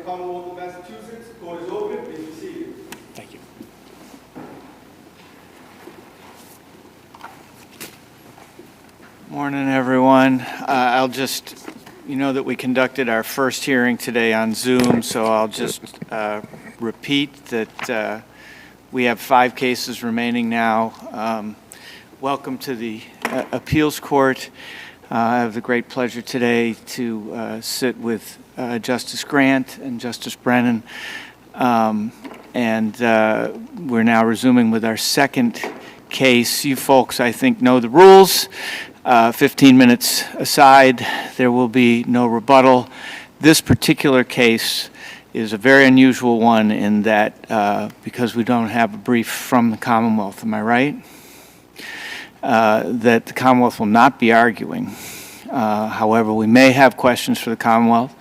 the Commonwealth of Massachusetts. The court is open. Please be seated. Thank you. Morning, everyone. I'll just, you know that we conducted our first hearing today on Zoom, so I'll just repeat that we have 5 cases remaining now. Welcome to the Appeals Court. I have the great pleasure today to sit with Justice Grant and Justice Brennan. And we're now resuming with our second case. You folks, I think, know the rules. 15 minutes aside, there will be no rebuttal. This particular case is a very unusual one in that because we don't have a brief from the Commonwealth, am I right? That the Commonwealth will not be arguing. However, we may have questions for the Commonwealth,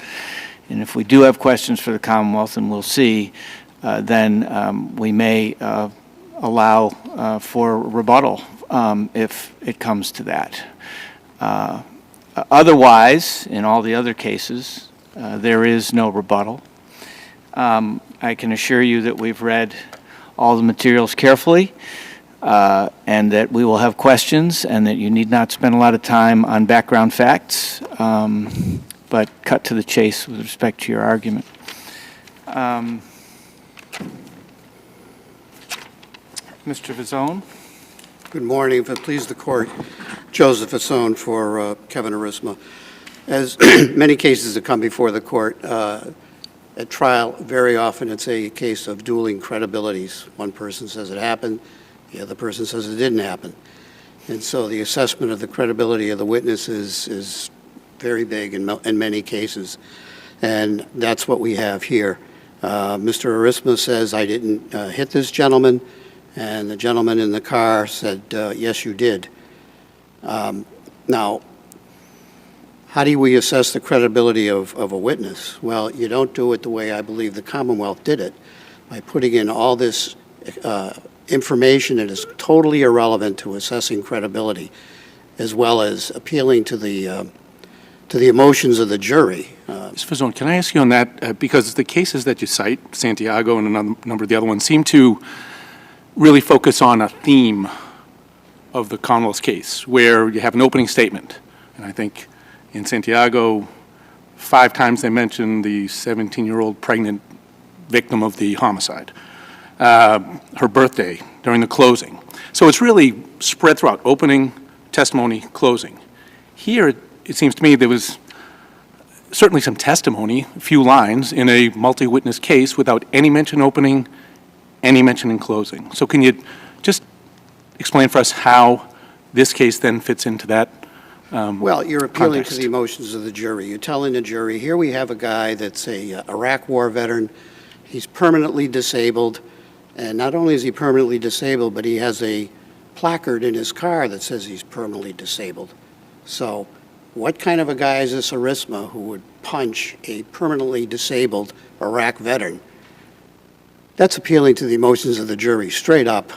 and if we do have questions for the Commonwealth, and we'll see, then we may allow for rebuttal if it comes to that. Otherwise, in all the other cases, there is no rebuttal. I can assure you that we've read all the materials carefully, and that we will have questions, and that you need not spend a lot of time on background facts, but cut to the chase with respect to your argument. Mr. Vazone. Good morning. If it please the court, Joseph Vazone for Kevin ORISMA. As many cases that come before the court, at trial, very often it's a case of dueling credibilities. One person says it happened, the other person says it didn't happen. And so the assessment of the credibility of the witnesses is very big in many cases. And that's what we have here. Mr. ORISMA says, I didn't hit this gentleman. And the gentleman in the car said, yes, you did. Now, how do we assess the credibility of a witness? Well, you don't do it the way I believe the Commonwealth did it, by putting in all this information that is totally irrelevant to assessing credibility, as well as appealing to the emotions of the jury. Mr. Vazone, can I ask you on that? Because the cases that you cite, Santiago and a number of the other ones, seem to really focus on a theme of the Commonwealth's case, where you have an opening statement. And I think in Santiago, 5 times they mentioned the 17-year-old pregnant victim of the homicide, her birthday during the closing. So it's really spread throughout, opening, testimony, closing. Here, it seems to me there was certainly some testimony, a few lines, in a multi-witness case without any mention opening, any mention in closing. So can you just explain for us how this case then fits into that Well, you're appealing context? to the emotions of the jury. You're telling the jury, here we have a guy that's a Iraq War veteran. He's permanently disabled. And not only is he permanently disabled, but he has a placard in his car that says he's permanently disabled. So what kind of a guy is this ORISMA who would punch a permanently disabled Iraq veteran? That's appealing to the emotions of the jury, straight up.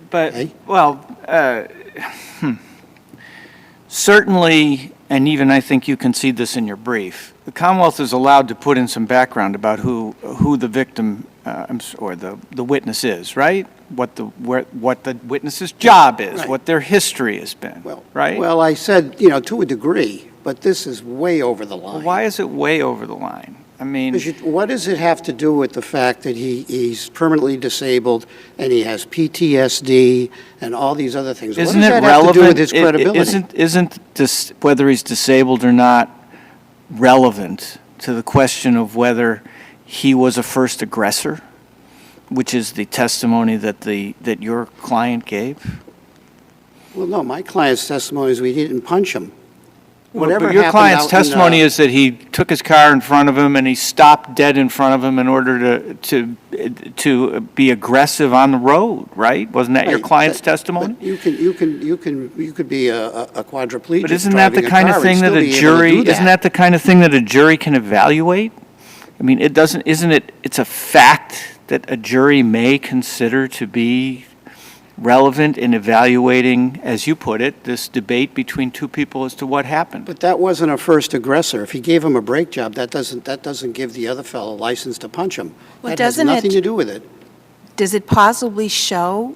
But, okay? well, certainly, and even I think you concede this in your brief, the Commonwealth is allowed to put in some background about who the victim or the witness is, right? What the witness's job is, Right. what their history has been, right? Well, I said, to a degree, but this is way over the line. Why is it way over the line? I mean, What does it have to do with the fact that he's permanently disabled and he has PTSD and all these other things? isn't what does it that relevant? have to do with his credibility? Isn't this, whether he's disabled or not, relevant to the question of whether he was a first aggressor, which is the testimony that your client gave? Well, no, my client's testimony is we didn't punch him. Whatever But your happened client's out in, testimony is that he took his car in front of him and he stopped dead in front of him in order to be aggressive on the road, right? Wasn't that your Right, client's but testimony? you could be a quadriplegic. But isn't that the driving a kind of car and thing that still a be able to jury, do that. isn't that the kind of thing that a jury can evaluate? I mean, it's a fact that a jury may consider to be relevant in evaluating, as you put it, this debate between two people as to what happened. But that wasn't a first aggressor. If he gave him a brake job, that doesn't give the other fellow a license to punch him. Well, That has doesn't nothing it- to do with it. Does it possibly show,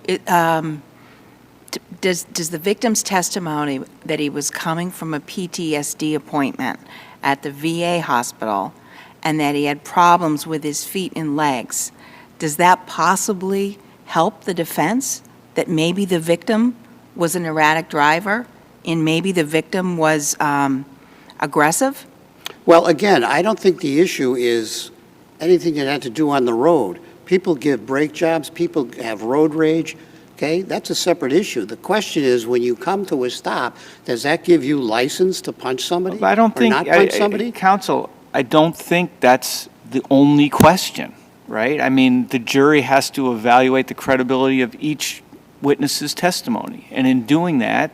does the victim's testimony that he was coming from a PTSD appointment at the VA hospital and that he had problems with his feet and legs, does that possibly help the defense that maybe the victim was an erratic driver and maybe the victim was aggressive? Well, again, I don't think the issue is anything that had to do on the road. People give brake jobs, people have road rage, okay? That's a separate issue. The question is, when you come to a stop, does that give you license to punch somebody? I don't think, Or not punch somebody? Counsel, I don't think that's the only question, right? I mean, the jury has to evaluate the credibility of each witness's testimony. And in doing that,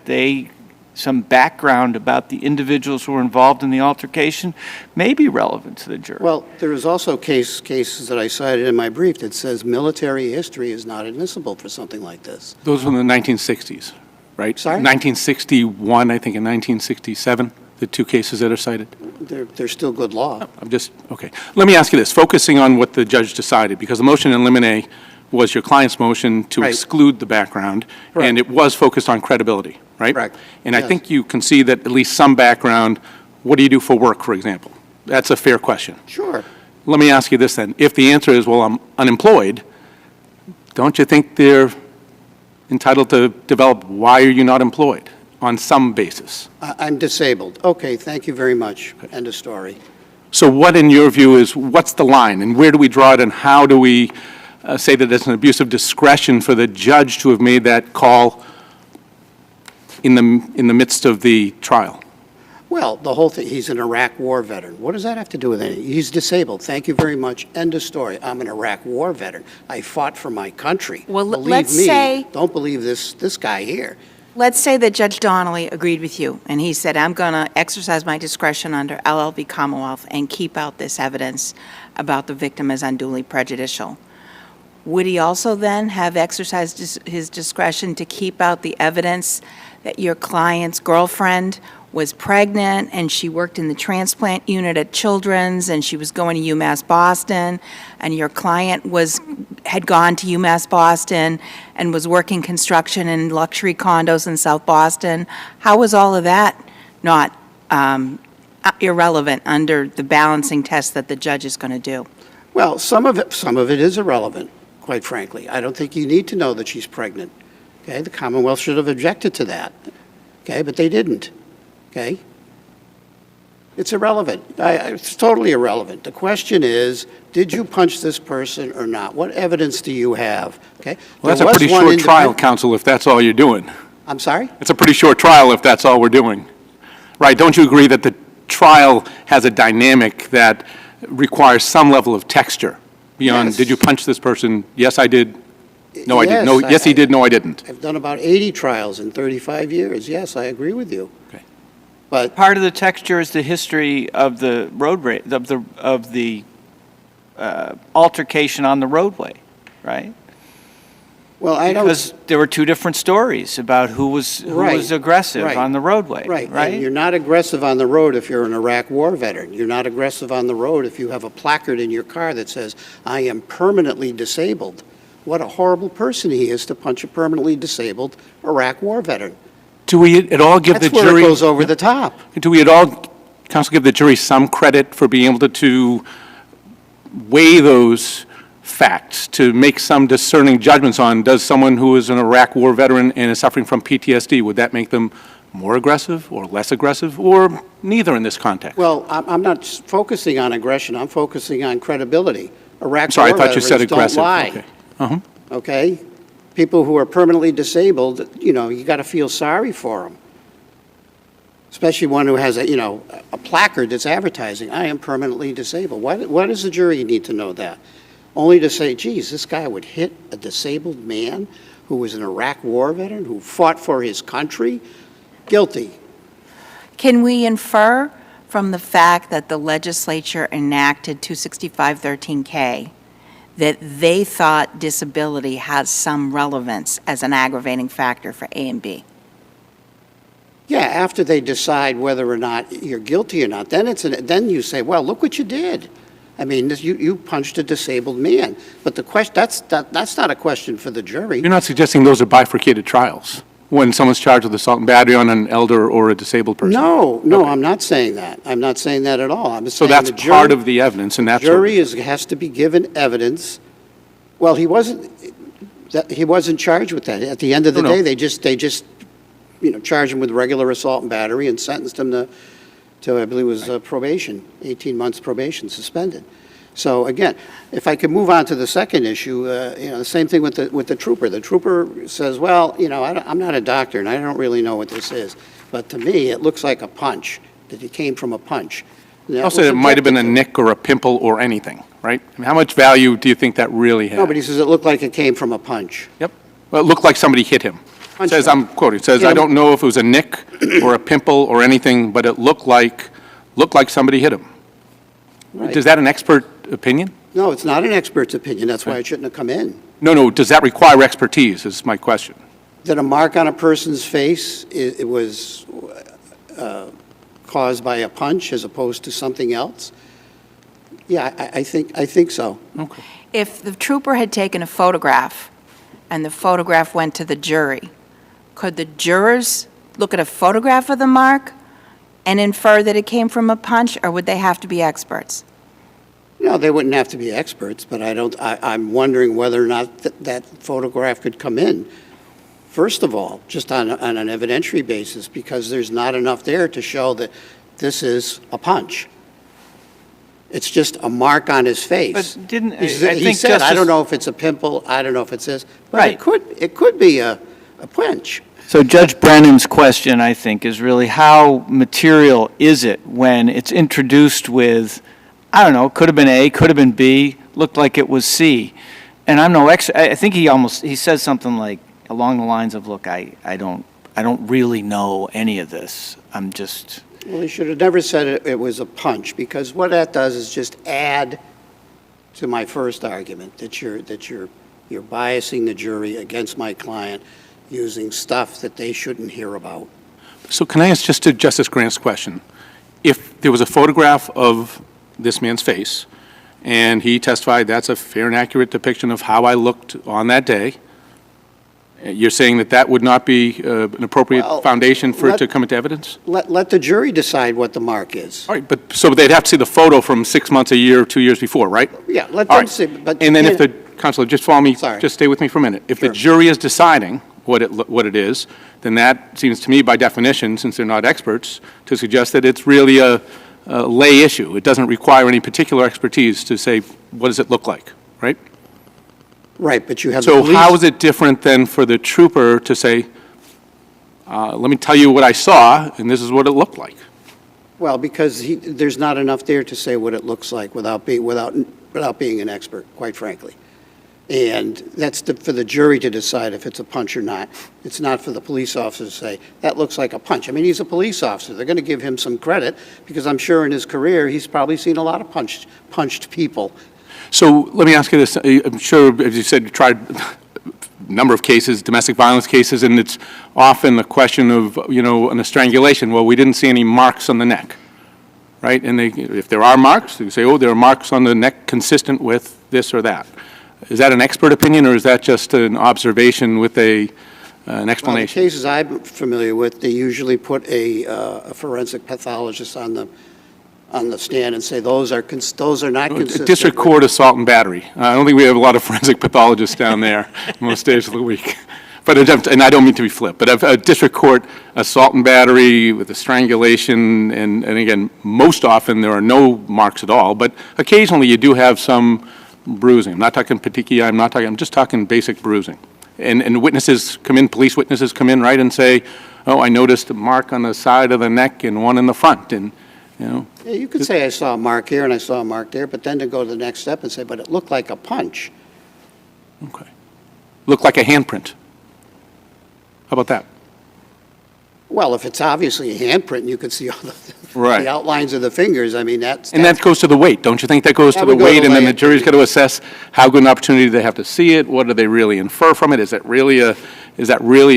some background about the individuals who were involved in the altercation may be relevant to the jury. Well, there is also cases that I cited in my brief that says military history is not admissible for something like this. Those were in the 1960s, right? Sorry? 1961, I think, and 1967, the two cases that are cited. They're still good law. Okay. Let me ask you this, focusing on what the judge decided, because the motion in limine was your client's motion to Right. exclude the background, Correct. and it was focused on credibility, right? Correct. And I Yes. think you can see that at least some background, what do you do for work, for example? That's a fair question. Sure. Let me ask you this then. If the answer is, well, I'm unemployed, don't you think they're entitled to develop why are you not employed on some basis? I'm disabled. Okay, thank you very much. End of story. So what, in your view, what's the line, and where do we draw it, and how do we say that it's an abuse of discretion for the judge to have made that call in the midst of the trial? Well, the whole thing, he's an Iraq war veteran. What does that have to do with anything? He's disabled. Thank you very much. End of story. I'm an Iraq war veteran. I fought for my country. Well, Believe let's me, say- don't believe this guy here. Let's say that Judge Donnelly agreed with you, and he said, I'm going to exercise my discretion under LLB Commonwealth and keep out this evidence about the victim as unduly prejudicial. Would he also then have exercised his discretion to keep out the evidence that your client's girlfriend was pregnant and she worked in the transplant unit at Children's and she was going to UMass Boston, and your client had gone to UMass Boston and was working construction in luxury condos in South Boston? How was all of that not irrelevant under the balancing test that the judge is going to do? Well, some of it is irrelevant, quite frankly. I don't think you need to know that she's pregnant. Okay, the Commonwealth should have objected to that. Okay, but they didn't. Okay? It's irrelevant. It's totally irrelevant. The question is, did you punch this person or not? What evidence do you have? Okay? Well, that's There a was pretty one short trial, independent- counsel, if that's all you're doing. I'm sorry? It's a pretty short trial if that's all we're doing. Right, don't you agree that the trial has a dynamic that requires some level of texture beyond, Yes. did you punch this person? Yes, I did. No, I didn't. No, Yes, yes, he did. No, I didn't. I've done about 80 trials in 35 years. Yes, I agree with you. Okay. But Part of the texture is the history of the of the altercation on the roadway, right? well, I don't. Because there were two different stories about who was Right, aggressive right, on the roadway, Right, and right? you're not aggressive on the road if you're an Iraq war veteran. You're not aggressive on the road if you have a placard in your car that says, I am permanently disabled. What a horrible person he is to punch a permanently disabled Iraq war veteran. Do we at all give the That's jury? where it goes over the top. Do we at all, counsel, give the jury some credit for being able to weigh those facts, to make some discerning judgments on, does someone who is an Iraq war veteran and is suffering from PTSD, would that make them more aggressive or less aggressive, or neither in this context? Well, I'm not focusing on aggression. I'm focusing on credibility. Iraq Sorry, I war thought you said veterans aggressive. don't lie. Okay. Uh-huh. Okay? People who are permanently disabled, you got to feel sorry for them. Especially one who has a placard that's advertising, I am permanently disabled. Why does the jury need to know that? Only to say, geez, this guy would hit a disabled man who was an Iraq war veteran, who fought for his country? Guilty. Can we infer from the fact that the legislature enacted 26513K that they thought disability has some relevance as an aggravating factor for A and B? Yeah, after they decide whether or not you're guilty or not, then you say, well, look what you did. I mean, you punched a disabled man. But the question, that's not a question for the jury. You're not suggesting those are bifurcated trials when someone's charged with assault and battery on an elder or a disabled person? No, Okay. I'm not saying that. I'm not saying that at all. I'm So saying that's the jury, part of the evidence, and that's what- jury has to be given evidence. Well, he wasn't charged with that. At the end of the No. day, they just charged him with regular assault and battery and sentenced him to I believe it was probation, 18 months probation, suspended. So again, if I could move on to the second issue, the same thing with the trooper. The trooper says, well, I'm not a doctor and I don't really know what this is, but to me, it looks like a punch, that it came from a punch. Also, it might have been a nick or a pimple or anything, right? I mean, how much value do you think that really had? No, but he says it looked like it came from a punch. Yep. Well, it looked like somebody hit him. Punch Says, him. I'm quoting, says, Hit I him. don't know if it was a nick or a pimple or anything, but it looked like somebody hit him. Right. Is that an expert opinion? No, it's not an expert's opinion. That's why it shouldn't have come in. No, does that require expertise, is my question. That a mark on a person's face, it was caused by a punch as opposed to something else? Yeah, I think so. Okay. If the trooper had taken a photograph and the photograph went to the jury, could the jurors look at a photograph of the mark and infer that it came from a punch, or would they have to be experts? No, they wouldn't have to be experts, but I'm wondering whether or not that photograph could come in. First of all, just on an evidentiary basis, because there's not enough there to show that this is a punch. It's just a mark on his face. But didn't, I He said, think I don't know if it's a pimple, I don't know if it's this, but Right. it could be a punch. So Judge Brennan's question, I think, is really how material is it when it's introduced with, I don't know, could have been A, could have been B, looked like it was C. And I'm no expert. I think he says something like along the lines of, look, I don't really know any of this. I'm just. Well, he should have never said it was a punch, because what that does is just add to my first argument, that you're biasing the jury against my client using stuff that they shouldn't hear about. So can I ask just to Justice Grant's question? If there was a photograph of this man's face, and he testified that's a fair and accurate depiction of how I looked on that day, you're saying that would not be an appropriate Well, foundation for it let- to come into evidence? Let the jury decide what the mark is. All right, but, so they'd have to see the photo from 6 months, a year, 2 years before, right? Yeah, let All them right. see, but. And then if the, Counselor, just follow me, Sorry. just stay with me for a minute. If the Sure. jury is deciding what it is, then that seems to me, by definition, since they're not experts, to suggest that it's really a lay issue. It doesn't require any particular expertise to say, what does it look like, right? Right, but you have the So police. how is it different than for the trooper to say, let me tell you what I saw, and this is what it looked like? Well, because there's not enough there to say what it looks like without being an expert, quite frankly. And that's for the jury to decide if it's a punch or not. It's not for the police officer to say, that looks like a punch. I mean, he's a police officer. They're going to give him some credit, because I'm sure in his career, he's probably seen a lot of punched people. So let me ask you this. I'm sure, as you said, you tried a number of cases, domestic violence cases, and it's often a question of, a strangulation. Well, we didn't see any marks on the neck, right? And if there are marks, they say, oh, there are marks on the neck consistent with this or that. Is that an expert opinion, or is that just an observation with an Well, the explanation? cases I'm familiar with, they usually put a forensic pathologist on the stand and say those are not consistent. District Court assault and battery. I don't think we have a lot of forensic pathologists down there most days of the week. But, and I don't mean to be flip, but a district court assault and battery with a strangulation, and again, most often there are no marks at all, but occasionally you do have some bruising. I'm not talking petechia, I'm just talking basic bruising. And witnesses come in, police witnesses come in, right, and say, oh, I noticed a mark on the side of the neck and one in the front, and, Yeah, you could say I saw a mark here and I saw a mark there, but then to go to the next step and say, but it looked like a punch. Okay. Look like a handprint. How about that? Well, if it's obviously a handprint, and you could see all Right. the outlines of the fingers, I mean, that's... And that goes to the weight, don't you think that goes That to the would go to weight? the And then the weight. jury's got to assess how good an opportunity they have to see it, what do they really infer from it? Is that really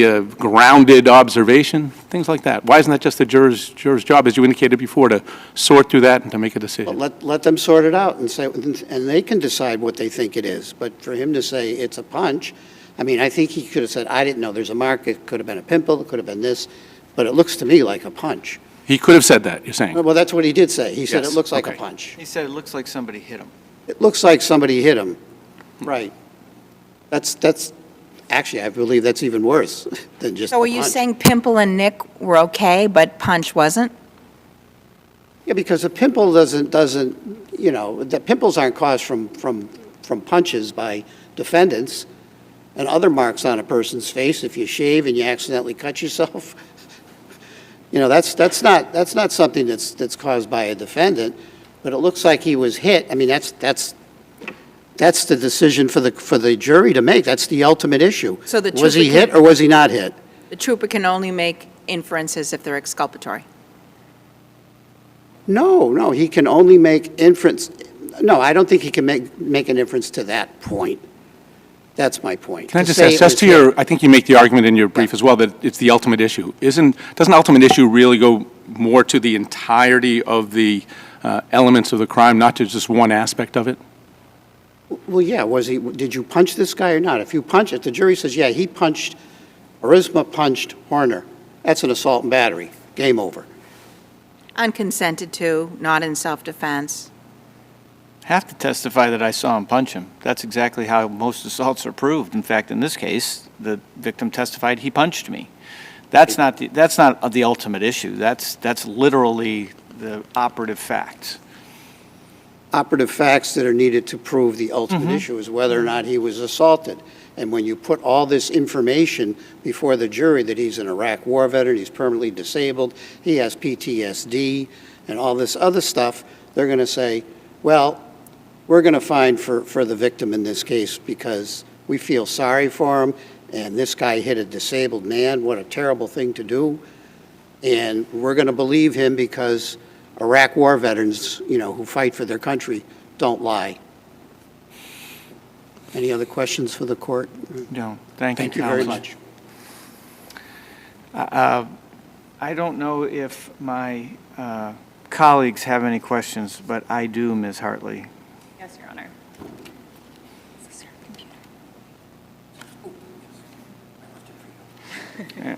a grounded observation? Things like that. Why isn't that just the juror's job, as you indicated before, to sort through that and to make a decision? But let them sort it out and say, and they can decide what they think it is. But for him to say it's a punch, I mean, I think he could have said, I didn't know there's a mark, it could have been a pimple, it could have been this, but it looks to me like a punch. He could have said that, you're saying? Well, that's what he did say. He said it Yes, looks like a okay. punch. He said it looks like somebody hit him. It looks like somebody hit him. Right. That's, actually, I believe that's even worse than just a So are punch. you saying pimple and nick were okay, but punch wasn't? Yeah, because a pimple doesn't, you know, the pimples aren't caused from punches by defendants, and other marks on a person's face, if you shave and you accidentally cut yourself, you know, that's not something that's caused by a defendant, but it looks like he was hit. I mean, that's the decision for the jury to make. That's the ultimate issue. So the Was he trooper hit can- or was he not hit? The trooper can only make inferences if they're exculpatory. No, he can only make inference. No, I don't think he can make an inference to that point. That's my point. Can I To just say ask, it just was to hit. your, I think you make the argument in your brief as well that it's the ultimate issue. Doesn't ultimate issue really go more to the entirety of the elements of the crime, not to just one aspect of it? Well, yeah, did you punch this guy or not? If you punch it, the jury says, yeah, ORISMA punched Horner. That's an assault and battery. Game over. Unconsented to, not in self-defense. Have to testify that I saw him punch him. That's exactly how most assaults are proved. In fact, in this case, the victim testified he punched me. That's not the ultimate issue. That's literally the operative facts. Operative facts that are needed to prove the ultimate issue is whether or not he was assaulted. And when you put all this information before the jury that he's an Iraq war veteran, he's permanently disabled, he has PTSD, and all this other stuff, they're going to say, well, we're going to find for the victim in this case because we feel sorry for him, and this guy hit a disabled man. What a terrible thing to do. And we're going to believe him because Iraq war veterans, you know, who fight for their country don't lie. Any other questions for the court? No, thank you, Thank you very Counsel. much. I don't know if my colleagues have any questions, but I do, Ms. Hartley. Yes, Your Honor.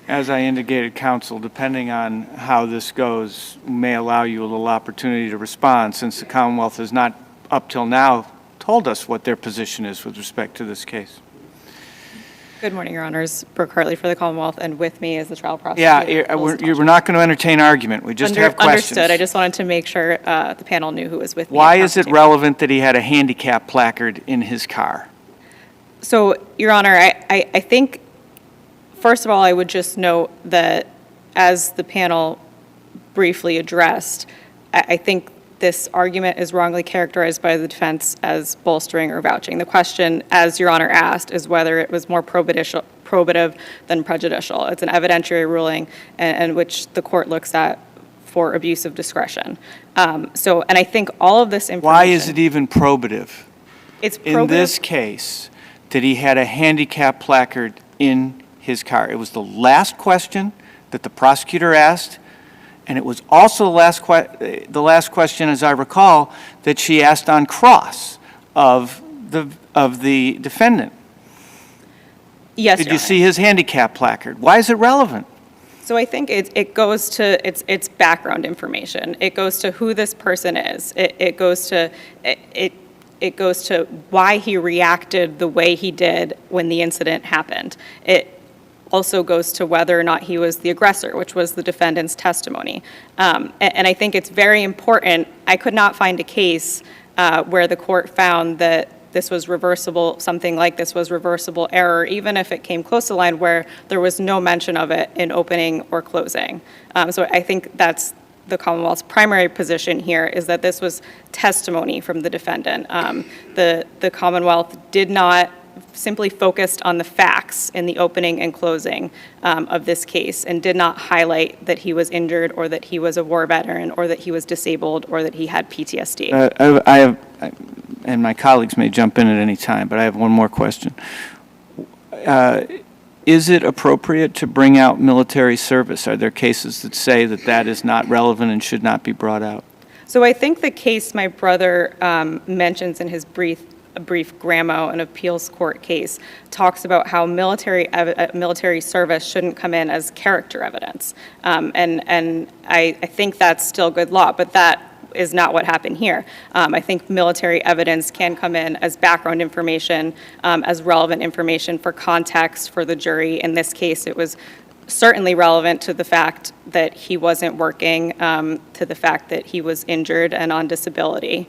As I indicated, counsel, depending on how this goes, may allow you a little opportunity to respond, since the Commonwealth has not, up till now, told us what their position is with respect to this case. Good morning, Your Honors. Brooke Hartley for the Commonwealth, and with me is the trial prosecutor. Yeah, we're not going to entertain argument. We just have questions. Understood. I just wanted to make sure the panel knew who was with me. Why at is it counsel table. relevant that he had a handicap placard in his car? So, Your Honor, I think, first of all, I would just note that as the panel briefly addressed, I think this argument is wrongly characterized by the defense as bolstering or vouching. The question, as Your Honor asked, is whether it was more probative than prejudicial. It's an evidentiary ruling and which the court looks at for abuse of discretion. And I think all of this information. Why is it even probative? It's probative. In this case, that he had a handicap placard in his car? It was the last question that the prosecutor asked, and it was also the last question, as I recall, that she asked on cross of the defendant. Yes, Did Your you Honor. see his handicap placard? Why is it relevant? So I think it goes to its background information. It goes to who this person is. It goes to why he reacted the way he did when the incident happened. It also goes to whether or not he was the aggressor, which was the defendant's testimony. And I think it's very important. I could not find a case where the court found that this was reversible, something like this was reversible error, even if it came close to the line where there was no mention of it in opening or closing. So I think that's the Commonwealth's primary position here, is that this was testimony from the defendant. The Commonwealth did not simply focused on the facts in the opening and closing of this case and did not highlight that he was injured or that he was a war veteran or that he was disabled or that he had PTSD. I have, and my colleagues may jump in at any time, but I have one more question. Is it appropriate to bring out military service? Are there cases that say that that is not relevant and should not be brought out? So I think the case my brother mentions in his brief Gramo, an appeals court case, talks about how military service shouldn't come in as character evidence. And I think that's still good law, but that is not what happened here. I think military evidence can come in as background information, as relevant information for context for the jury. In this case, it was certainly relevant to the fact that he wasn't working, to the fact that he was injured and on disability.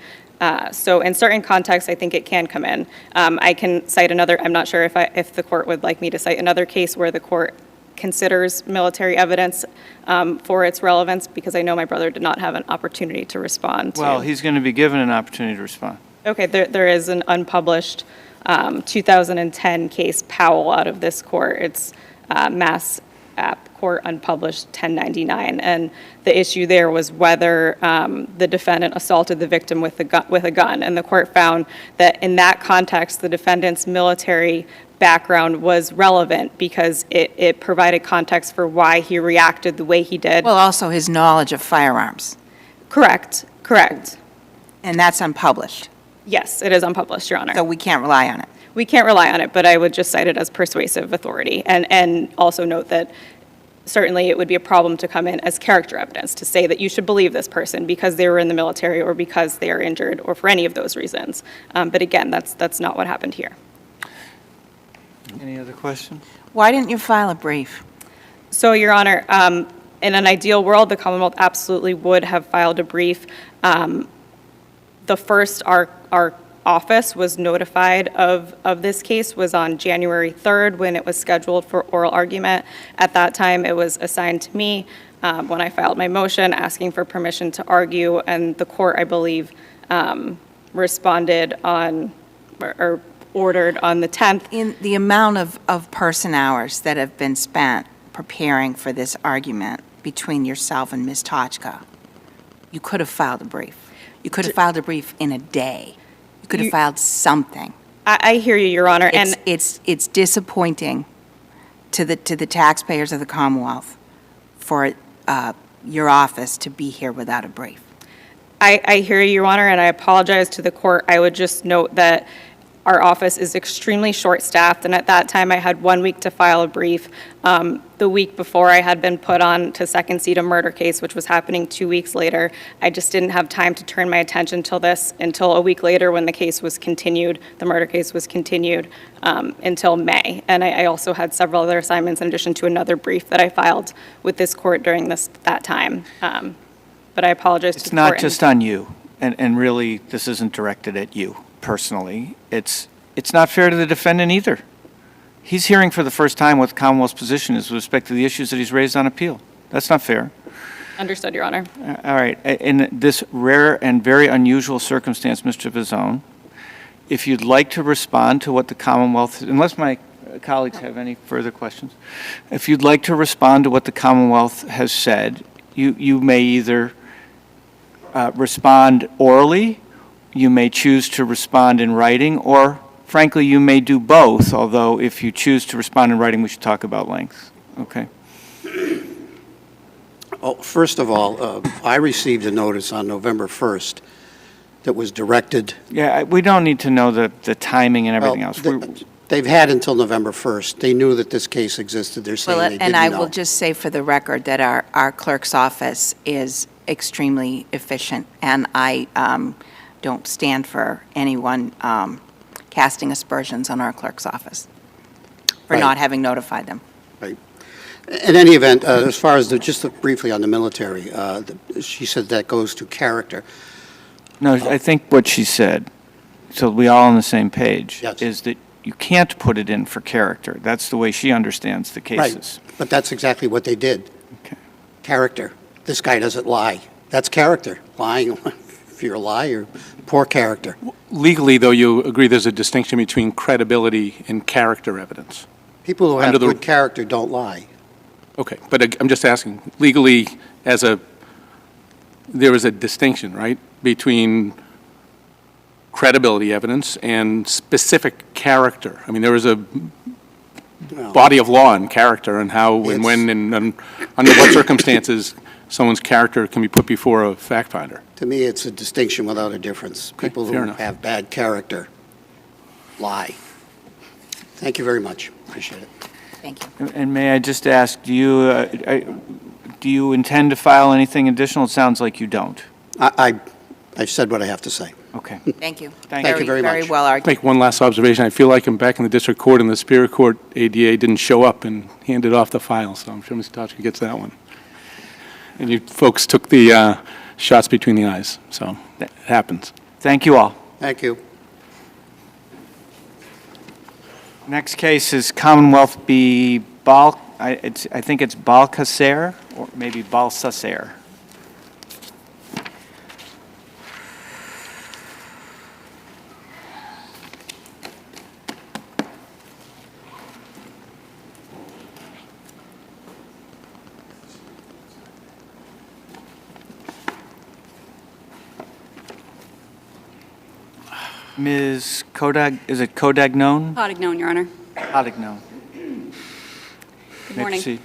So in certain contexts, I think it can come in. I can cite another, I'm not sure if the court would like me to cite another case where the court considers military evidence for its relevance, because I know my brother did not have an opportunity to respond to. Well, he's going to be given an opportunity to respond. Okay, there is an unpublished 2010 case, Powell, out of this court. It's Mass App Court Unpublished 1099, and the issue there was whether the defendant assaulted the victim with a gun, and the court found that in that context, the defendant's military background was relevant because it provided context for why he reacted the way he did. Well, also his knowledge of firearms, Correct. and that's unpublished, Yes, it is unpublished, Your Honor. so we can't rely on it. We can't rely on it, but I would just cite it as persuasive authority, and also note that certainly it would be a problem to come in as character evidence, to say that you should believe this person because they were in the military or because they are injured or for any of those reasons. But again, that's not what happened here. Any other questions? Why didn't you file a brief? So, Your Honor, in an ideal world, the Commonwealth absolutely would have filed a brief. The first, our office was notified of this case was on January 3rd when it was scheduled for oral argument. At that time, it was assigned to me when I filed my motion asking for permission to argue, and the court, I believe, responded on, or ordered on the 10th. In the amount of person hours that have been spent preparing for this argument between yourself and Ms. Tochka, you could have filed a brief. You could have filed a brief in a day. You could have filed something. I hear you, Your Honor. And It's disappointing to the taxpayers of the Commonwealth for your office to be here without a brief. I hear you, Your Honor, and I apologize to the court. I would just note that our office is extremely short-staffed, and at that time I had 1 week to file a brief. The week before, I had been put on to second seat a murder case, which was happening 2 weeks later. I just didn't have time to turn my attention to this until a week later when the case was continued, the murder case was continued until May. And I also had several other assignments in addition to another brief that I filed with this court during that time. But I apologize to the court. It's not just on you, and really, this isn't directed at you personally. It's not fair to the defendant either. He's hearing for the first time what the Commonwealth's position is with respect to the issues that he's raised on appeal. That's not fair. Understood, Your Honor. All right. In this rare and very unusual circumstance, Mr. Vazone, if you'd like to respond to what the Commonwealth, unless my colleagues have any further questions, if you'd like to respond to what the Commonwealth has said, you may either respond orally, you may choose to respond in writing, or frankly, you may do both, although if you choose to respond in writing, we should talk about length. Okay. Oh, first of all, I received a notice on November 1st that was directed. Yeah, we don't need to know the timing and everything else. They've had until November 1st. They knew that this case existed. They're saying they didn't know. And I will just say for the record that our clerk's office is extremely efficient, and I don't stand for anyone casting aspersions on our clerk's office for not having notified them. Right. In any event, as far as just briefly on the military, she said that goes to character. No, I think what she said, so we all on the same page, Yes. is that you can't put it in for character. That's the way she understands the cases. Right, but that's exactly what they did. Okay. Character. This guy doesn't lie. That's character, lying. If you're a lie, you're poor character. Legally, though, you agree there's a distinction between credibility and character evidence. People who have Under the- good character don't lie. Okay, but I'm just asking, legally, there is a distinction, right, between credibility evidence and specific character. I mean, there is a Well, body of law and character and how and when and under what circumstances someone's character can be put before a fact finder. To me, it's a distinction without a difference. Okay, People fair who enough. have bad character lie. Thank you very much. Appreciate it. Thank you. And may I just ask, do you intend to file anything additional? It sounds like you don't. I've said what I have to say. Okay. Thank you. Thank you very Very much. well argued. Make one last observation. I feel like I'm back in the district court and the Superior Court ADA didn't show up and handed off the file, so I'm sure Mr. Tochka gets that one. And you folks took the shots between the eyes, so it happens. Thank you all. Thank you. Next case is Commonwealth v. I think it's BALCACER, or maybe BALCACER. Ms. Kodag, is it Kodagnon? Potignon, Your Honor. Kodagnon. Good May morning. proceed.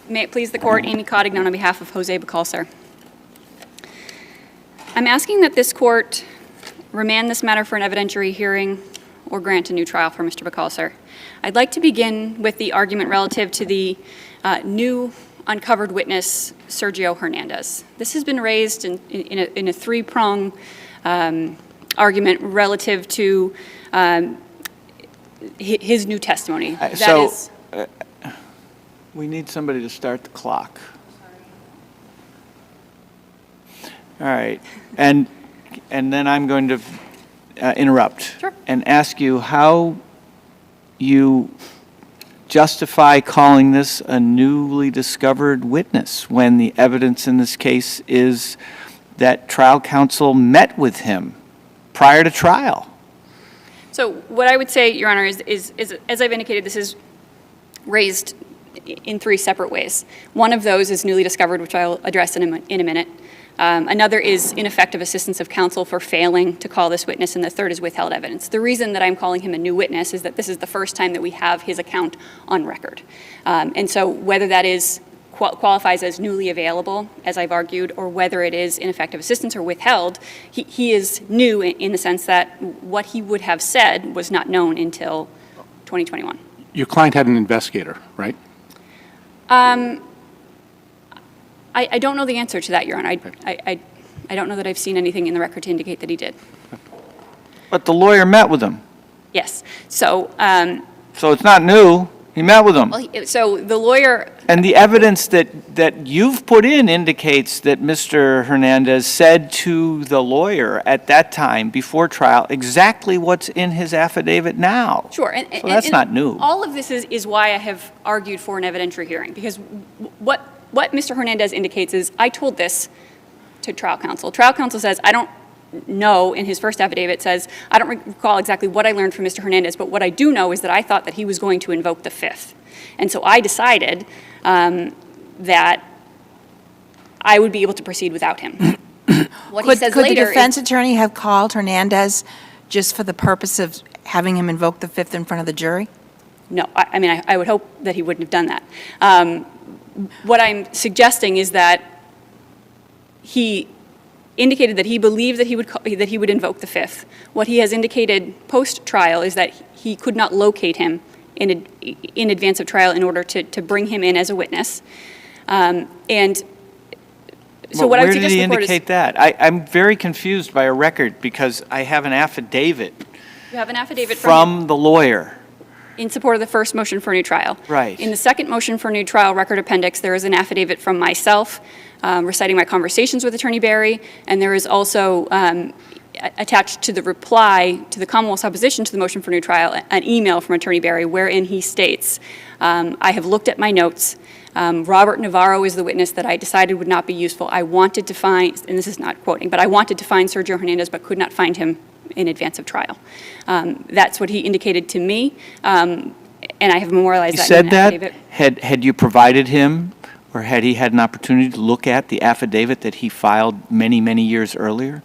May it please the Court, Amy Potignon on behalf of Jose BALCACER. I'm asking that this Court remand this matter for an evidentiary hearing or grant a new trial for Mr. BALCACER. I'd like to begin with the argument relative to the new uncovered witness, Sergio Hernandez. This has been raised in a three-prong argument relative to his new testimony. So, we need somebody to start the clock. All right, and then I'm going to interrupt. Sure. And ask you how you justify calling this a newly discovered witness when the evidence in this case is that trial counsel met with him prior to trial. So what I would say, Your Honor, is as I've indicated, this is raised in three separate ways. One of those is newly discovered, which I'll address in a minute. Another is ineffective assistance of counsel for failing to call this witness, and the third is withheld evidence. The reason that I'm calling him a new witness is that this is the first time that we have his account on record. And so whether that is qualifies as newly available, as I've argued, or whether it is ineffective assistance or withheld, he is new in the sense that what he would have said was not known until 2021. Your client had an investigator, right? I don't know the answer to that, Your Honor. I don't know that I've seen anything in the record to indicate that he did. But the lawyer met with him, Yes. So, so it's not new. He met with him. so the lawyer, And the evidence that you've put in indicates that Mr. Hernandez said to the lawyer at that time, before trial, exactly what's in his affidavit now. sure. So that's not new. All of this is why I have argued for an evidentiary hearing, because what Mr. Hernandez indicates is, I told this to trial counsel. Trial counsel says, I don't know, in his first affidavit says, I don't recall exactly what I learned from Mr. Hernandez, but what I do know is that I thought that he was going to invoke the Fifth. And so I decided that I would be able to proceed without him. What he says Could the later is- defense attorney have called Hernandez just for the purpose of having him invoke the Fifth in front of the jury? No, I mean, I would hope that he wouldn't have done that. What I'm suggesting is that he indicated that he believed that he would invoke the Fifth. What he has indicated post-trial is that he could not locate him in advance of trial in order to bring him in as a witness. And so Well, what I would where did suggest he the court is, indicate that? I'm very confused by a record because I have an affidavit you have an affidavit from him from the lawyer. in support of the first motion for a new trial. Right. In the second motion for a new trial record appendix, there is an affidavit from myself reciting my conversations with Attorney Barry, and there is also attached to the reply to the Commonwealth's opposition to the motion for new trial, an email from Attorney Barry wherein he states, I have looked at my notes. Robert Navarro is the witness that I decided would not be useful. I wanted to find, and this is not quoting, but I wanted to find Sergio Hernandez but could not find him in advance of trial. That's what he indicated to me, and I have memorialized that in an affidavit. You said that? Had you provided him, or had he had an opportunity to look at the affidavit that he filed many, many years earlier?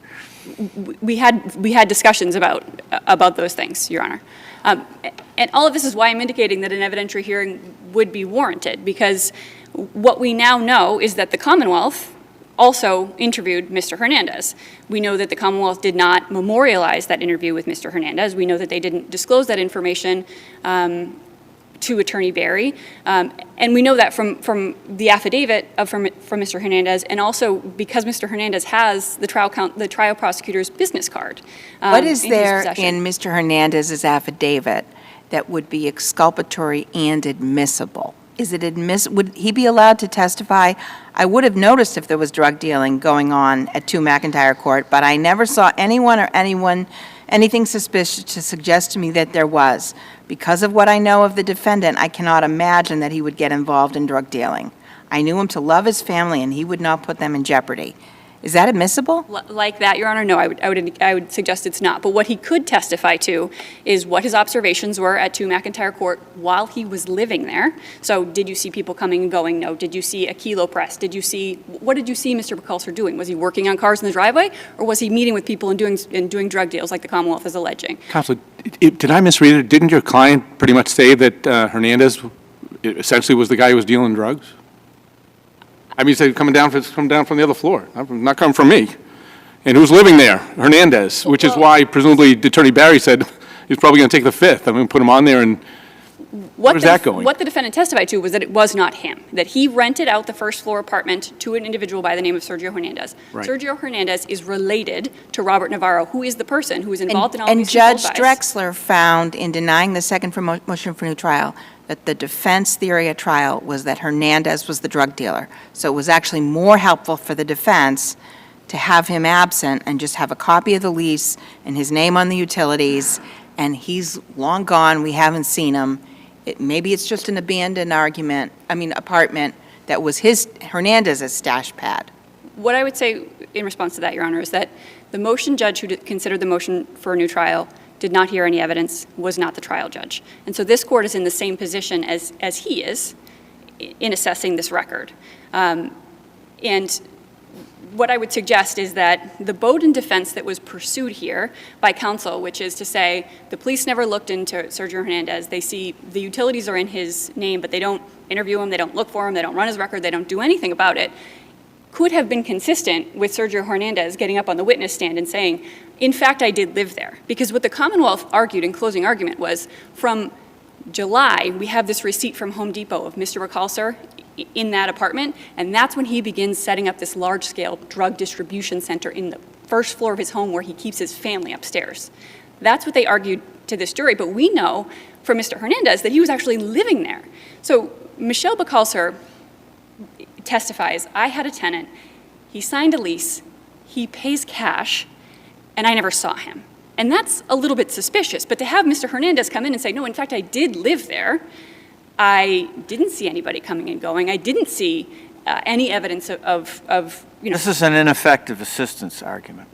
We had discussions about those things, Your Honor. And all of this is why I'm indicating that an evidentiary hearing would be warranted, because what we now know is that the Commonwealth also interviewed Mr. Hernandez. We know that the Commonwealth did not memorialize that interview with Mr. Hernandez. We know that they didn't disclose that information to Attorney Barry. And we know that from the affidavit from Mr. Hernandez, and also because Mr. Hernandez has the trial prosecutor's business card. What is there in Mr. Hernandez's affidavit that would be exculpatory and admissible? Is it would he be allowed to testify? I would have noticed if there was drug dealing going on at 2 McIntyre Court, but I never saw anything suspicious to suggest to me that there was. Because of what I know of the defendant, I cannot imagine that he would get involved in drug dealing. I knew him to love his family, and he would not put them in jeopardy. Is that admissible? Like that, Your Honor? No, I would suggest it's not. But what he could testify to is what his observations were at 2 McIntyre Court while he was living there. So did you see people coming and going? No. Did you see a kilo press? What did you see Mr. BALCACER doing? Was he working on cars in the driveway, or was he meeting with people and doing drug deals like the Commonwealth is alleging? Counselor, did I misread it? Didn't your client pretty much say that Hernandez essentially was the guy who was dealing drugs? I mean, he said coming down from the other floor, not coming from me. And who's living there? Hernandez, which is why presumably Attorney Barry said he's probably going to take the fifth. I'm going to put him on there, and where's that going? What the defendant testified to was that it was not him, that he rented out the first floor apartment to an individual by the name of Sergio Hernandez. Right. Sergio Hernandez is related to Robert Navarro, who is the person who is involved in all and these Judge buys. Drexler found in denying the second motion for new trial that the defense theory at trial was that Hernandez was the drug dealer. So it was actually more helpful for the defense to have him absent and just have a copy of the lease and his name on the utilities, and he's long gone, we haven't seen him. Maybe it's just an abandoned apartment that was Hernandez's stash pad. What I would say in response to that, Your Honor, is that the motion judge who considered the motion for a new trial did not hear any evidence, was not the trial judge. And so this court is in the same position as he is in assessing this record. And what I would suggest is that the Bowden defense that was pursued here by counsel, which is to say the police never looked into Sergio Hernandez, they see the utilities are in his name, but they don't interview him, they don't look for him, they don't run his record, they don't do anything about it, could have been consistent with Sergio Hernandez getting up on the witness stand and saying, in fact, I did live there. Because what the Commonwealth argued in closing argument was, from July, we have this receipt from Home Depot of Mr. BALCACER in that apartment, and that's when he begins setting up this large-scale drug distribution center in the first floor of his home where he keeps his family upstairs. That's what they argued to this jury, but we know from Mr. Hernandez that he was actually living there. So Michelle BALCACER testifies, I had a tenant, he signed a lease, he pays cash, and I never saw him. And that's a little bit suspicious, but to have Mr. Hernandez come in and say, no, in fact, I did live there, I didn't see anybody coming and going, I didn't see any evidence of This is an ineffective assistance argument.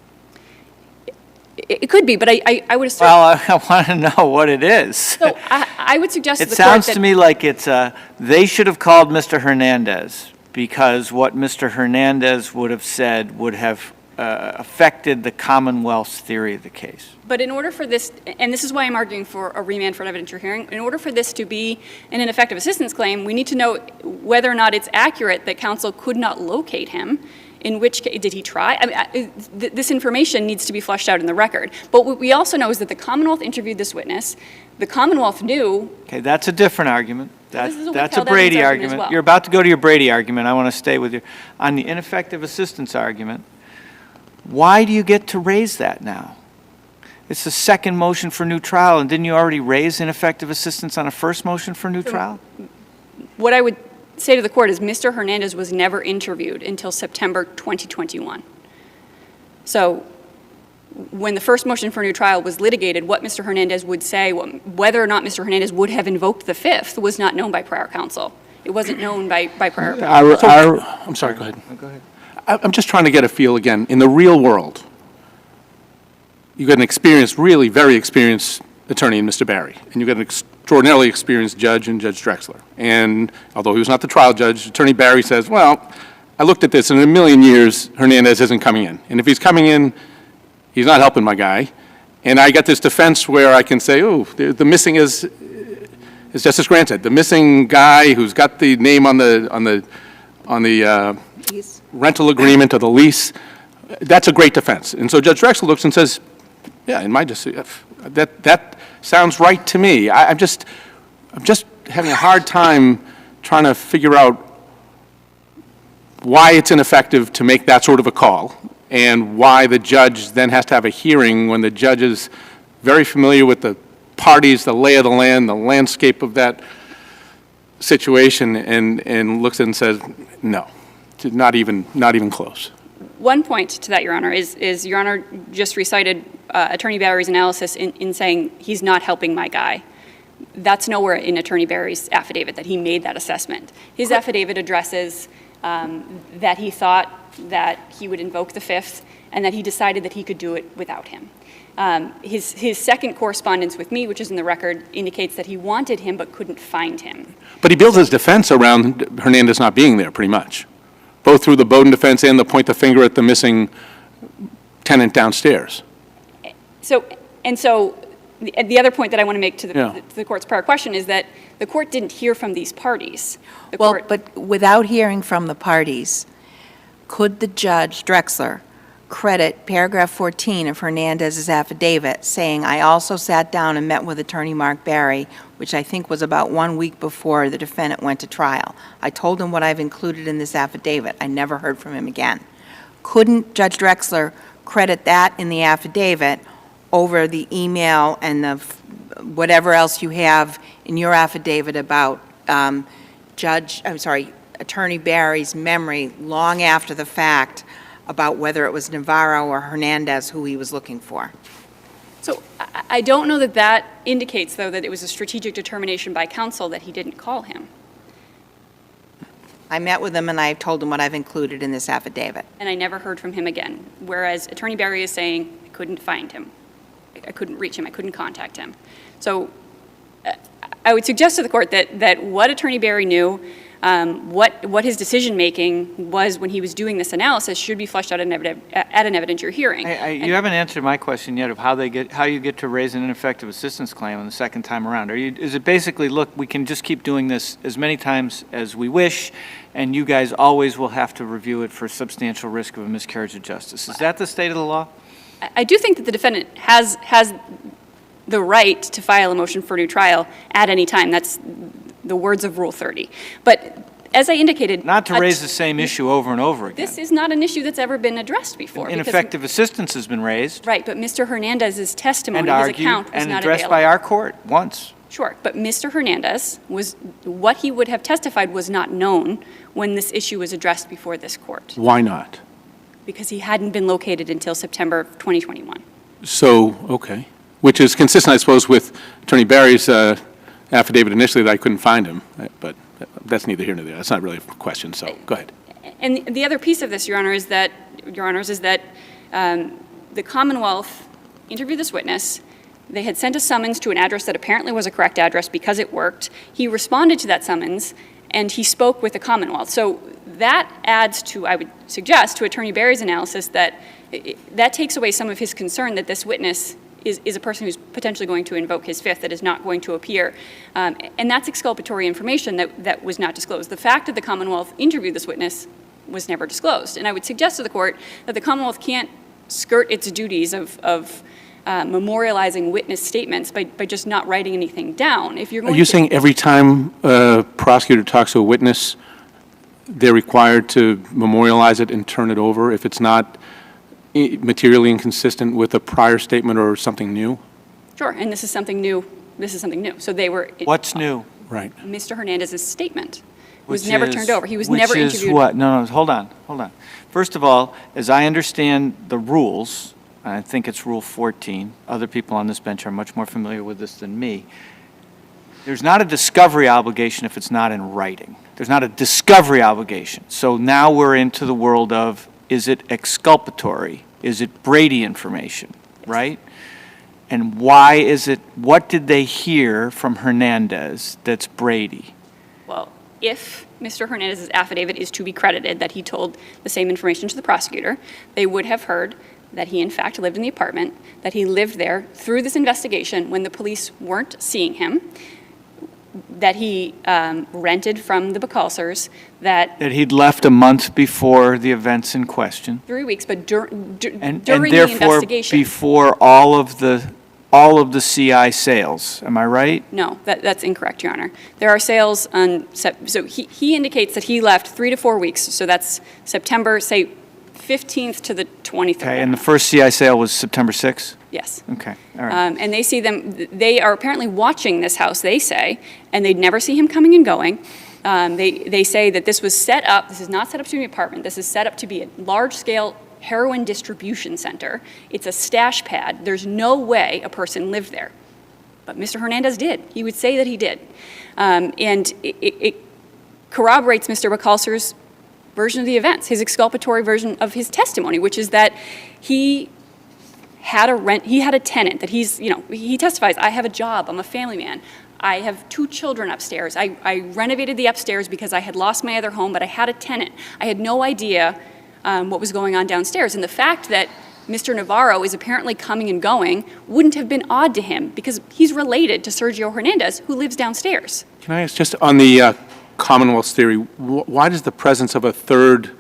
It could be, but I would assume. Well, I want to know what it is. So I would suggest It to the court sounds that to me like it's they should have called Mr. Hernandez because what Mr. Hernandez would have said would have affected the Commonwealth's theory of the case. But in order for this, and this is why I'm arguing for a remand for an evidentiary hearing, in order for this to be an ineffective assistance claim, we need to know whether or not it's accurate that counsel could not locate him. In which case, did he try? I mean, this information needs to be fleshed out in the record. But what we also know is that the Commonwealth interviewed this witness. The Commonwealth knew. Okay, that's a different argument. This is a That's a withheld Brady evidence argument argument. as well. You're about to go to your Brady argument. I want to stay with you. On the ineffective assistance argument, why do you get to raise that now? It's the second motion for new trial, and didn't you already raise ineffective assistance on a first motion for new trial? What I would say to the court is Mr. Hernandez was never interviewed until September 2021. So when the first motion for a new trial was litigated, what Mr. Hernandez would say, whether or not Mr. Hernandez would have invoked the fifth, was not known by prior counsel. It wasn't known by prior counsel. I'm sorry, go ahead. Go ahead. I'm just trying to get a feel again. In the real world, you've got an experienced, really very experienced attorney in Mr. Barry, and you've got an extraordinarily experienced judge in Judge Drexler. And although he was not the trial judge, Attorney Barry says, well, I looked at this, and in a million years, Hernandez isn't coming in. And if he's coming in, he's not helping my guy. And I got this defense where I can say, oh, the missing is, as Justice Grant said, the missing guy who's got the name on the rental agreement or the lease, that's a great defense. And so Judge Drexler looks and says, yeah, in my decision, that sounds right to me. I'm just having a hard time trying to figure out why it's ineffective to make that sort of a call, and why the judge then has to have a hearing when the judge is very familiar with the parties, the lay of the land, the landscape of that situation, and looks and says, no, not even close. One point to that, Your Honor, is Your Honor just recited Attorney Barry's analysis in saying he's not helping my guy. That's nowhere in Attorney Barry's affidavit that he made that assessment. His affidavit addresses that he thought that he would invoke the fifth, and that he decided that he could do it without him. His second correspondence with me, which is in the record, indicates that he wanted him but couldn't find him. But he builds his defense around Hernandez not being there, pretty much, both through the Bowden defense and the point the finger at the missing tenant downstairs. So the other point that I want to make to the court's prior question is that the court didn't hear from these parties. But without hearing from the parties, could the judge, Drexler, credit paragraph 14 of Hernandez's affidavit saying, I also sat down and met with Attorney Mark Barry, which I think was about 1 week before the defendant went to trial. I told him what I've included in this affidavit. I never heard from him again. Couldn't Judge Drexler credit that in the affidavit over the email and the whatever else you have in your affidavit about Attorney Barry's memory long after the fact about whether it was Navarro or Hernandez who he was looking for? So I don't know that that indicates, though, that it was a strategic determination by counsel that he didn't call him. I met with him and I told him what I've included in this affidavit. And I never heard from him again, whereas Attorney Barry is saying, I couldn't find him. I couldn't reach him. I couldn't contact him. So I would suggest to the court that what Attorney Barry knew, what his decision-making was when he was doing this analysis should be fleshed out at an evidentiary hearing. You haven't answered my question yet of how you get to raise an ineffective assistance claim on the second time around. Is it basically, look, we can just keep doing this as many times as we wish, and you guys always will have to review it for substantial risk of a miscarriage of justice? Is that the state of the law? I do think that the defendant has the right to file a motion for a new trial at any time. That's the words of Rule 30. But as I indicated... Not to raise the same issue over and over again. This is not an issue that's ever been addressed before. Ineffective assistance has been raised. Right, but Mr. Hernandez's testimony, his account, was not addressed available. by our court once. Sure, but Mr. Hernandez what he would have testified was not known when this issue was addressed before this court. Why not? Because he hadn't been located until September 2021. So, okay. Which is consistent, I suppose, with Attorney Barry's affidavit initially that I couldn't find him, but that's neither here nor there. That's not really a question, so go ahead. And the other piece of this, Your Honors, is that the Commonwealth interviewed this witness. They had sent a summons to an address that apparently was a correct address because it worked. He responded to that summons, and he spoke with the Commonwealth. So that adds to, I would suggest, to Attorney Barry's analysis that that takes away some of his concern that this witness is a person who's potentially going to invoke his fifth that is not going to appear. And that's exculpatory information that was not disclosed. The fact that the Commonwealth interviewed this witness was never disclosed. And I would suggest to the court that the Commonwealth can't skirt its duties of memorializing witness statements by just not writing anything down. If you're going Are you saying every time a prosecutor talks to a witness, they're required to memorialize it and turn it over if it's not materially inconsistent with a prior statement or something new? Sure, and this is something new. This is something new. So they were... What's new? Right. Mr. Hernandez's statement was Which never is- turned over. He was never interviewed. Which is what? No, hold on. First of all, as I understand the rules, I think it's Rule 14. Other people on this bench are much more familiar with this than me. There's not a discovery obligation if it's not in writing. There's not a discovery obligation. So now we're into the world of, is it exculpatory? Is it Brady information, right? And why is it, what did they hear from Hernandez that's Brady? Well, if Mr. Hernandez's affidavit is to be credited that he told the same information to the prosecutor, they would have heard that he in fact lived in the apartment, that he lived there through this investigation when the police weren't seeing him, that he rented from the BALCACERs, that That he'd left a month before the events in question. 3 weeks, but during And the therefore, investigation. before all of the CI sales, am I right? No, that's incorrect, Your Honor. There are sales on, so he indicates that he left 3 to 4 weeks, so that's September, say, 15th to the 23rd. Okay, and the first CI sale was September 6th? Yes. Okay, all right. And they see they are apparently watching this house, they say, and they'd never see him coming and going. They say that this was set up, this is not set up to be an apartment, this is set up to be a large-scale heroin distribution center. It's a stash pad. There's no way a person lived there. But Mr. Hernandez did. He would say that he did. And it corroborates Mr. BALCACER's version of the events, his exculpatory version of his testimony, which is that he had a tenant, that he testifies, I have a job, I'm a family man, I have 2 children upstairs, I renovated the upstairs because I had lost my other home, but I had a tenant. I had no idea what was going on downstairs. And the fact that Mr. Navarro is apparently coming and going wouldn't have been odd to him because he's related to Sergio Hernandez, who lives downstairs. Can I ask, just on the Commonwealth theory, why does the presence of a third,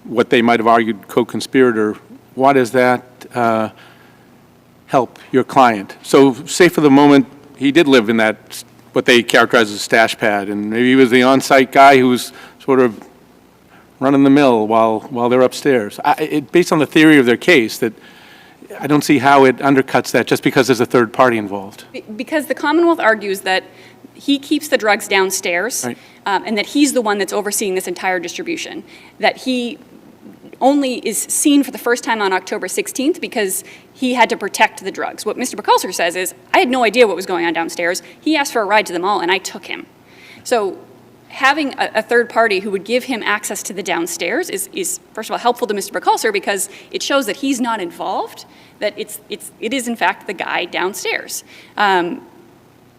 what they might have argued, co-conspirator, why does that help your client? So say for the moment he did live in that, what they characterize as a stash pad, and maybe he was the on-site guy who was sort of running the mill while they're upstairs. Based on the theory of their case, that I don't see how it undercuts that just because there's a third party involved. Because the Commonwealth argues that he keeps the drugs downstairs, Right. And that he's the one that's overseeing this entire distribution, that he only is seen for the first time on October 16th because he had to protect the drugs. What Mr. BALCACER says is, I had no idea what was going on downstairs. He asked for a ride to the mall, and I took him. So having a third party who would give him access to the downstairs is first of all, helpful to Mr. BALCACER because it shows that he's not involved, that it is in fact the guy downstairs.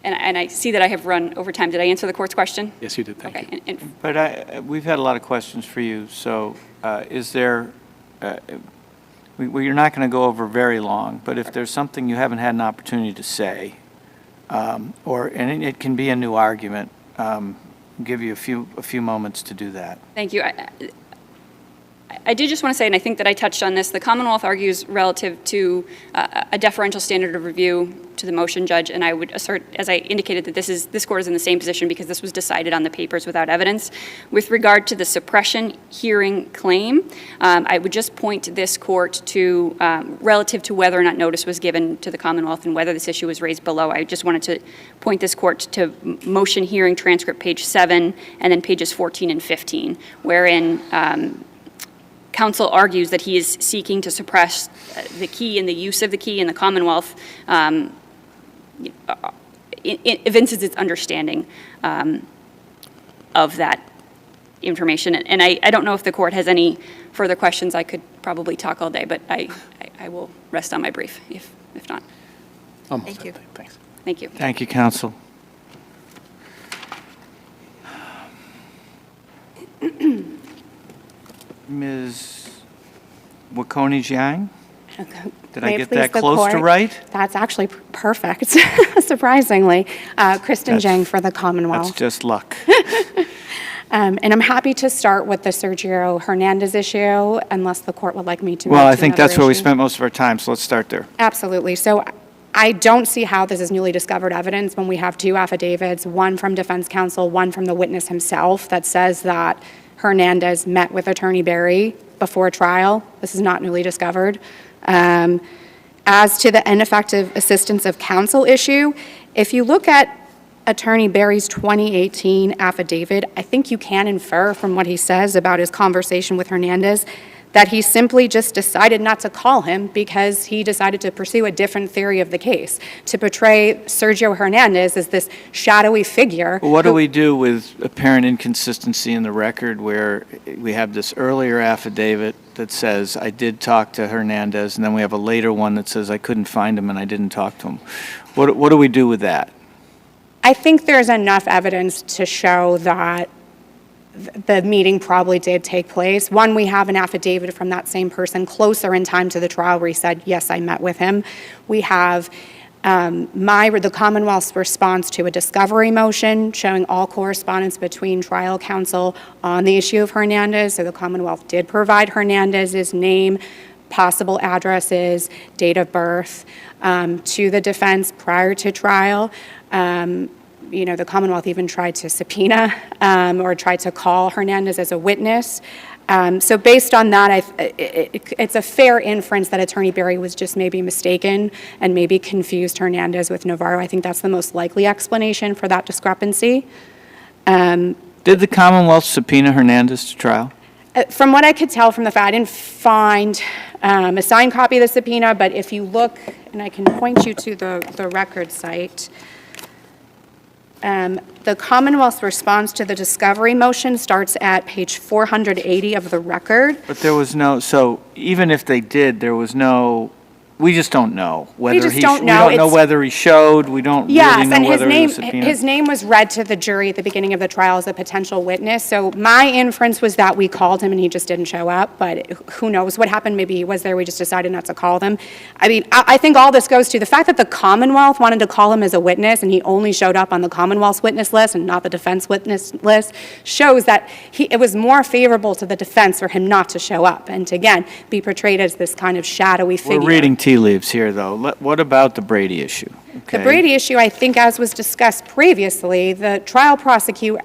And I see that I have run over time. Did I answer the court's question? Yes, you did, thank you. Okay. But we've had a lot of questions for you, so is there, you're not going to go over very long, but if there's something you haven't had an opportunity to say, and it can be a new argument, give you a few moments to do that. Thank you. I did just want to say, and I think that I touched on this, the Commonwealth argues relative to a deferential standard of review to the motion judge, and I would assert, as I indicated, that this court is in the same position because this was decided on the papers without evidence. With regard to the suppression hearing claim, I would just point this court to, relative to whether or not notice was given to the Commonwealth and whether this issue was raised below, I just wanted to point this court to motion hearing transcript page 7 and then pages 14 and 15, wherein counsel argues that he is seeking to suppress the key and the use of the key in the Commonwealth, evinces its understanding of that information. And I don't know if the court has any further questions. I could probably talk all day, but I will rest on my brief if not. Thank you. Thanks. Thank you. Thank you, counsel. Ms. Wakoni-Jiang? Did I get that close to right? That's actually perfect, surprisingly. Kristen That's- Jiang for the That's Commonwealth. just luck. And I'm happy to start with the Sergio Hernandez issue, unless the court would like me to move Well, to I think another that's where we issue. spent most of our time, so let's start there. Absolutely. So I don't see how this is newly discovered evidence when we have 2 affidavits, one from defense counsel, one from the witness himself, that says that Hernandez met with Attorney Berry before trial. This is not newly discovered. As to the ineffective assistance of counsel issue, if you look at Attorney Berry's 2018 affidavit, I think you can infer from what he says about his conversation with Hernandez that he simply just decided not to call him because he decided to pursue a different theory of the case, to portray Sergio Hernandez as this shadowy figure. What do we do with apparent inconsistency in the record where we have this earlier affidavit that says, I did talk to Hernandez, and then we have a later one that says, I couldn't find him and I didn't talk to him? What do we do with that? I think there's enough evidence to show that the meeting probably did take place. One, we have an affidavit from that same person closer in time to the trial where he said, yes, I met with him. We have the Commonwealth's response to a discovery motion showing all correspondence between trial counsel on the issue of Hernandez. So the Commonwealth did provide Hernandez's name, possible addresses, date of birth to the defense prior to trial. The Commonwealth even tried to subpoena or tried to call Hernandez as a witness. So based on that, it's a fair inference that Attorney Berry was just maybe mistaken and maybe confused Hernandez with Navarro. I think that's the most likely explanation for that discrepancy. Did the Commonwealth subpoena Hernandez to trial? From what I could tell from the fact, I didn't find a signed copy of the subpoena, but if you look, and I can point you to the record site, the Commonwealth's response to the discovery motion starts at page 480 of the record. But there was no, so even if they did, there was no, we just don't know whether We just don't know. We don't know whether he showed, we don't really Yes, know and whether he was subpoenaed. his name was read to the jury at the beginning of the trial as a potential witness. So my inference was that we called him and he just didn't show up, but who knows what happened? Maybe he was there, we just decided not to call them. I mean, I think all this goes to the fact that the Commonwealth wanted to call him as a witness and he only showed up on the Commonwealth's witness list and not the defense witness list shows that it was more favorable to the defense for him not to show up and to, again, be portrayed as this kind of shadowy figure. We're reading tea leaves here, though. What about the Brady issue? The Brady issue, I think, as was discussed previously, the trial prosecutor,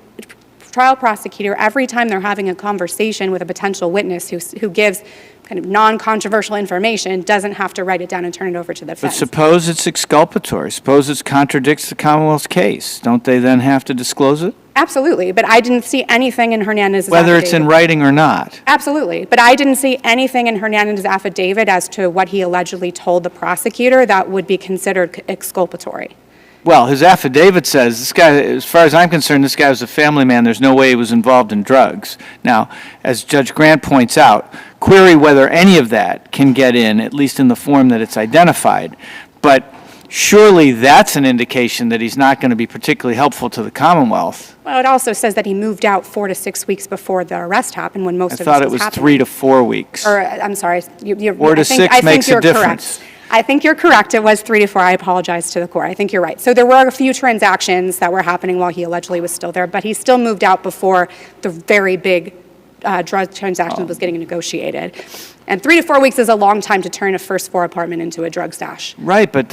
every time they're having a conversation with a potential witness who gives kind of non-controversial information, doesn't have to write it down and turn it over to the But defense. suppose it's exculpatory. Suppose it contradicts the Commonwealth's case. Don't they then have to disclose it? Absolutely, but I didn't see anything in Hernandez's Whether it's in affidavit. writing or not. Absolutely, but I didn't see anything in Hernandez's affidavit as to what he allegedly told the prosecutor that would be considered exculpatory. Well, his affidavit says, this guy, as far as I'm concerned, this guy was a family man. There's no way he was involved in drugs. Now, as Judge Grant points out, query whether any of that can get in, at least in the form that it's identified. But surely that's an indication that he's not going to be particularly helpful to the Commonwealth. Well, it also says that he moved out 4 to 6 weeks before the arrest happened, when most I of this thought it was was happening. 3 to 4 weeks. Or, I'm sorry, you're. 4 to 6 makes a difference. I think you're correct. It was 3 to 4. I apologize to the court. I think you're right. So there were a few transactions that were happening while he allegedly was still there, but he still moved out before the very big drug transaction was getting negotiated. And 3 to 4 weeks is a long time to turn a first floor apartment into a drug stash. Right, but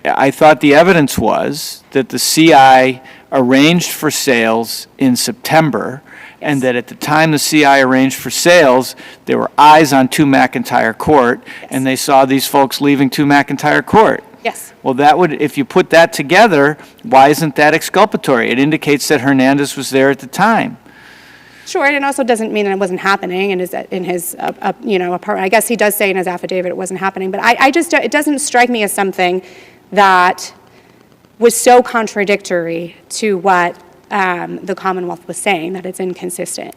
I thought the evidence was that the CI arranged for sales in September, and that at the time the CI arranged for sales, there were eyes on 2 McIntyre Court, and they saw these folks leaving 2 McIntyre Court. Yes. Well, if you put that together, why isn't that exculpatory? It indicates that Hernandez was there at the time. Sure, and it also doesn't mean that it wasn't happening in his apartment. I guess he does say in his affidavit it wasn't happening, but it doesn't strike me as something that was so contradictory to what the Commonwealth was saying, that it's inconsistent,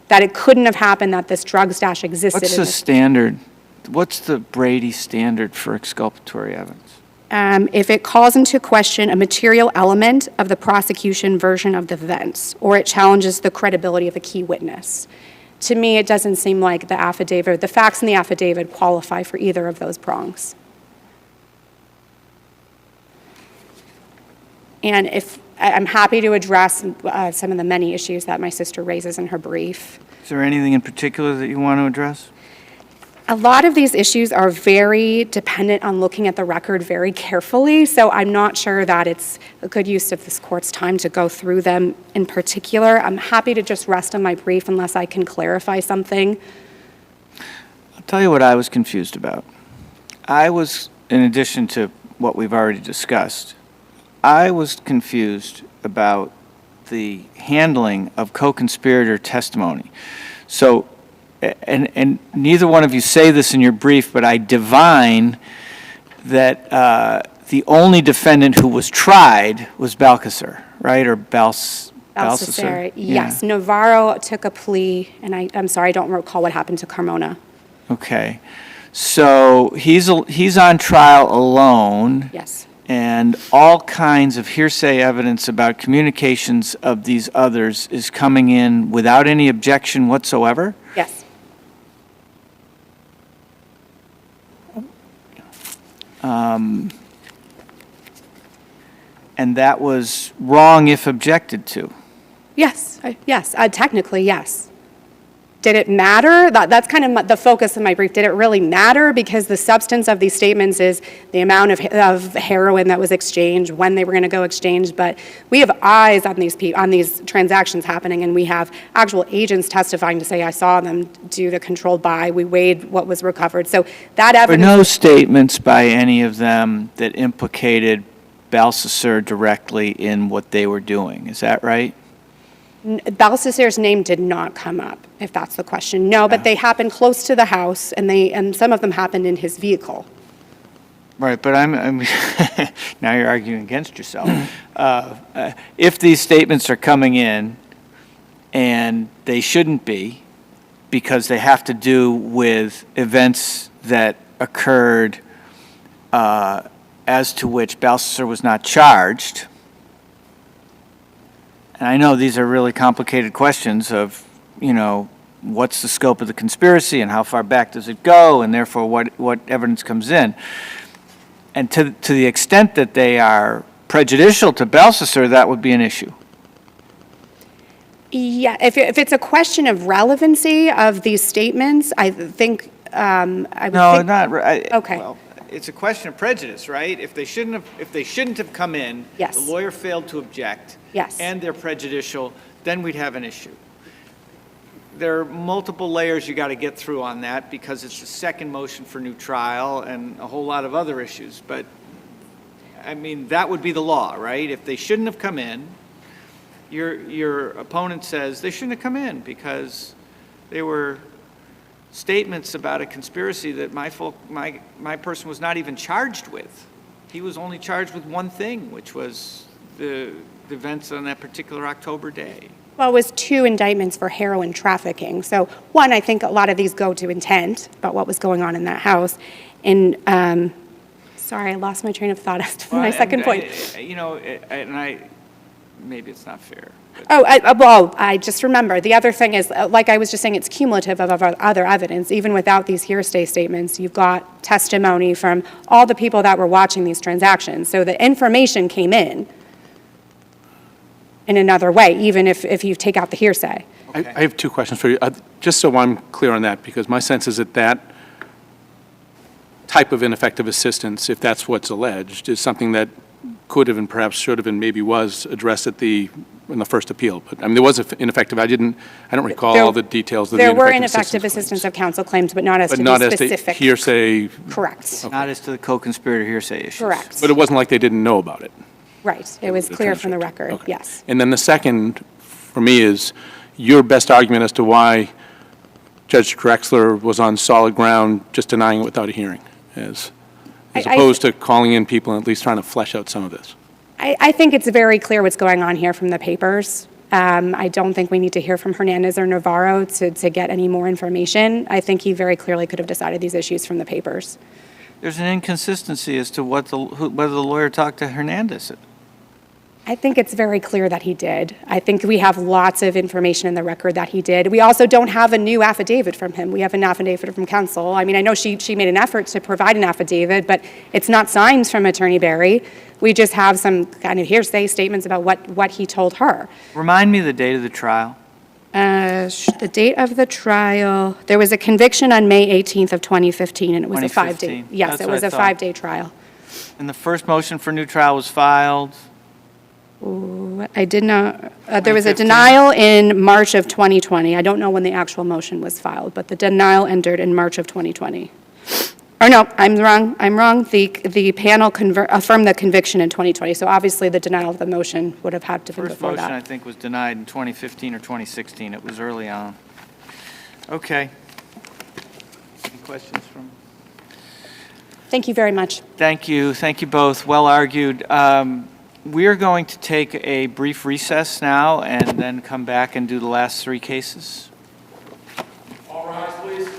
that it couldn't have happened, that this drug stash existed. What's the standard? What's the Brady standard for exculpatory evidence? If it calls into question a material element of the prosecution version of the events, or it challenges the credibility of a key witness. To me, it doesn't seem like the facts in the affidavit qualify for either of those prongs. And I'm happy to address some of the many issues that my sister raises in her brief. Is there anything in particular that you want to address? A lot of these issues are very dependent on looking at the record very carefully, so I'm not sure that it's a good use of this court's time to go through them in particular. I'm happy to just rest on my brief unless I can clarify something. I'll tell you what I was confused about. In addition to what we've already discussed, I was confused about the handling of co-conspirator testimony. So, and neither one of you say this in your brief, but I divine that the only defendant who was tried was BALCACER, right, or BALCACER? Yes. Navarro took a plea, and I'm sorry, I don't recall what happened to Carmona. Okay. So he's on trial alone. Yes. And all kinds of hearsay evidence about communications of these others is coming in without any objection whatsoever? Yes. And that was wrong if objected to? Yes. Yes. Technically, yes. Did it matter? That's kind of the focus of my brief. Did it really matter? Because the substance of these statements is the amount of heroin that was exchanged, when they were going to go exchange. But we have eyes on these transactions happening, and we have actual agents testifying to say, I saw them do the controlled buy. We weighed what was recovered. So that evidence. There were no statements by any of them that implicated BALCACER directly in what they were doing. Is that right? BALCACER's name did not come up, if that's the question. No, but they happened close to the house, and some of them happened in his vehicle. Right, but I'm now you're arguing against yourself. If these statements are coming in, and they shouldn't be, because they have to do with events that occurred as to which BALCACER was not charged. And I know these are really complicated questions of, what's the scope of the conspiracy and how far back does it go, and therefore what evidence comes in. And to the extent that they are prejudicial to BALCACER, that would be an issue. Yeah, if it's a question of relevancy of these statements, I think I would No, think, not right. Okay. Well, it's a question of prejudice, right? If they shouldn't have come in, Yes. the lawyer failed to object, Yes. and they're prejudicial, then we'd have an issue. There are multiple layers you got to get through on that because it's the second motion for new trial and a whole lot of other issues. But I mean, that would be the law, right? If they shouldn't have come in, your opponent says they shouldn't have come in because they were statements about a conspiracy that my person was not even charged with. He was only charged with one thing, which was the events on that particular October day. Well, it was 2 indictments for heroin trafficking. So one, I think a lot of these go to intent about what was going on in that house. And sorry, I lost my train of thought as to my second point. Maybe it's not fair. I just remember, the other thing is, like I was just saying, it's cumulative of other evidence. Even without these hearsay statements, you've got testimony from all the people that were watching these transactions. So the information came in another way, even if you take out the hearsay. I have 2 questions for you, just so I'm clear on that, because my sense is that type of ineffective assistance, if that's what's alleged, is something that could have and perhaps should have and maybe was addressed in the first appeal. But I mean, there was ineffective. I don't recall all the details of the There were ineffective assistance of counsel claims, but not as to not the as specific. to hearsay. Correct. Not as to the co-conspirator hearsay issues. Correct. But it wasn't like they didn't know about it. Right. It was clear from the record, Okay. yes. And then the second, for me, is your best argument as to why Judge Drexler was on solid ground just denying it without a hearing, as opposed to calling in people and at least trying to flesh out some of this. I think it's very clear what's going on here from the papers. I don't think we need to hear from Hernandez or Navarro to get any more information. I think he very clearly could have decided these issues from the papers. There's an inconsistency as to whether the lawyer talked to Hernandez. I think it's very clear that he did. I think we have lots of information in the record that he did. We also don't have a new affidavit from him. We have an affidavit from counsel. I mean, I know she made an effort to provide an affidavit, but it's not signed from Attorney Berry. We just have some kind of hearsay statements about what he told her. Remind me the date of the trial. The date of the trial, there was a conviction on May 18th of 2015, and it was a 5-day. 2015. Yes, That's it what was I a thought. 5-day trial. And the first motion for new trial was filed. I did not, there was a 2015. denial in March of 2020. I don't know when the actual motion was filed, but the denial entered in March of 2020. Or no, I'm wrong. The panel affirmed the conviction in 2020, so obviously the denial of the motion would have had to be First before motion, I that. think, was denied in 2015 or 2016. It was early on. Okay. questions from? Thank you very much. Thank you. Thank you both. Well argued. We are going to take a brief recess now and then come back and do the last 3 cases. All rise, please.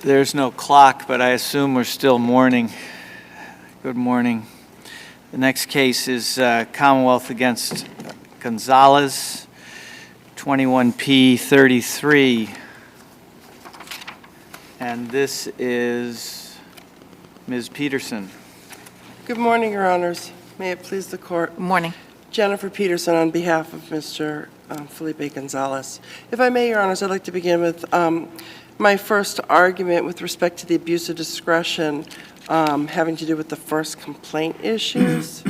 There's no clock, but I assume we're still morning. Good morning. The next case is Commonwealth against Gonzalez, 21P33. And this is Ms. Peterson. Good morning, Your Honors. May it please the Court. Morning. Jennifer Peterson on behalf of Mr. Felipe Gonzalez. If I may, Your Honors, I'd like to begin with my first argument with respect to the abuse of discretion having to do with the first complaint issues.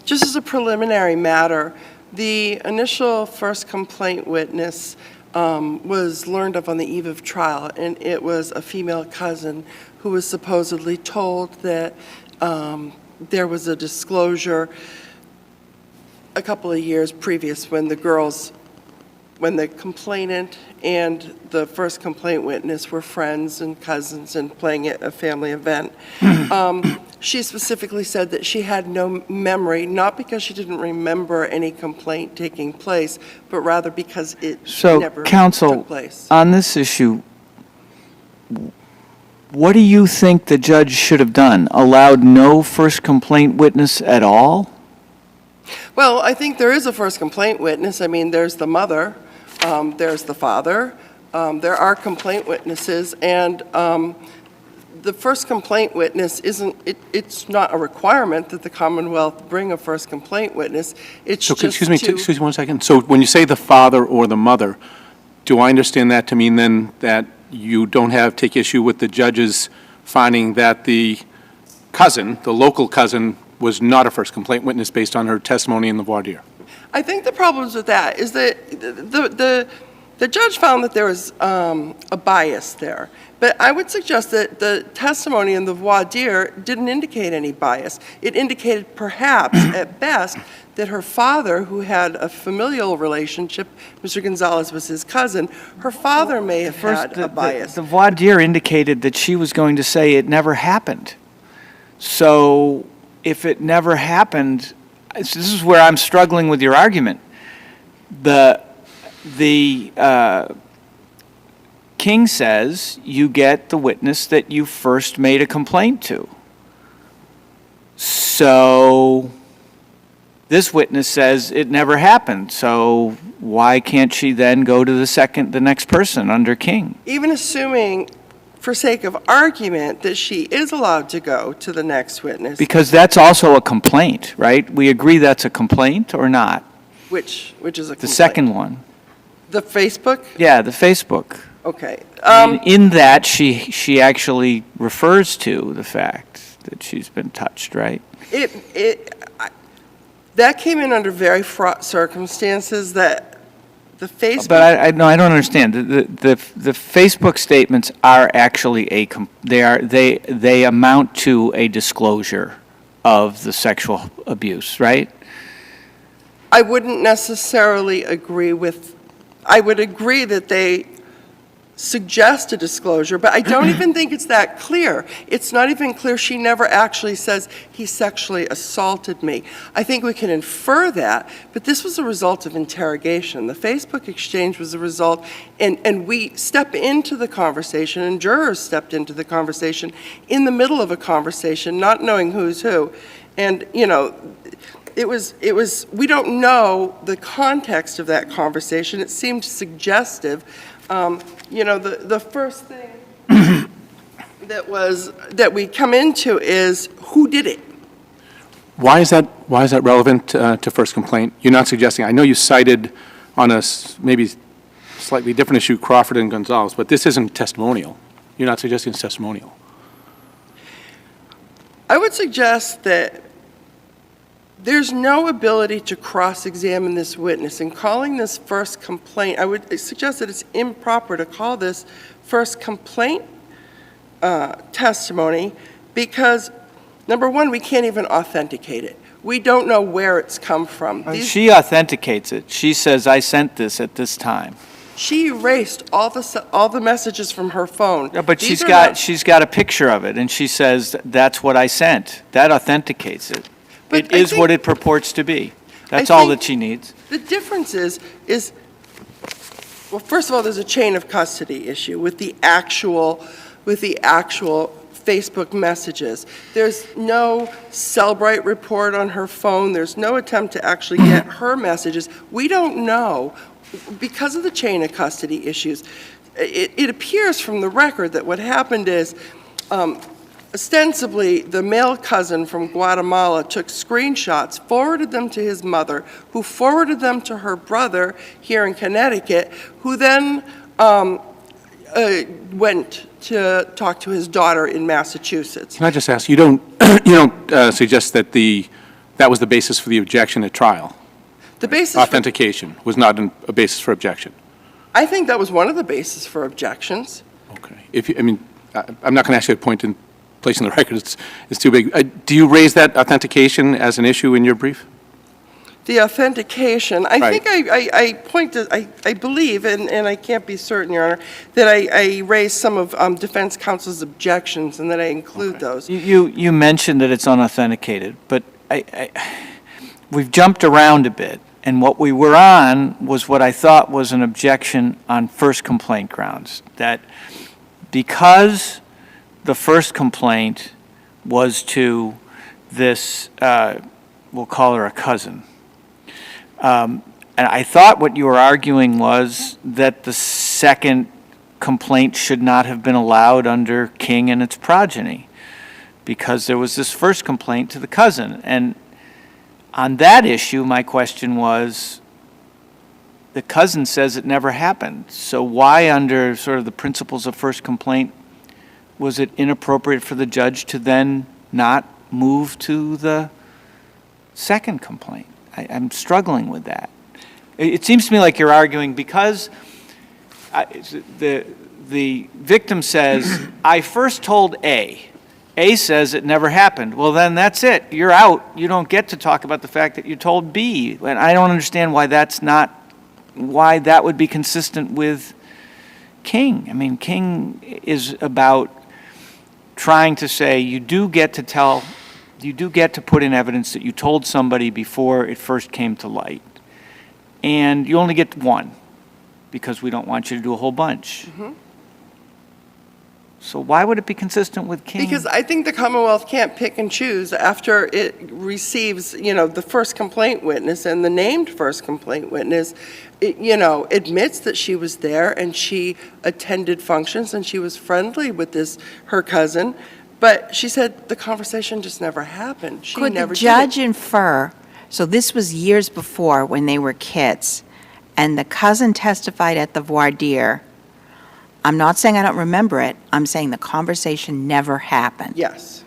Just as a preliminary matter, the initial first complaint witness was learned of on the eve of trial, and it was a female cousin who was supposedly told that there was a disclosure a couple of years previous when the complainant and the first complaint witness were friends and cousins and playing at a family event. She specifically said that she had no memory, not because she didn't remember any complaint taking place, but rather because it never Counsel, took place. on this issue, what do you think the judge should have done? Allowed no first complaint witness at all? Well, I think there is a first complaint witness. I mean, there's the mother, there's the father, there are complaint witnesses, and the first complaint witness it's not a requirement that the Commonwealth bring a first complaint witness. It's So, just excuse me 1 second. So when you say the father or the mother, do I understand that to mean then that you don't take issue with the judge's finding that the cousin, the local cousin, was not a first complaint witness based on her testimony in the voir dire? I think the problems with that is that the judge found that there was a bias there. But I would suggest that the testimony in the voir dire didn't indicate any bias. It indicated perhaps, at best, that her father, who had a familial relationship, Mr. Gonzalez was his cousin, her father may have had a bias. The voir dire indicated that she was going to say it never happened. So if it never happened, this is where I'm struggling with your argument. The King says you get the witness that you first made a complaint to. So this witness says it never happened. So why can't she then go to the next person under King? Even assuming, for sake of argument, that she is allowed to go to the next witness. Because that's also a complaint, right? We agree that's a complaint or not? Which is a complaint? The second one. The Facebook? Yeah, the Facebook. Okay. In that, she actually refers to the fact that she's been touched, right? That came in under very fraught circumstances that the Facebook. But I don't understand. The Facebook statements are actually they amount to a disclosure of the sexual abuse, right? I wouldn't necessarily agree with, I would agree that they suggest a disclosure, but I don't even think it's that clear. It's not even clear. She never actually says he sexually assaulted me. I think we can infer that, but this was a result of interrogation. The Facebook exchange was a result, and we step into the conversation, and jurors stepped into the conversation in the middle of a conversation, not knowing who's who. And, you know, it was, we don't know the context of that conversation. It seemed suggestive. You know, the first thing that we come into is who did it? Why is that relevant to first complaint? You're not suggesting, I know you cited on a maybe slightly different issue, Crawford and Gonzalez, but this isn't testimonial. You're not suggesting it's testimonial. I would suggest that there's no ability to cross-examine this witness. In calling this first complaint, I would suggest that it's improper to call this first complaint testimony because, number one, we can't even authenticate it. We don't know where it's come from. She authenticates it. She says, I sent this at this time. She erased all the messages from her phone. Yeah, but These she's are got, not- she's got a picture of it, and she says, that's what I sent. That authenticates it. But It I is what think- it purports to be. That's all think that she needs. The difference is, well, first of all, there's a chain of custody issue with the actual Facebook messages. There's no Cellbrite report on her phone. There's no attempt to actually get her messages. We don't know, because of the chain of custody issues. It appears from the record that what happened is, ostensibly, the male cousin from Guatemala took screenshots, forwarded them to his mother, who forwarded them to her brother here in Connecticut, who then went to talk to his daughter in Massachusetts. Can I just ask, you don't suggest that that was the basis for the objection at trial? The basis for, Authentication was not a basis for objection? I think that was one of the bases for objections. Okay. I'm not going to ask you to point in place in the record, it's too big. Do you raise that authentication as an issue in your brief? The authentication, I Right. think I pointed, I believe, and I can't be certain, Your Honor, that I raised some of defense counsel's objections and that I include those. You mentioned that it's unauthenticated, but we've jumped around a bit, and what we were on was what I thought was an objection on first complaint grounds, that because the first complaint was to this, we'll call her a cousin, and I thought what you were arguing was that the second complaint should not have been allowed under King and its progeny, because there was this first complaint to the cousin. And on that issue, my question was, the cousin says it never happened. So why, under sort of the principles of first complaint, was it inappropriate for the judge to then not move to the second complaint? I'm struggling with that. It seems to me like you're arguing because the victim says, I first told A. A says it never happened. Well, then that's it. You're out. You don't get to talk about the fact that you told B. And I don't understand why why that would be consistent with King. I mean, King is about trying to say you do get to put in evidence that you told somebody before it first came to light. And you only get one, because we don't want you to do a whole bunch. Mm-hmm. So why would it be consistent with King? Because I think the Commonwealth can't pick and choose after it receives, the first complaint witness, and the named first complaint witness, admits that she was there and she attended functions and she was friendly with her cousin, but she said the conversation just never happened. She Could never the did judge it. infer, so this was years before when they were kids, and the cousin testified at the voir dire. I'm not saying I don't remember it, I'm saying the conversation never happened. Yes.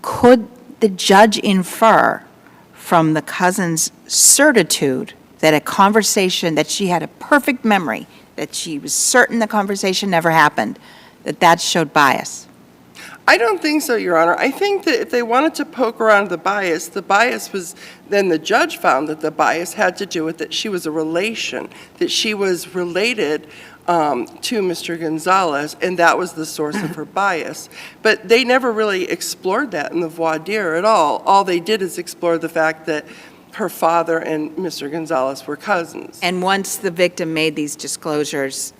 Could the judge infer from the cousin's certitude that a conversation, that she had a perfect memory, that she was certain the conversation never happened, that showed bias? I don't think so, Your Honor. I think that if they wanted to poke around the bias was, then the judge found that the bias had to do with that she was a relation, that she was related to Mr. Gonzalez, and that was the source of her bias. But they never really explored that in the voir dire at all. All they did is explore the fact that her father and Mr. Gonzalez were cousins. And once the victim made these disclosures,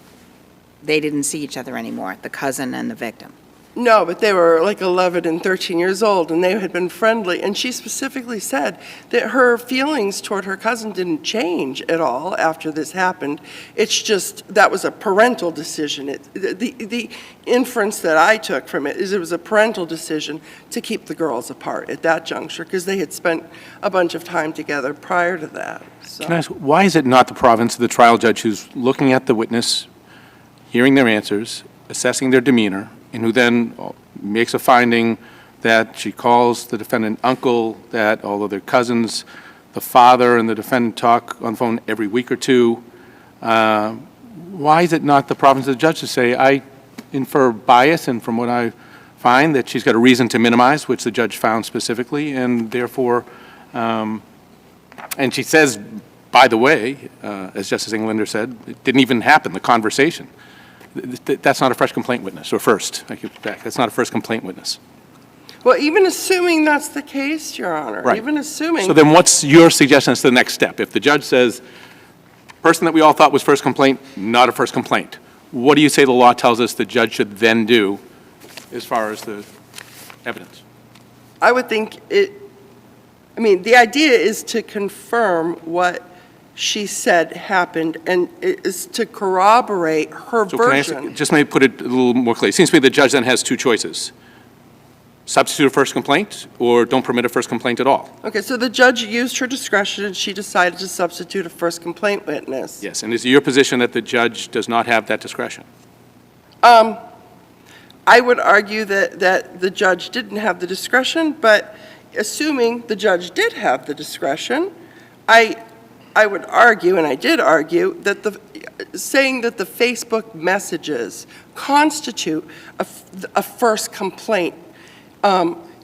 they didn't see each other anymore, the cousin and the victim? No, but they were like 11 and 13 years old, and they had been friendly. And she specifically said that her feelings toward her cousin didn't change at all after this happened. It's just that was a parental decision. The inference that I took from it is it was a parental decision to keep the girls apart at that juncture because they had spent a bunch of time together prior to that. So. Can I ask, why is it not the province of the trial judge who's looking at the witness, hearing their answers, assessing their demeanor, and who then makes a finding that she calls the defendant uncle, that although they're cousins, the father and the defendant talk on the phone every week or two, why is it not the province of the judge to say, I infer bias, and from what I find, that she's got a reason to minimize, which the judge found specifically, and therefore, and she says by the way, as Justice Englander said, it didn't even happen, the conversation. That's not a fresh complaint witness, or first, I keep back, that's not a first complaint witness. Well, even assuming that's the case, Your Honor, Right. even assuming. So then what's your suggestion as to the next step? If the judge says, person that we all thought was first complaint, not a first complaint, what do you say the law tells us the judge should then do as far as the evidence? I would think the idea is to confirm what she said happened, and it is to corroborate her So can I ask, version. just maybe put it a little more clearly. It seems to me the judge then has two choices. Substitute a first complaint, or don't permit a first complaint at all. Okay, so the judge used her discretion, and she decided to substitute a first complaint witness. Yes, and is it your position that the judge does not have that discretion? I would argue that the judge didn't have the discretion, but assuming the judge did have the discretion, I would argue, and I did argue, that saying that the Facebook messages constitute a first complaint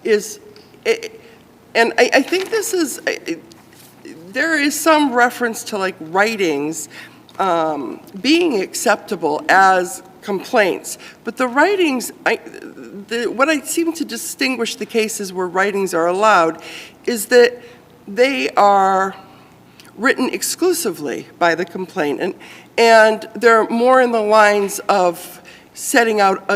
is, and I think this is, there is some reference to like writings being acceptable as complaints, but the writings, what I seem to distinguish the cases where writings are allowed is that they are written exclusively by the complainant, and they're more in the lines of setting out,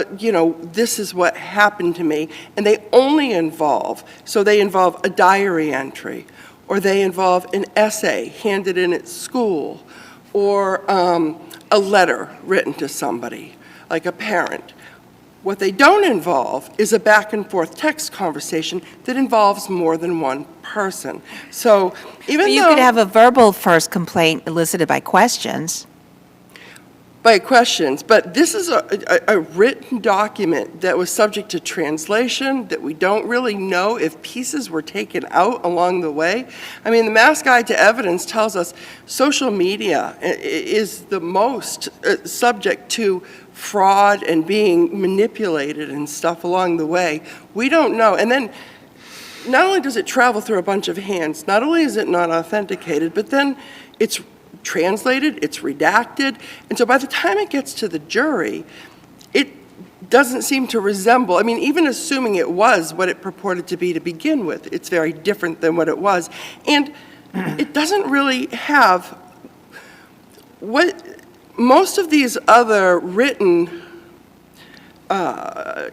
this is what happened to me, and they only involve a diary entry, or they involve an essay handed in at school, or a letter written to somebody, like a parent. What they don't involve is a back and forth text conversation that involves more than one person. So even though— You could have a verbal first complaint elicited by questions. by questions, but this is a written document that was subject to translation, that we don't really know if pieces were taken out along the way. I mean, the Mass Guide to Evidence tells us social media is the most subject to fraud and being manipulated and stuff along the way. We don't know. And then not only does it travel through a bunch of hands, not only is it not authenticated, but then it's translated, it's redacted, and so by the time it gets to the jury, it doesn't seem to resemble, even assuming it was what it purported to be to begin with, it's very different than what it was, and it doesn't really have what most of these other written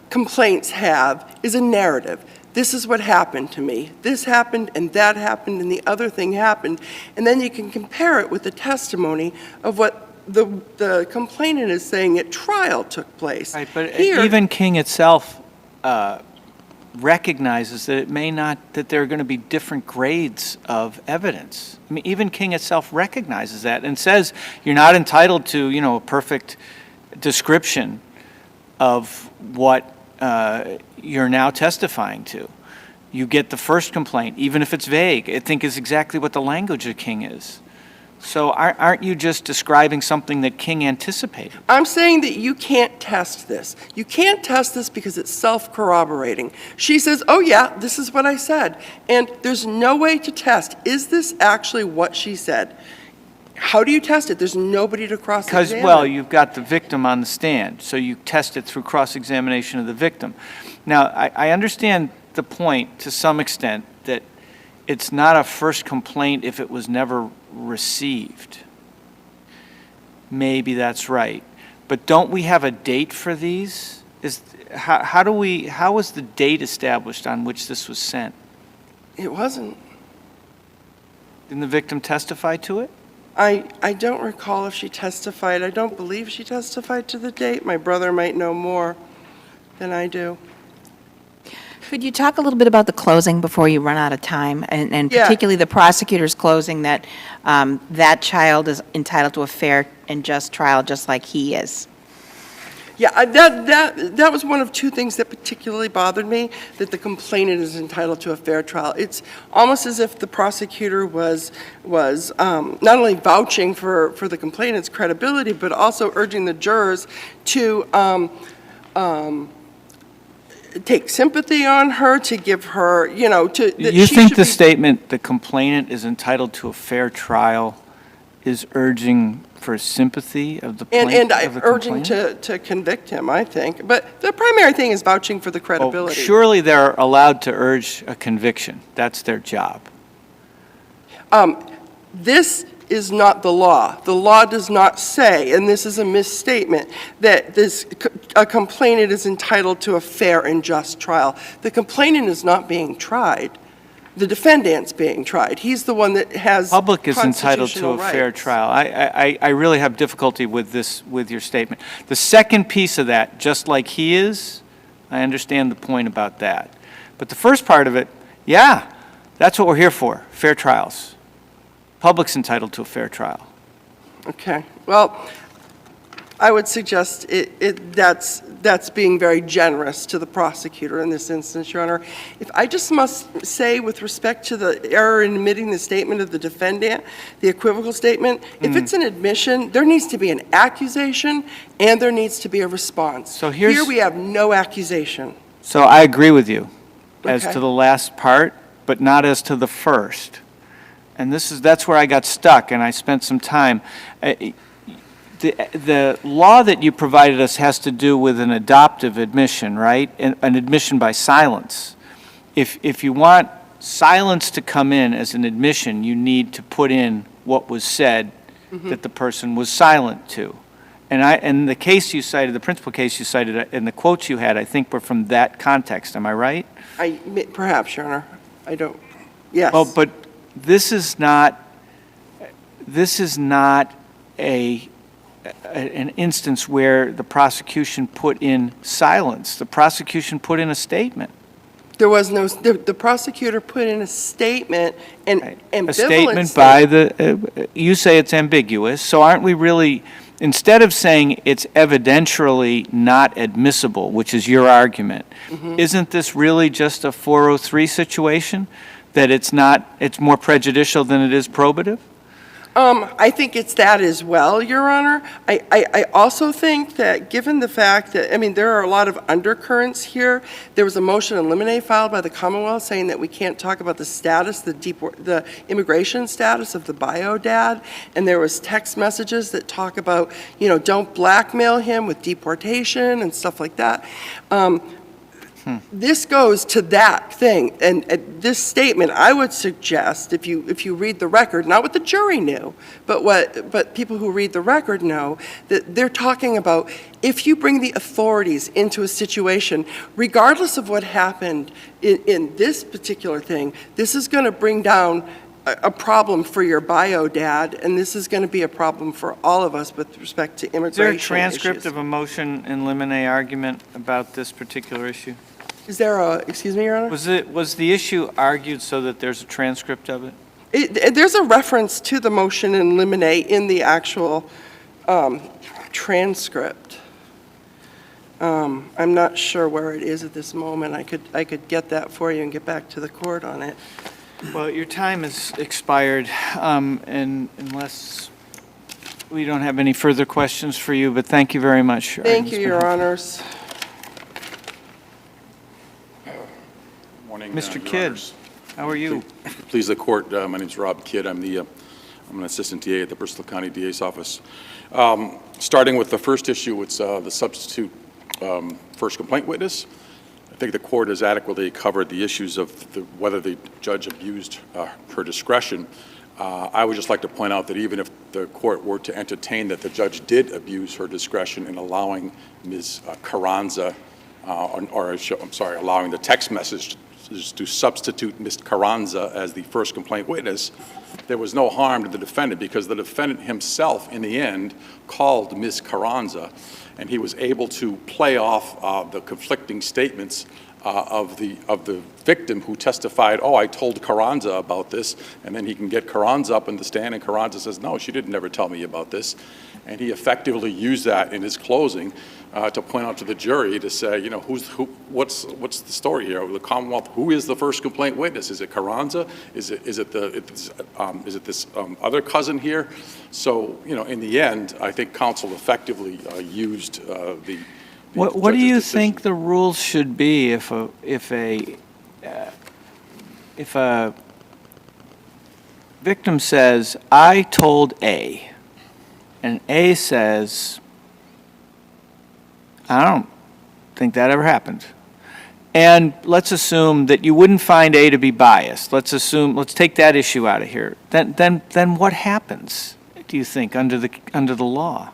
complaints have is a narrative. This is what happened to me. This happened, and that happened, and the other thing happened. And then you can compare it with the testimony of what the complainant is saying at trial took place. Right, but Here— even King itself recognizes that that there are going to be different grades of evidence. Even King itself recognizes that and says you're not entitled to, a perfect description of what you're now testifying to. You get the first complaint, even if it's vague, I think is exactly what the language of King is. So aren't you just describing something that King anticipated? I'm saying that you can't test this. You can't test this because it's self-corroborating. She says, oh yeah, this is what I said. And there's no way to test, is this actually what she said? How do you test it? There's nobody to cross-examine. Because, you've got the victim on the stand, so you test it through cross-examination of the victim. Now, I understand the point to some extent that it's not a first complaint if it was never received. Maybe that's right. But don't we have a date for these? How was the date established on which this was sent? It wasn't. Didn't the victim testify to it? I don't recall if she testified. I don't believe she testified to the date. My brother might know more than I do. Could you talk a little bit about the closing before you run out of time? And Yeah. particularly the prosecutor's closing that that child is entitled to a fair and just trial just like he is. Yeah, that was one of two things that particularly bothered me, that the complainant is entitled to a fair trial. It's almost as if the prosecutor was not only vouching for the complainant's credibility, but also urging the jurors to take sympathy on her, to give her, that You she think should the be— statement, the complainant is entitled to a fair trial, is urging for sympathy of the And plaintiff, I'm urging to convict him, I think. But the primary thing is vouching for the credibility. Surely they're allowed to urge a conviction. That's their job. This is not the law. The law does not say, and this is a misstatement, that a complainant is entitled to a fair and just trial. The complainant is not being tried. The defendant's being tried. He's the one that has Public is entitled to constitutional a fair rights. trial. I really have difficulty with this, with your statement. The second piece of that, just like he is, I understand the point about that. But the first part of it, yeah, that's what we're here for, fair trials. Public's entitled to a fair trial. Okay. Well, I would suggest that's being very generous to the prosecutor in this instance, Your Honor. If I just must say, with respect to the error in admitting the statement of the defendant, the equivocal statement, if it's an admission, there needs to be an accusation and there needs to be a response. So here's- Here we have no accusation. So I agree with you as Okay. to the last part, but not as to the first. And that's where I got stuck, and I spent some time. The law that you provided us has to do with an adoptive admission, right? An admission by silence. If you want silence to come in as an admission, you need to put in what was said that the person was silent to. And the case you cited, the principal case you cited, and the quotes you had, I think were from that context. Am I right? Perhaps, Your Honor. I don't, yes. Well, but this is not an instance where the prosecution put in silence. The prosecution put in a statement. There was no, the prosecutor put in a statement, and ambivalent A statement by the, you say it's ambiguous, so aren't we really, instead of saying it's evidentially not admissible, which is your argument, isn't this really just a 403 situation? That it's more prejudicial than it is probative? I think it's that as well, Your Honor. I also think that given the fact that, I mean, there are a lot of undercurrents here. There was a motion in limine filed by the Commonwealth saying that we can't talk about the status, the immigration status of the bio dad. And there was text messages that talk about, don't blackmail him with deportation and stuff like that. This goes to that thing, and this statement, I would suggest, if you read the record, not what the jury knew, but people who read the record know, that they're talking about if you bring the authorities into a situation, regardless of what happened in this particular thing, this is going to bring down a problem for your bio dad, and this is going to be a problem for all of us with respect to immigration Is there a transcript issues. of a motion in limine argument about this particular issue? Is there excuse me, Your Honor? Was the issue argued so that there's a transcript of it? There's a reference to the motion in limine in the actual transcript. I'm not sure where it is at this moment. I could get that for you and get back to the court on it. Well, your time has expired, and unless we don't have any further questions for you, but thank you very much. Thank you, Your Honors. Morning, Mr. Your Kidd, Honors. how are you? Please, the court, my name's Rob Kidd. I'm an assistant DA at the Bristol County DA's office. Starting with the first issue, it's the substitute first complaint witness. I think the court has adequately covered the issues of whether the judge abused her discretion. I would just like to point out that even if the court were to entertain that the judge did abuse her discretion in allowing Ms. Carranza, allowing the text message to substitute Ms. Carranza as the first complaint witness, there was no harm to the defendant because the defendant himself, in the end, called Ms. Carranza, and he was able to play off the conflicting statements of the victim who testified, oh, I told Carranza about this, and then he can get Carranza up in the stand, and Carranza says, no, she didn't ever tell me about this. And he effectively used that in his closing to point out to the jury to say, what's the story here? The Commonwealth, who is the first complaint witness? Is it Carranza? Is it this other cousin here? So, in the end, I think counsel effectively used the What do you judge's decision. think the rules should be if a victim says, I told A, and A says, I don't think that ever happened. And let's assume that you wouldn't find A to be biased. Let's take that issue out of here. Then what happens, do you think, under the law?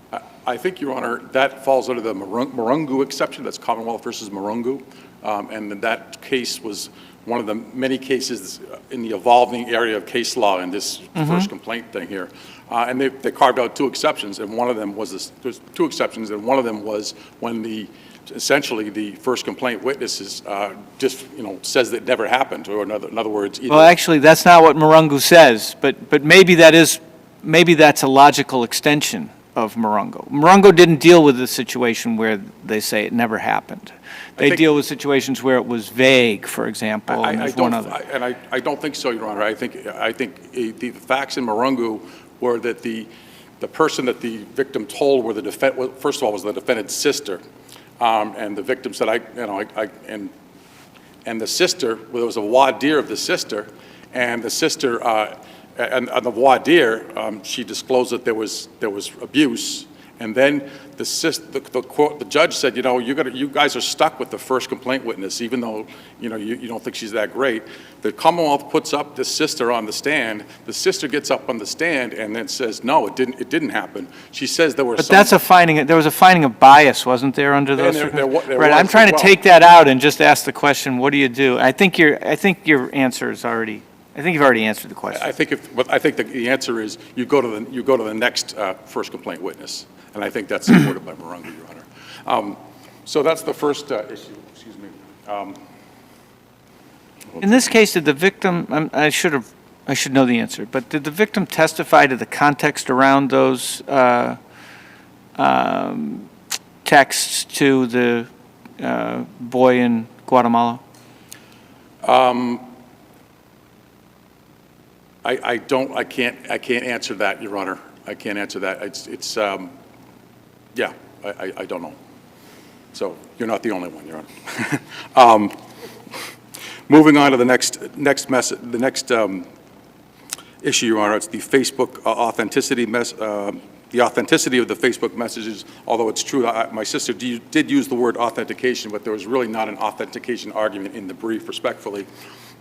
I think, Your Honor, that falls under the Marungu exception. That's Commonwealth versus Marungu. And that case was one of the many cases in the evolving area of case law in this first complaint thing here. And they carved out two exceptions, and one of them was there's two exceptions, and one of them was when essentially the first complaint witness is just, says that it never happened, or in other words, either. Well, actually, that's not what Marungu says, but maybe that's a logical extension of Marungu. Marungu didn't deal with the situation where they say it never happened. They deal with situations where it was vague, for example, and there's one other. I don't think so, Your Honor. I think the facts in Marungu were that the person that the victim told were first of all, was the defendant's sister. And the victim said, and the sister, there was a voir dire of the sister, and the sister, and on the voir dire, she disclosed that there was abuse, and then the judge said, you guys are stuck with the first complaint witness, even though you don't think she's that great. The Commonwealth puts up this sister on the stand. The sister gets up on the stand and then says, no, it didn't happen. She says there were. But that's a finding. There was a finding of bias, wasn't there, under those? Right. I'm trying to take that out and just ask the question: what do you do? I think your answer is already. I think you've already answered the question. I think the answer is you go to the next first complaint witness, and I think that's supported by Marungu, Your Honor. So that's the first issue. Excuse me. In this case, did the victim? I should know the answer, but did the victim testify to the context around those texts to the boy in Guatemala? I can't answer that, Your Honor. I can't answer that. Yeah, I don't know. So you're not the only one, Your Honor. Moving on to the next issue, Your Honor, it's the Facebook authenticity the authenticity of the Facebook messages. Although it's true, my sister did use the word authentication, but there was really not an authentication argument in the brief, respectfully.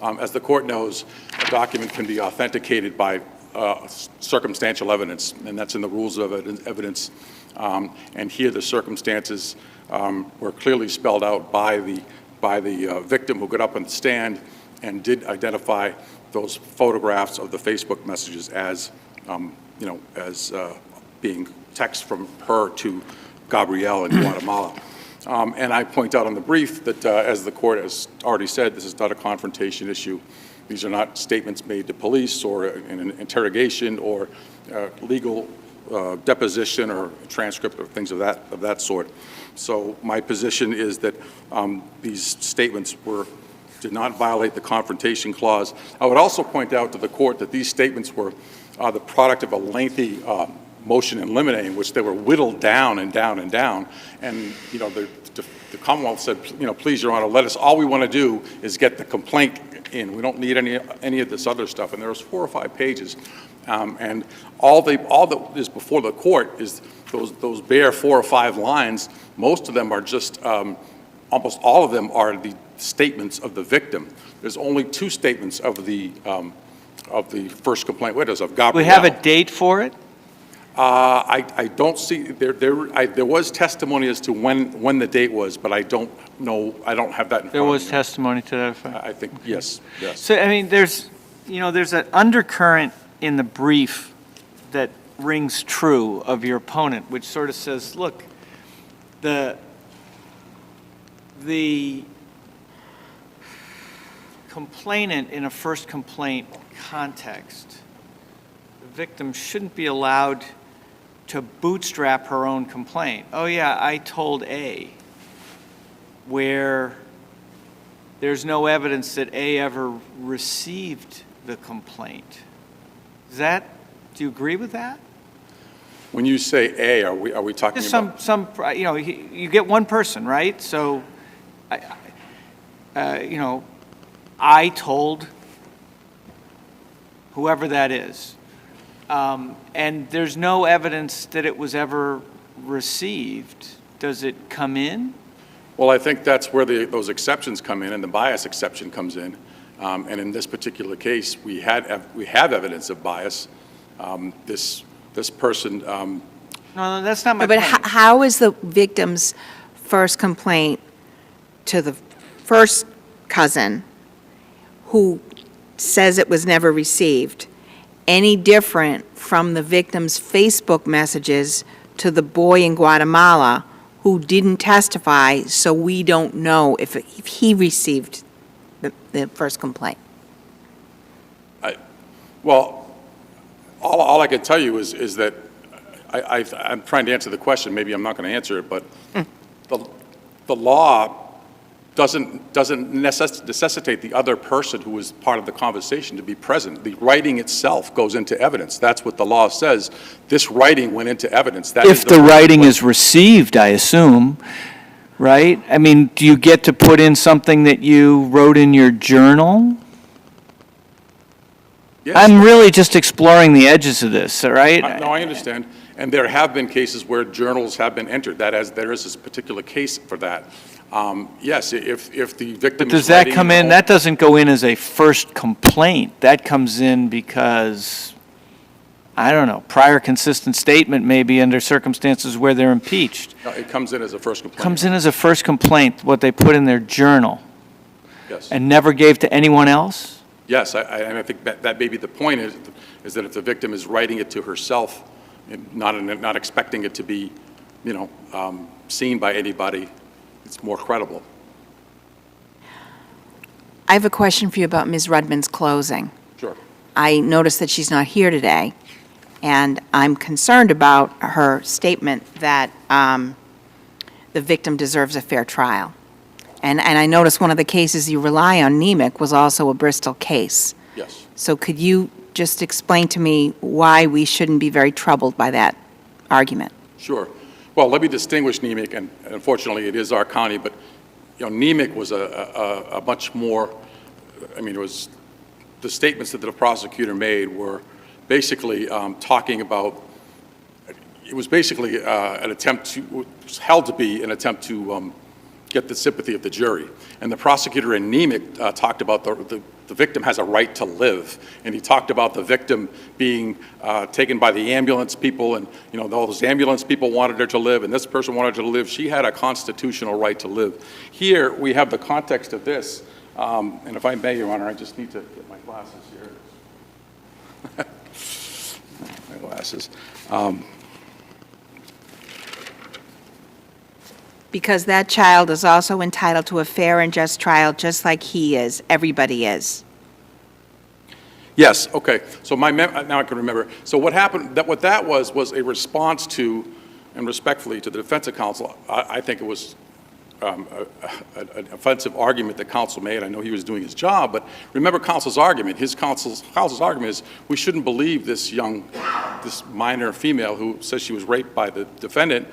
As the court knows, a document can be authenticated by circumstantial evidence, and that's in the rules of evidence. And here the circumstances were clearly spelled out by the victim who got up on the stand and did identify those photographs of the Facebook messages as, being text from her to Gabrielle in Guatemala. And I point out in the brief that, as the court has already said, this is not a confrontation issue. These are not statements made to police or in an interrogation or legal deposition or transcript or things of that sort. So my position is that these statements did not violate the confrontation clause. I would also point out to the court that these statements were the product of a lengthy motion in limine, in which they were whittled down and down and down. And the Commonwealth said, please, Your Honor, all we want to do is get the complaint in. We don't need any of this other stuff. And there was 4 or 5 pages. And all that is before the court is those bare 4 or 5 lines. Most of them are just, almost all of them are the statements of the victim. There's only 2 statements of the first complaint witness, of Gabrielle. We have a date for it? I don't see, there was testimony as to when the date was, but I don't know, I don't have that in front of me. There was testimony to that effect? I think, yes. So, I mean, there's an undercurrent in the brief that rings true of your opponent, which sort of says, look, the complainant in a first complaint context, the victim shouldn't be allowed to bootstrap her own complaint. Oh yeah, I told A, where there's no evidence that A ever received the complaint. Do you agree with that? When you say A, are we talking Just about? you get one person, right? So, I told whoever that is, and there's no evidence that it was ever received, does it come in? Well, I think that's where those exceptions come in, and the bias exception comes in. And in this particular case, we have evidence of bias. This person. No, that's not my But point. how is the victim's first complaint to the first cousin, who says it was never received, any different from the victim's Facebook messages to the boy in Guatemala who didn't testify, so we don't know if he received the first complaint? Well, all I can tell you is that I'm trying to answer the question. Maybe I'm not going to answer it, but the law doesn't necessitate the other person who was part of the conversation to be present. The writing itself goes into evidence. That's what the law says. This writing went into evidence. That is If the writing is received, I assume, right? I mean, do you get to put in something that you wrote in your journal? Yes. I'm really just exploring the edges of this, all right? No, I understand. And there have been cases where journals have been entered. There is this particular case for that. Yes, if the victim But is does that writing come in, that doesn't go in as a first complaint. That comes in because, I don't know, prior consistent statement maybe under circumstances where they're impeached. No, it comes in as a first complaint. Comes in as a first complaint, what they put in their journal, Yes. and never gave to anyone else? Yes, I think that may be the point is that if the victim is writing it to herself, and not expecting it to be, seen by anybody, it's more credible. I have a question for you about Ms. Rudman's closing. Sure. I noticed that she's not here today, and I'm concerned about her statement that the victim deserves a fair trial. And I noticed one of the cases you rely on, Nemec, was also a Bristol case. Yes. So could you just explain to me why we shouldn't be very troubled by that argument? Sure. Well, let me distinguish Nemec, and unfortunately it is our county, but Nemec was a much more, it was, the statements that the prosecutor made were basically talking about, it was basically an attempt to, was held to be an attempt to get the sympathy of the jury. And the prosecutor in Nemec talked about the victim has a right to live. And he talked about the victim being taken by the ambulance people, and all those ambulance people wanted her to live, and this person wanted her to live. She had a constitutional right to live. Here, we have the context of this. And if I may, Your Honor, I just need to get my glasses here. My glasses. Because that child is also entitled to a fair and just trial, just like he is, everybody is. Yes, okay. So now I can remember. So what happened, what that was a response to, and respectfully to the defense counsel, I think it was an offensive argument that counsel made. I know he was doing his job, but remember counsel's argument. Counsel's argument is we shouldn't believe this minor female who says she was raped by the defendant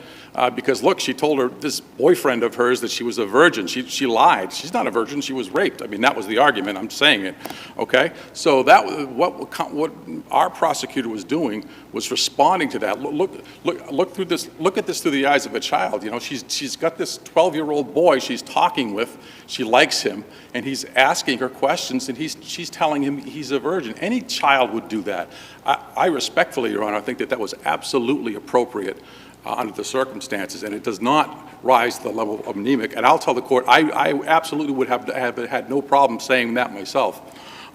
because, look, she told this boyfriend of hers that she was a virgin. She lied. She's not a virgin. She was raped. That was the argument. I'm saying it, okay? So what our prosecutor was doing was responding to that. Look through this. Look at this through the eyes of a child. She's got this 12-year-old boy she's talking with. She likes him, and he's asking her questions, and she's telling him he's a virgin. Any child would do that. I respectfully, Your Honor, I think that was absolutely appropriate under the circumstances, and it does not rise to the level of Nemec. And I'll tell the court, I absolutely would have had no problem saying that myself.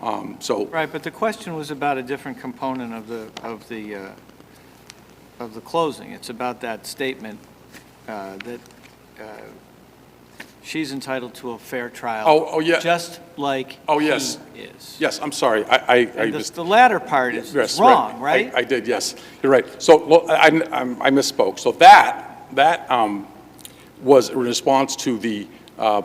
Right, but the question was about a different component of the closing. It's about that statement that she's entitled to a fair trial. Oh, yeah. Just like he is. Yes, I'm sorry. The latter part is wrong, right? I did, yes. You're right. So I misspoke. So that was in response to the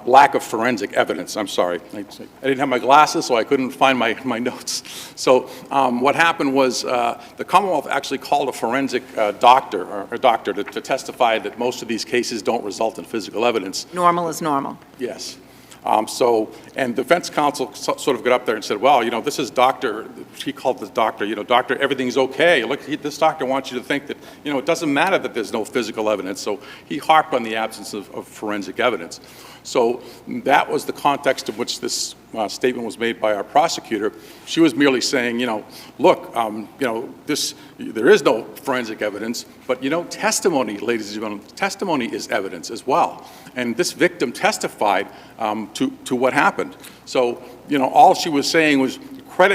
lack of forensic evidence. I'm sorry. I didn't have my glasses, so I couldn't find my notes. So what happened was the Commonwealth actually called a forensic doctor to testify that most of these cases don't result in physical evidence. Normal is normal. Yes. And defense counsel sort of got up there and said, well, this is doctor, she called this doctor, doctor, everything's okay. Look, this doctor wants you to think that, it doesn't matter that there's no physical evidence. So he harped on the absence of forensic evidence. So that was the context in which this statement was made by our prosecutor. She was merely saying, look, there is no forensic evidence, but testimony, ladies and gentlemen, testimony is evidence as well. And this victim testified to what happened. So, all she was saying was,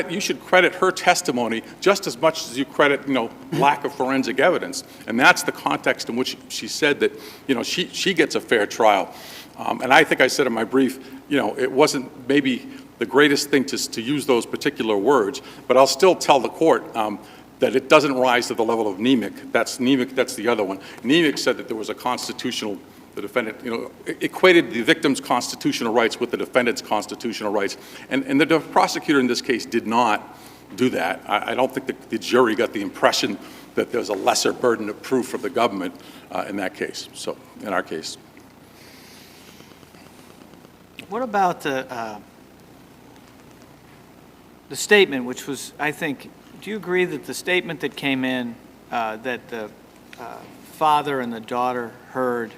you should credit her testimony just as much as you credit, lack of forensic evidence. And that's the context in which she said that, she gets a fair trial. And I think I said in my brief, it wasn't maybe the greatest thing to use those particular words, but I'll still tell the court that it doesn't rise to the level of Nemec. That's the other one. Nemec said that there was a constitutional, the defendant, equated the victim's constitutional rights with the defendant's constitutional rights. And the prosecutor in this case did not do that. I don't think the jury got the impression that there's a lesser burden of proof from the government in that case, so, in our case. What about the statement, which was, I think, do you agree that the statement that came in that the father and the daughter heard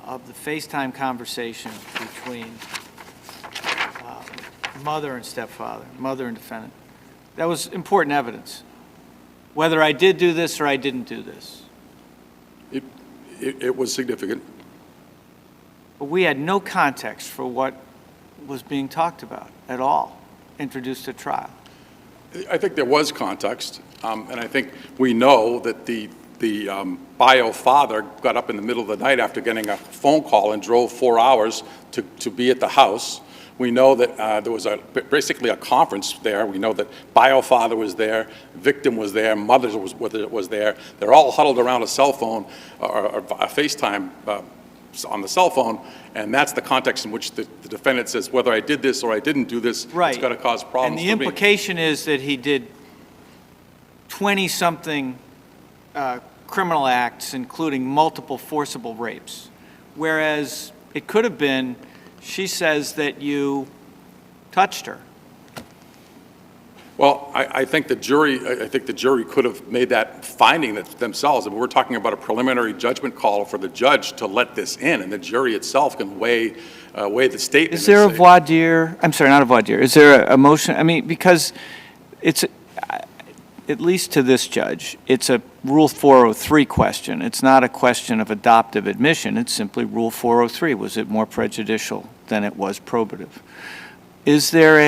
of the FaceTime conversation between mother and stepfather, mother and defendant, that was important evidence, whether I did do this or I didn't do this? It was significant. But we had no context for what was being talked about at all, introduced at trial. I think there was context, and I think we know that the bio father got up in the middle of the night after getting a phone call and drove 4 hours to be at the house. We know that there was basically a conference there. We know that bio father was there, victim was there, mother was there. They're all huddled around a cell phone or a FaceTime on the cell phone, and that's the context in which the defendant says, whether I did this or I didn't do this, right, it's going to cause problems. And the implication is that he did 20-something criminal acts, including multiple forcible rapes, whereas it could have been, she says that you touched her. Well, I think the jury could have made that finding themselves. I mean, we're talking about a preliminary judgment call for the judge to let this in, and the jury itself can weigh the statement. Is there a voir dire? I'm sorry, not a voir dire. Is there a motion? I mean, because it's, at least to this judge, it's a Rule 403 question. It's not a question of adoptive admission. It's simply Rule 403. Was it more prejudicial than it was probative? Is there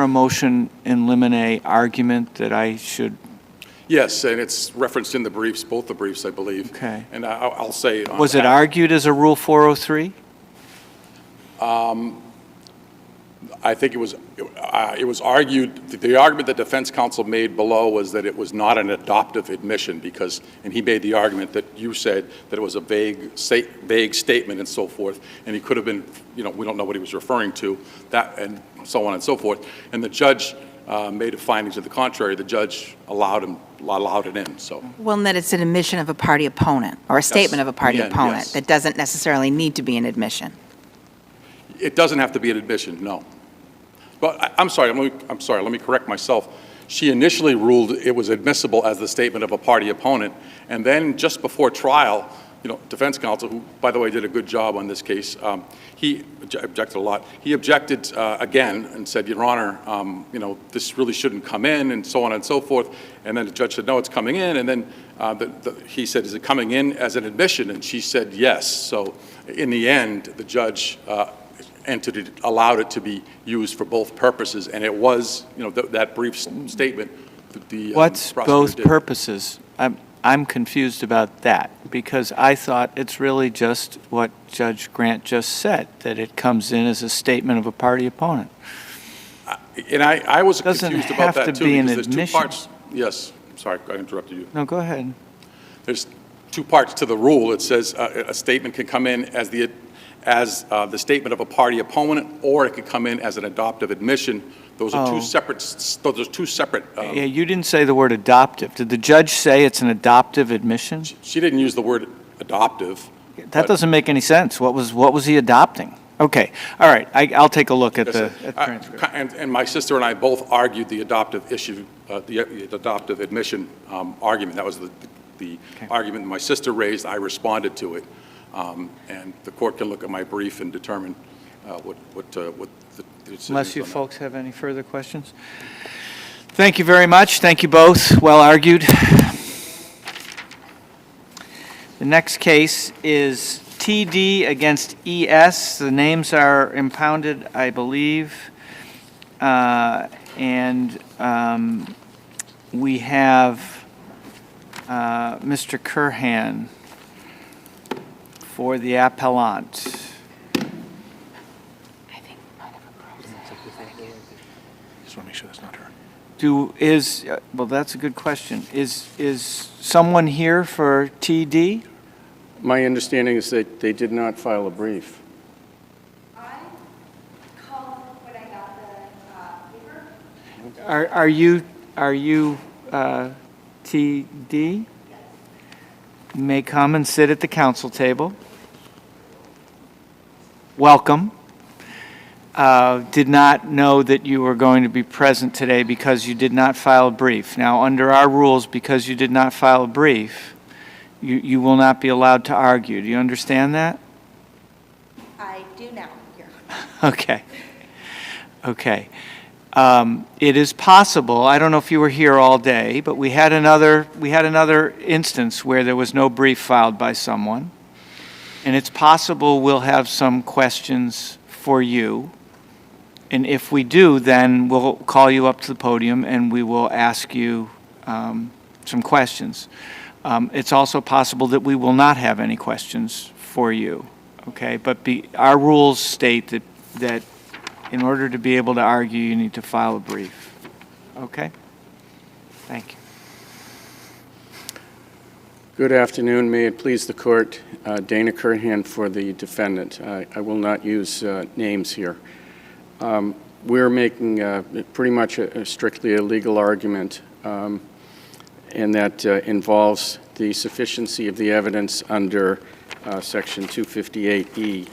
a motion in limine argument that I should? Yes, and it's referenced in the briefs, both the briefs, I believe. Okay. And I'll say. Was it argued as a Rule 403? I think it was argued, the argument that defense counsel made below was that it was not an adoptive admission because, and he made the argument that you said that it was a vague statement and so forth, and he could have been, we don't know what he was referring to, that, and so on and so forth. And the judge made a finding to the contrary. The judge allowed it in, so. Well, and that it's an admission of a party opponent, or a statement of a party opponent. Yes. That doesn't necessarily need to be an admission. It doesn't have to be an admission, no. But I'm sorry, let me correct myself. She initially ruled it was admissible as the statement of a party opponent, and then just before trial, defense counsel, who, by the way, did a good job on this case, he objected a lot. He objected again and said, Your Honor, this really shouldn't come in, and so on and so forth. And then the judge said, no, it's coming in. And then he said, is it coming in as an admission? And she said, yes. So in the end, the judge allowed it to be used for both purposes, and it was, that brief statement that the What's prosecutor both did. purposes? I'm confused about that, because I thought it's really just what Judge Grant just said, that it comes in as a statement of a party opponent. And I was Doesn't confused about have that, to too, be an because there's two admission. parts. Yes, sorry, I interrupted you. No, go ahead. There's two parts to the rule. It says a statement can come in as the statement of a party opponent, or it could come in as an adoptive admission. Those are two separate. Yeah, you didn't say the word adoptive. Did the judge say it's an adoptive admission? She didn't use the word adoptive. That doesn't make any sense. What was he adopting? Okay, all right, I'll take a look at the transcript. And my sister and I both argued the adoptive issue, the adoptive admission argument. That was the argument that my sister raised. I responded to it. And the court can look at my brief and determine what the decision Unless is you on that. folks have any further questions. Thank you very much. Thank you both. Well argued. The next case is TD against ES. The names are impounded, I believe. And we have Mr. Curhan for the appellant. Just want to make sure that's not her. Well, that's a good question. Is someone here for TD? My understanding is that they did not file a brief. I called when I got the paper. Are you TD? You may come and sit at the council table. Welcome. Did not know that you were going to be present today because you did not file a brief. Now, under our rules, because you did not file a brief, you will not be allowed to argue. Do you understand that? I do now, here. Okay. Okay. It is possible, I don't know if you were here all day, but we had another instance where there was no brief filed by someone. And it's possible we'll have some questions for you. And if we do, then we'll call you up to the podium and we will ask you some questions. It's also possible that we will not have any questions for you, okay? But our rules state that in order to be able to argue, you need to file a brief, okay? Thank you. Good afternoon. May it please the court. Dana Curhan for the defendant. I will not use names here. We're making pretty much strictly a legal argument, and that involves the sufficiency of the evidence under Section 258E.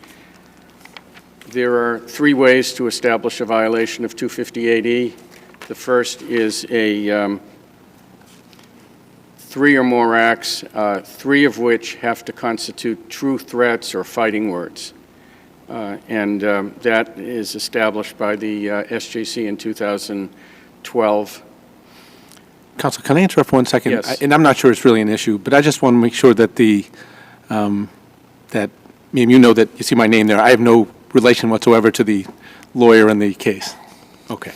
There are three ways to establish a violation of 258E. The first is a three or more acts, three of which have to constitute true threats or fighting words. And that is established by the SJC in 2012. Counsel, can I interrupt for 1 second? Yes. And I'm not sure it's really an issue, but I just want to make sure that that ma'am, you know that you see my name there. I have no relation whatsoever to the lawyer in the case. Okay. I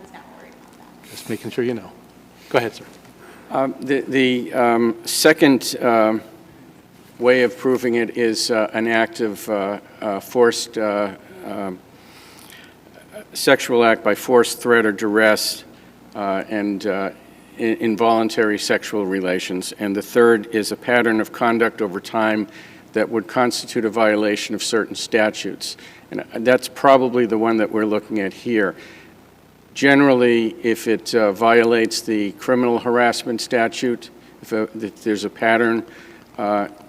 was not worried about that. Just making sure you know. Go ahead, sir. The second way of proving it is an act of forced sexual act by forced threat or duress and involuntary sexual relations. And the third is a pattern of conduct over time that would constitute a violation of certain statutes. And that's probably the one that we're looking at here. Generally, if it violates the criminal harassment statute, if there's a pattern,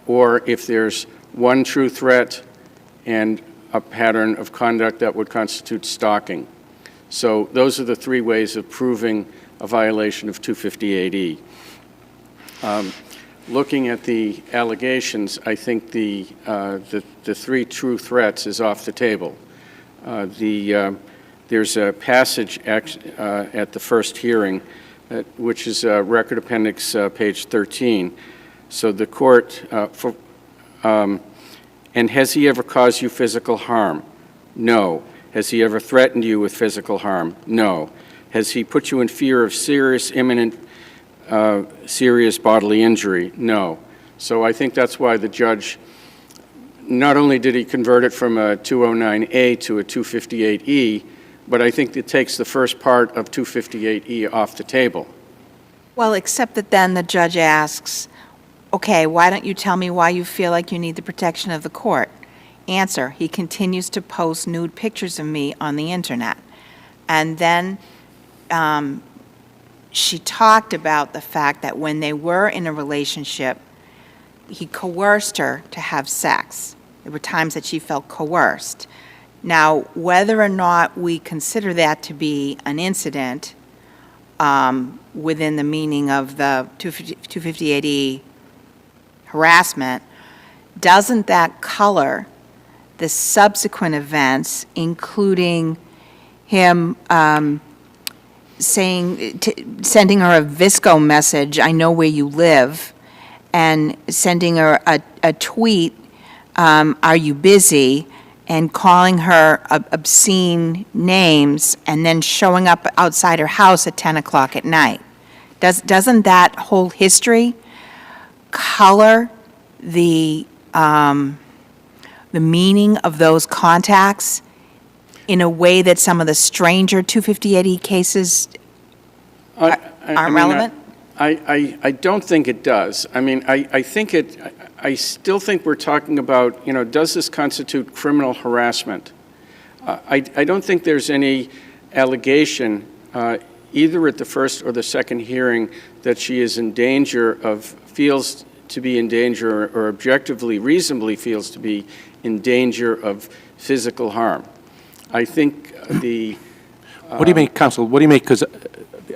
or if there's one true threat and a pattern of conduct that would constitute stalking. So those are the three ways of proving a violation of 258E. Looking at the allegations, I think the three true threats is off the table. There's a passage at the first hearing, which is Record Appendix page 13. So the court, and has he ever caused you physical harm? No. Has he ever threatened you with physical harm? No. Has he put you in fear of serious, imminent, serious bodily injury? No. So I think that's why the judge, not only did he convert it from a 209A to a 258E, but I think it takes the first part of 258E off the table. Well, except that then the judge asks, okay, why don't you tell me why you feel like you need the protection of the court? Answer, he continues to post nude pictures of me on the internet. And then she talked about the fact that when they were in a relationship, he coerced her to have sex. There were times that she felt coerced. Now, whether or not we consider that to be an incident within the meaning of the 258E harassment, doesn't that color the subsequent events, including him sending her a Visco message, "I know where you live," and sending her a tweet, "Are you busy?" and calling her obscene names, and then showing up outside her house at 10 o'clock at night? Doesn't that whole history color the meaning of those contacts in a way that some of the stranger 258E cases aren't relevant? I don't think it does. I mean, I still think we're talking about, does this constitute criminal harassment? I don't think there's any allegation, either at the first or the second hearing, that she is in danger feels to be in danger, or objectively, reasonably feels to be in danger of physical harm. I think What do you make, counsel, what do you make, because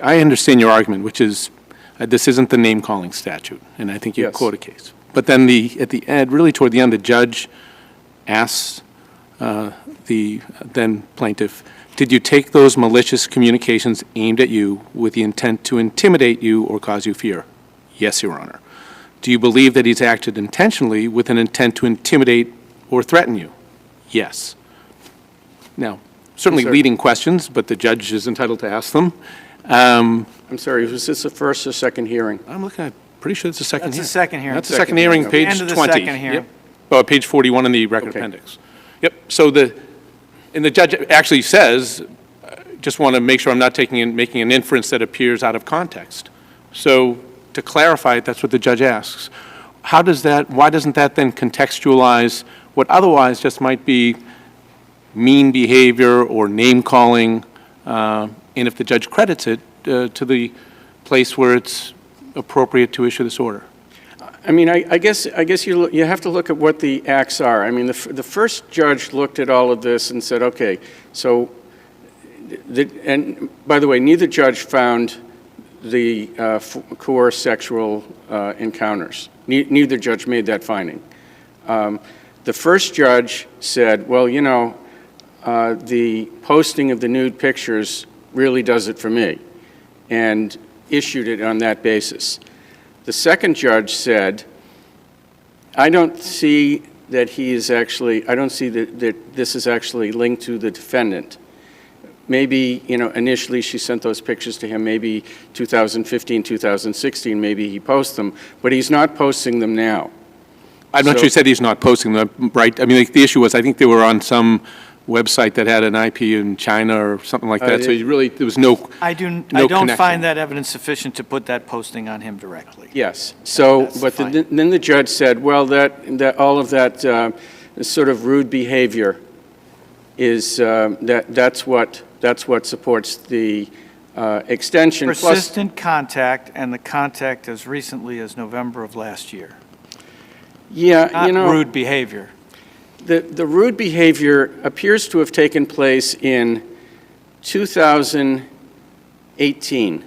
I understand your argument, which is this isn't the name-calling statute, and I think you Yes. quote a case. But then at the end, really toward the end, the judge asks the then plaintiff, did you take those malicious communications aimed at you with the intent to intimidate you or cause you fear? Yes, Your Honor. Do you believe that he's acted intentionally with an intent to intimidate or threaten you? Yes. Now, certainly sorry. leading questions, but the judge is entitled to ask them. I'm sorry, was this the first or second hearing? I'm looking at, pretty sure it's the second That's hearing. the second hearing. That's the second hearing, The page 20. end of the second hearing. Yep. Page 41 in the record Okay. appendix. Yep, so and the judge actually says, just want to make sure I'm not making an inference that appears out of context. So to clarify it, that's what the judge asks. Why doesn't that then contextualize what otherwise just might be mean behavior or name-calling, and if the judge credits it, to the place where it's appropriate to issue this order? I mean, I guess you have to look at what the acts are. I mean, the first judge looked at all of this and said, okay, so, and by the way, neither judge found the coerced sexual encounters. Neither judge made that finding. The first judge said, well, the posting of the nude pictures really does it for me, and issued it on that basis. The second judge said, I don't see that I don't see that this is actually linked to the defendant. Maybe, initially she sent those pictures to him, maybe 2015, 2016, maybe he posts them, but he's not posting them now. I'm not sure he said he's not posting them, right? I mean, the issue was, I think they were on some website that had an IP in China or something like that, so there was no I don't connection. find that evidence sufficient to put that posting on him directly. Yes. So, That's but fine. then the judge said, well, that all of that sort of rude behavior is that's what supports the extension. Persistent contact, and the contact as recently as November of last year. Yeah, Not rude behavior. The rude behavior appears to have taken place in 2018,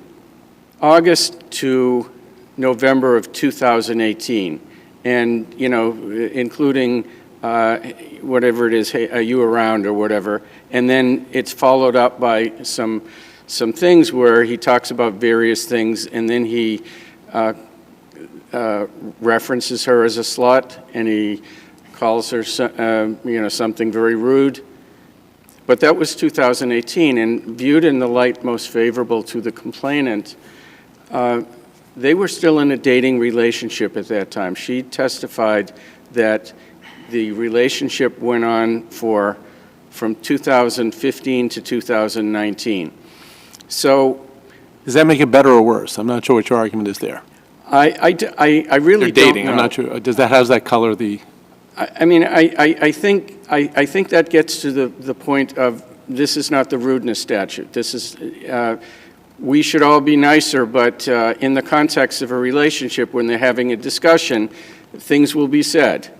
August to November of 2018, and, including whatever it is, hey, are you around or whatever, and then it's followed up by some things where he talks about various things, and then he references her as a slut, and he calls her, something very rude. But that was 2018, and viewed in the light most favorable to the complainant, they were still in a dating relationship at that time. She testified that the relationship went on from 2015 to 2019. So, Does that make it better or worse? I'm not sure what your argument is there. I really They're don't dating, know. I'm not sure. How's that color the? I mean, I think that gets to the point of, this is not the rudeness statute. This is, we should all be nicer, but in the context of a relationship, when they're having a discussion, things will be said,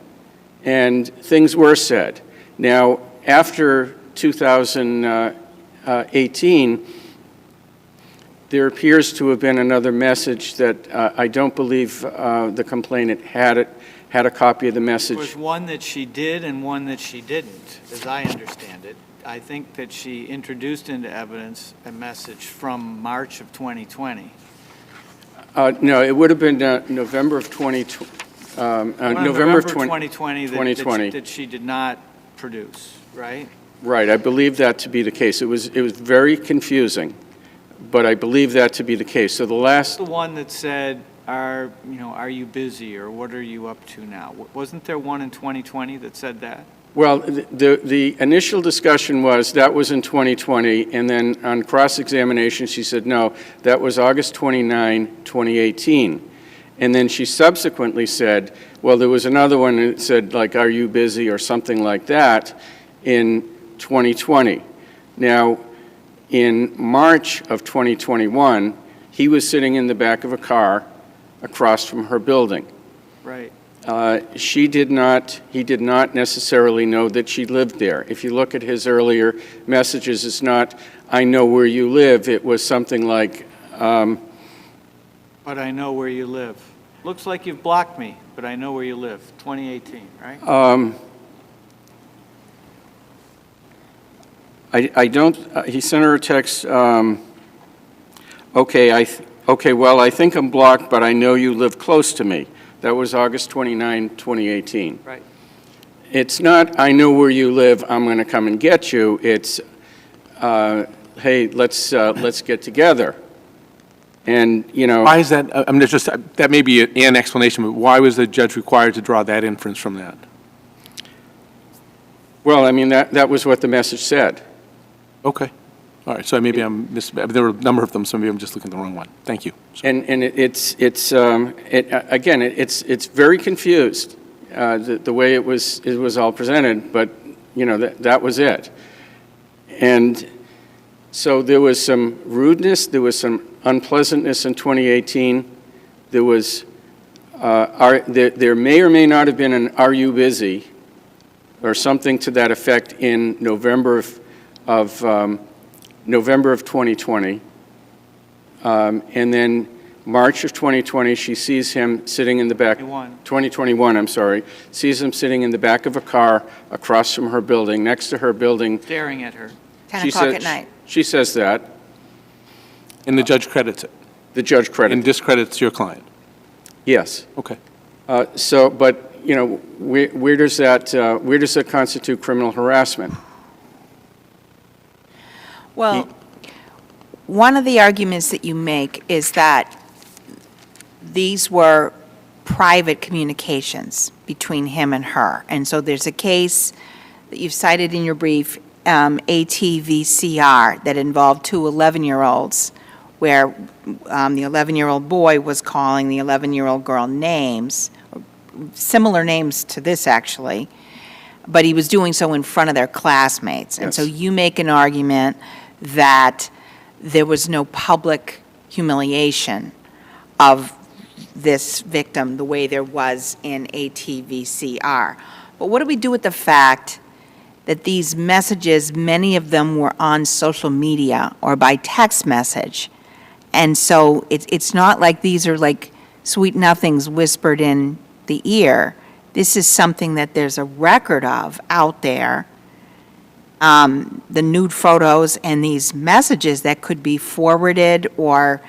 and things were said. Now, after 2018, there appears to have been another message that I don't believe the complainant had a copy of the message. There was one that she did and one that she didn't, as I understand it. I think that she introduced into evidence a message from March of 2020. No, it would have been November of 2020. November of 2020 2020. that she did not produce, right? Right, I believe that to be the case. It was very confusing, but I believe that to be the case. So the last... The one that said, are you busy, or what are you up to now? Wasn't there one in 2020 that said that? Well, the initial discussion was that was in 2020, and then on cross-examination, she said, no, that was August 29, 2018. And then she subsequently said, well, there was another one that said, like, are you busy, or something like that, in 2020. Now, in March of 2021, he was sitting in the back of a car across from her building. Right. He did not necessarily know that she lived there. If you look at his earlier messages, it's not, I know where you live. It was something like... but I know where you live. Looks like you've blocked me, but I know where you live. 2018, right? I don't, he sent her a text, okay, well, I think I'm blocked, but I know you live close to me. That was August 29, 2018. Right. It's not, I know where you live, I'm going to come and get you. It's, hey, let's get together. And, Why is that? I mean, there's just, that may be an explanation, but why was the judge required to draw that inference from that? Well, I mean, that was what the message said. Okay. All right, so maybe there were a number of them, so maybe I'm just looking at the wrong one. Thank you. And it's very confused, the way it was all presented, but, that was it. And so there was some rudeness, there was some unpleasantness in 2018. There was, there may or may not have been an "Are you busy?" or something to that effect in November of 2020. And then March of 2020, she sees him sitting in the back. 2021, I'm sorry. Sees him sitting in the back of a car across from her building, next to her building. Staring at her. 10 o'clock at night. She says that. And the judge credits it? The judge credits it. And discredits your client? Yes. Okay. So, but, where does that constitute criminal harassment? Well, one of the arguments that you make is that these were private communications between him and her. And so there's a case that you've cited in your brief, ATVCR, that involved two 11-year-olds, where the 11-year-old boy was calling the 11-year-old girl names, similar names to this, actually, but he was doing so in front of their classmates. And so you make an argument that there was no public humiliation of this victim the way there was in ATVCR. But what do we do with the fact that these messages, many of them were on social media or by text message? And so it's not like these are like sweet nothings whispered in the ear. This is something that there's a record of out there, the nude photos and these messages that could be forwarded, or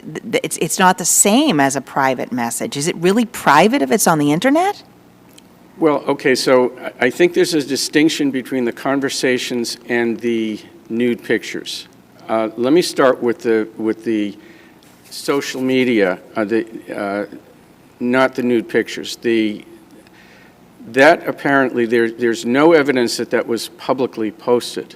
it's not the same as a private message. Is it really private if it's on the internet? Well, okay, so I think there's a distinction between the conversations and the nude pictures. Let me start with the social media, not the nude pictures. That apparently, there's no evidence that was publicly posted.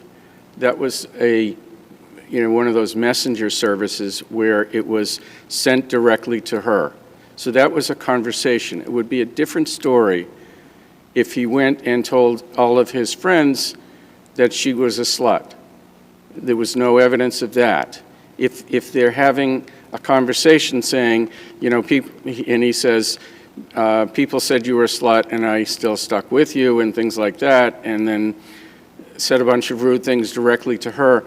That was one of those messenger services where it was sent directly to her. So that was a conversation. It would be a different story if he went and told all of his friends that she was a slut. There was no evidence of that. If they're having a conversation saying, you know, and he says, people said you were a slut and I still stuck with you and things like that, and then said a bunch of rude things directly to her.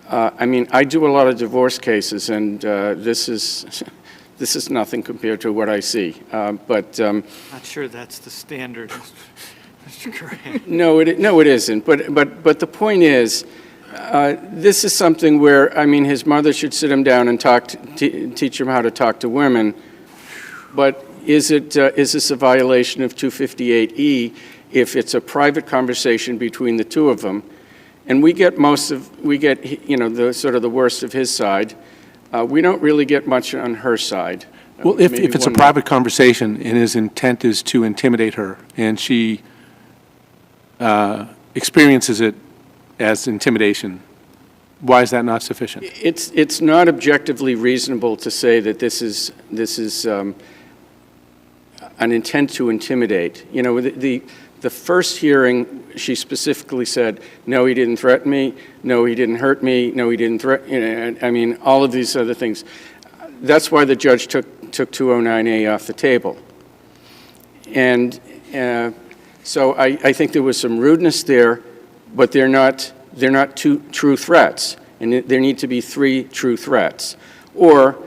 I mean, I do a lot of divorce cases, and this is nothing compared to what I see. But Not sure that's the standard, Mr. Curran. no, it isn't. But the point is, this is something where, I mean, his mother should sit him down and teach him how to talk to women. But is this a violation of 258E if it's a private conversation between the two of them? And we get, you know, the sort of the worst of his side. We don't really get much on her side. Well, if Maybe it's a one private conversation and his intent is to intimidate her, and she experiences it as intimidation, why is that not sufficient? It's not objectively reasonable to say that this is an intent to intimidate. You know, the first hearing, she specifically said, no, he didn't threaten me, no, he didn't hurt me, no, he didn't threaten, you know, I mean, all of these other things. That's why the judge took 209A off the table. And so I think there was some rudeness there, but they're not two true threats. And there need to be 3 true threats, or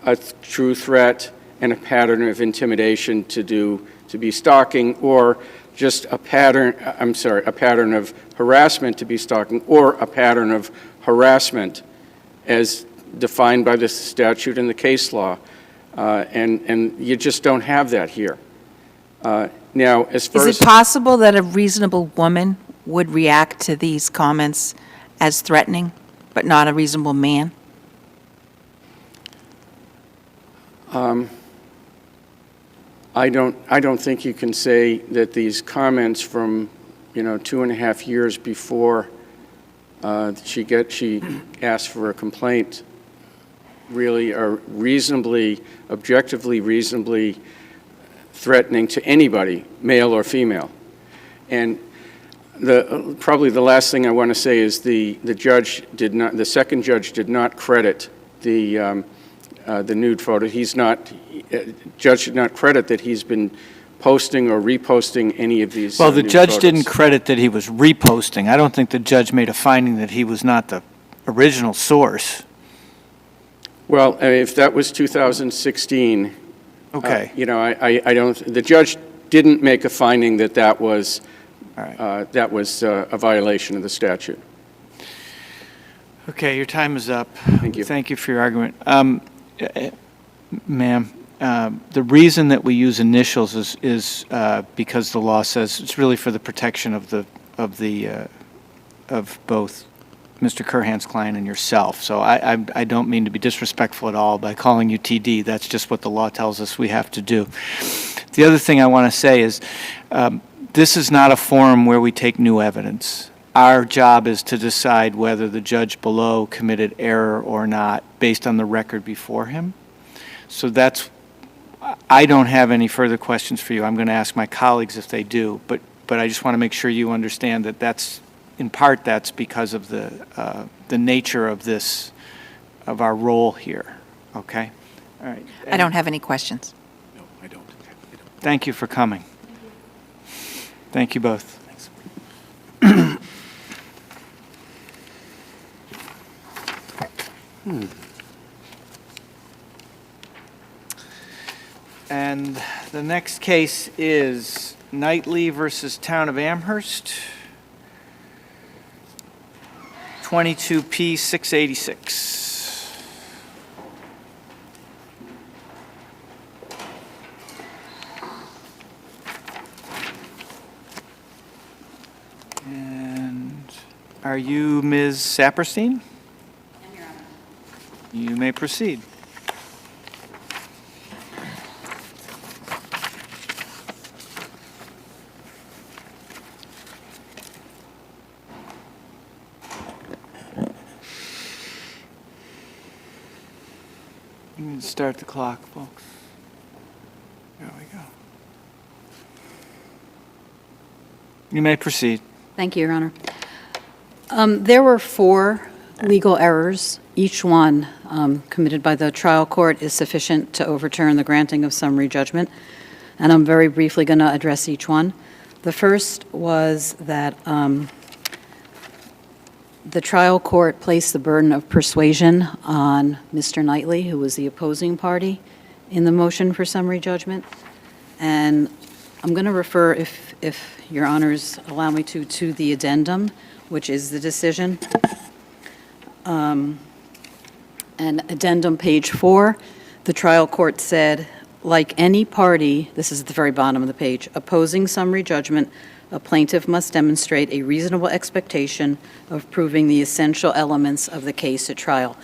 a true threat and a pattern of intimidation to be stalking, or just a pattern of harassment to be stalking, or a pattern of harassment as defined by the statute and the case law. And you just don't have that here. Now, as far as... Is it possible that a reasonable woman would react to these comments as threatening, but not a reasonable man? I don't think you can say that these comments from, you know, 2.5 years before she asked for a complaint really are objectively reasonably threatening to anybody, male or female. And probably the last thing I want to say is the second judge did not credit the nude photo. Judge did not credit that he's been posting or reposting any of these. Well, the nude judge photos. didn't credit that he was reposting. I don't think the judge made a finding that he was not the original source. Well, if that was 2016, Okay. you know, I don't. The judge didn't make a finding that was All right. a violation of the statute. Okay, your time is up. Thank you. Thank you for your argument. Ma'am, the reason that we use initials is because the law says it's really for the protection of both Mr. Curhan's client and yourself. So I don't mean to be disrespectful at all by calling you TD. That's just what the law tells us we have to do. The other thing I want to say is this is not a forum where we take new evidence. Our job is to decide whether the judge below committed error or not based on the record before him. So I don't have any further questions for you. I'm going to ask my colleagues if they do, but I just want to make sure you understand that that's because of the nature of our role here, okay? All right. I don't have any questions. No, I don't. Thank you for coming. Thank you both. And the next case is Knightley versus Town of Amherst, 22P 686. And are you Ms. Saperstein? You may proceed. You need to start the clock, folks. There we go. You may proceed. Thank you, Your Honor. There were 4 legal errors, each one committed by the trial court is sufficient to overturn the granting of summary judgment, and I'm very briefly going to address each one. The first was that the trial court placed the burden of persuasion on Mr. Knightley, who was the opposing party in the motion for summary judgment. And I'm going to refer, if your honors allow me to the addendum, which is the decision. And addendum page 4, the trial court said, like any party, this is at the very bottom of the page, opposing summary judgment, a plaintiff must demonstrate a reasonable expectation of proving the essential elements of the case at trial.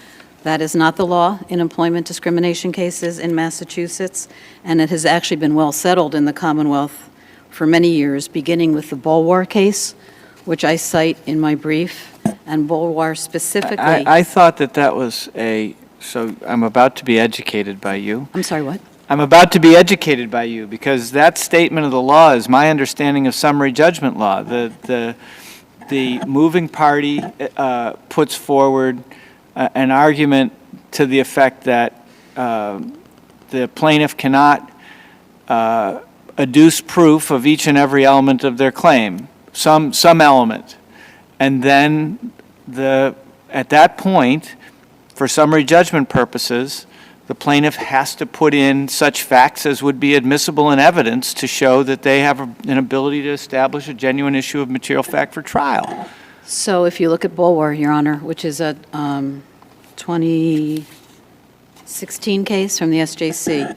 That is not the law in employment discrimination cases in Massachusetts, and it has actually been well settled in the Commonwealth for many years, beginning with the Bulwar case, which I cite in my brief, and Bulwar specifically. I thought that was so I'm about to be educated by you. I'm sorry, what? I'm about to be educated by you, because that statement of the law is my understanding of summary judgment law. The moving party puts forward an argument to the effect that the plaintiff cannot adduce proof of each and every element of their claim, some element. And then at that point, for summary judgment purposes, the plaintiff has to put in such facts as would be admissible in evidence to show that they have an ability to establish a genuine issue of material fact for trial. So if you look at Bulwar, Your Honor, which is a 2016 case from the SJC,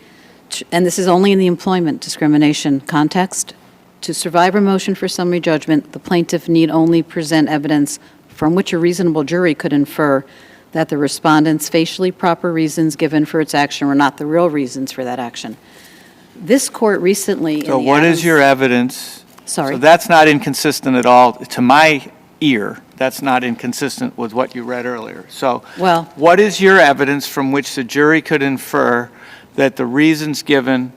and this is only in the employment discrimination context, to survive a motion for summary judgment, the plaintiff need only present evidence from which a reasonable jury could infer that the respondent's facially proper reasons given for its action were not the real reasons for that action. This court recently... So what is your evidence? Sorry. So that's not inconsistent at all. To my ear, that's not inconsistent with what you read earlier. So Well, what is your evidence from which the jury could infer that the reasons given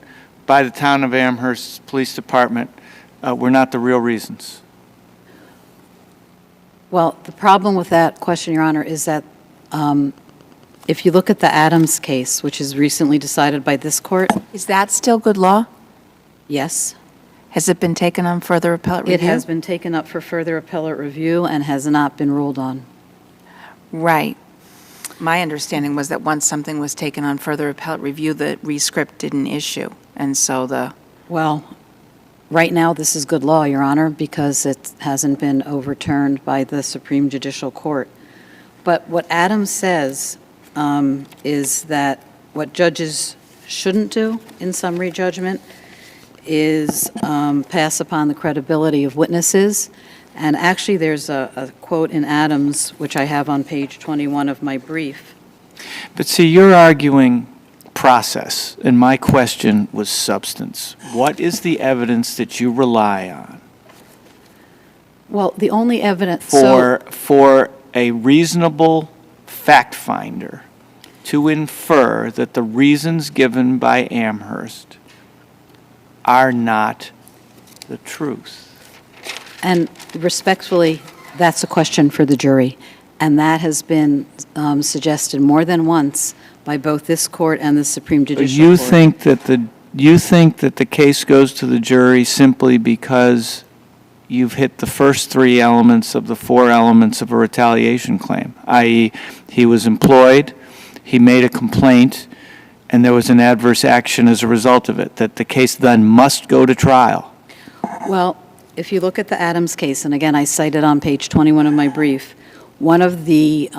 by the town of Amherst Police Department were not the real reasons? well, the problem with that question, Your Honor, is that if you look at the Adams case, which is recently decided by this court, Is that still good law? yes, Has it been taken on further appellate review? it has been taken up for further appellate review and has not been ruled on. Right. My understanding was that once something was taken on further appellate review, the rescript didn't issue. And so Well, right now, this is good law, Your Honor, because it hasn't been overturned by the Supreme Judicial Court. But what Adams says is that what judges shouldn't do in summary judgment is pass upon the credibility of witnesses. And actually, there's a quote in Adams, which I have on page 21 of my brief. But see, you're arguing process, and my question was substance. What is the evidence that you rely on Well, the only evidence... for a reasonable fact finder to infer that the reasons given by Amherst are not the truth? And respectfully, that's a question for the jury. And that has been suggested more than once by both this court and the Supreme Judicial Court. You think that the case goes to the jury simply because you've hit the first 3 elements of the 4 elements of a retaliation claim, i.e., he was employed, he made a complaint, and there was an adverse action as a result of it, that the case then must go to trial? Well, if you look at the Adams case, and again, I cited on page 21 of my brief, one of the,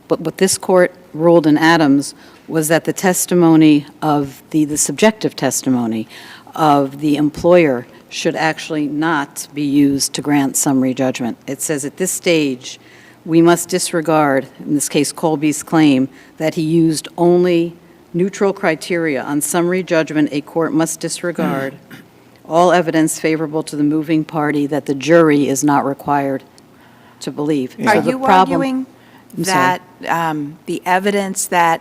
what this court ruled in Adams was that the testimony of the subjective testimony of the employer should actually not be used to grant summary judgment. It says at this stage, we must disregard, in this case, Colby's claim that he used only neutral criteria. On summary judgment, a court must disregard all evidence favorable to the moving party that the jury is not required to believe. Yeah. Are So the you problem- arguing I'm sorry. that the evidence that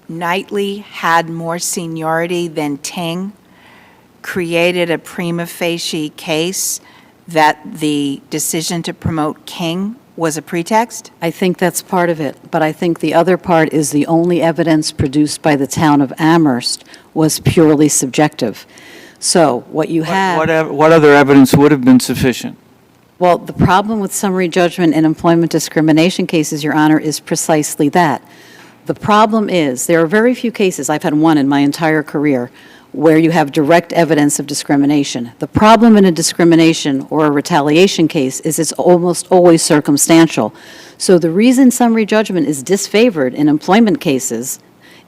Knightley had more seniority than Ting created a prima facie case that the decision to promote King was a pretext? I think that's part of it, but I think the other part is the only evidence produced by the town of Amherst was purely subjective. So what you have... What other evidence would have been sufficient? Well, the problem with summary judgment in employment discrimination cases, Your Honor, is precisely that. The problem is, there are very few cases, I've had one in my entire career, where you have direct evidence of discrimination. The problem in a discrimination or a retaliation case is it's almost always circumstantial. So the reason summary judgment is disfavored in employment cases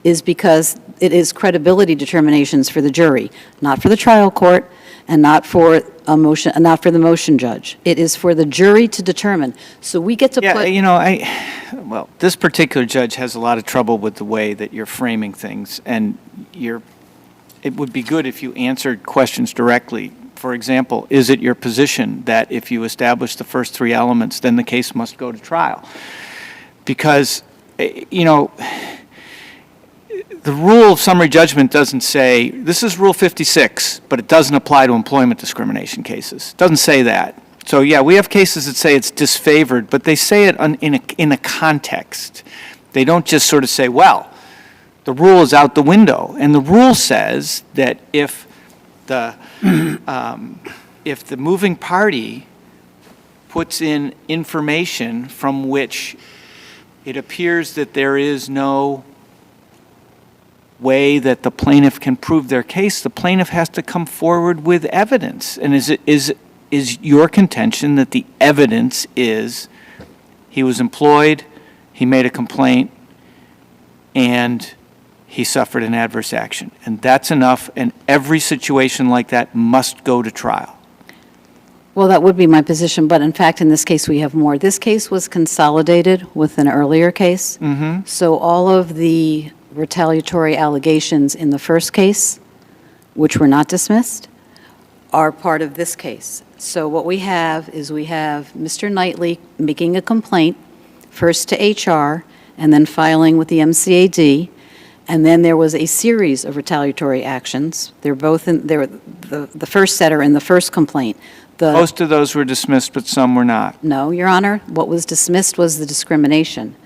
is because it is credibility determinations for the jury, not for the trial court and not for a motion, not for the motion judge. It is for the jury to determine. So we get to Yeah, put... you know, well, this particular judge has a lot of trouble with the way that you're framing things, and it would be good if you answered questions directly. For example, is it your position that if you establish the first three elements, then the case must go to trial? Because, you know, the rule of summary judgment doesn't say, this is Rule 56, but it doesn't apply to employment discrimination cases. It doesn't say that. So, yeah, we have cases that say it's disfavored, but they say it in a context. They don't just sort of say, well, the rule is out the window. And the rule says that if the moving party puts in information from which it appears that there is no way that the plaintiff can prove their case, the plaintiff has to come forward with evidence. And is your contention that the evidence is he was employed, he made a complaint, and he suffered an adverse action, and that's enough, and every situation like that must go to trial? Well, that would be my position, but in fact, in this case, we have more. This case was consolidated with an earlier case. So all of the retaliatory allegations in the first case, which were not dismissed, are part of this case. So what we have is we have Mr. Knightley making a complaint, first to HR, and then filing with the MCAD, and then there was a series of retaliatory actions. They're both in, the first set are in the first complaint. Most of those were dismissed, but some were not. No, Your Honor, what was dismissed was the discrimination,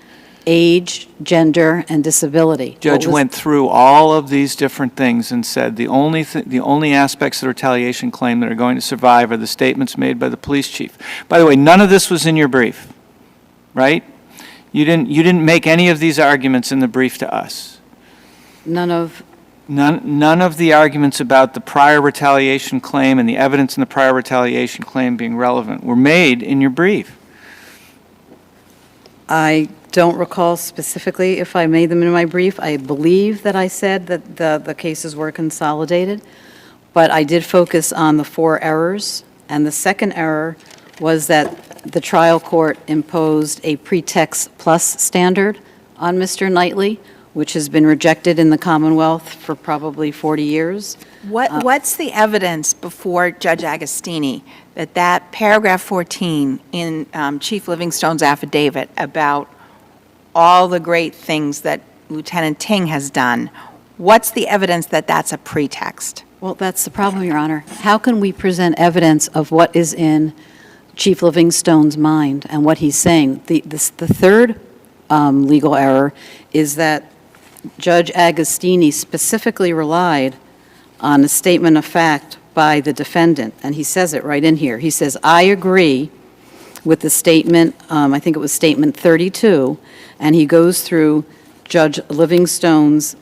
age, gender, and disability. Judge went through all of these different things and said the only aspects of the retaliation claim that are going to survive are the statements made by the police chief. By the way, none of this was in your brief, right? You didn't make any of these arguments in the brief to us. None of the arguments about the prior retaliation claim and the evidence in the prior retaliation claim being relevant were made in your brief. I don't recall specifically if I made them in my brief. I believe that I said that the cases were consolidated, but I did focus on the 4 errors, and the second error was that the trial court imposed a pretext plus standard on Mr. Knightley, which has been rejected in the Commonwealth for probably 40 years. What's the evidence before Judge Agostini that paragraph 14 in Chief Livingstone's affidavit about all the great things that Lieutenant Ting has done, what's the evidence that that's a pretext? Well, that's the problem, Your Honor. How can we present evidence of what is in Chief Livingstone's mind and what he's saying? The third legal error is that Judge Agostini specifically relied on a statement of fact by the defendant, and he says it right in here. He says, I agree with the statement, I think it was statement 32, and he goes through Judge Livingstone's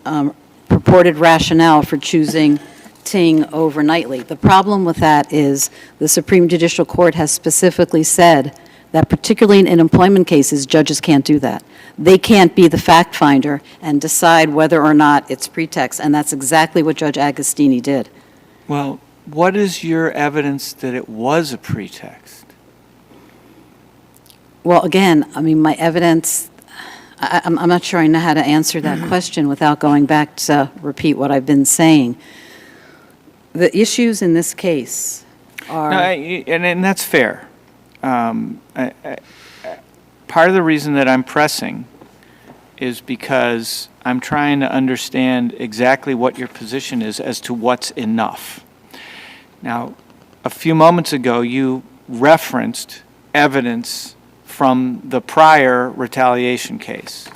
purported rationale for choosing Ting over Knightley. The problem with that is the Supreme Judicial Court has specifically said that particularly in employment cases, judges can't do that. They can't be the fact finder and decide whether or not it's pretext, and that's exactly what Judge Agostini did. Well, what is your evidence that it was a pretext? Well, again, I mean, my evidence, I'm not sure I know how to answer that question without going back to repeat what I've been saying. The issues in this case are... No, and that's fair. Part of the reason that I'm pressing is because I'm trying to understand exactly what your position is as to what's enough. Now, a few moments ago, you referenced evidence from the prior retaliation case,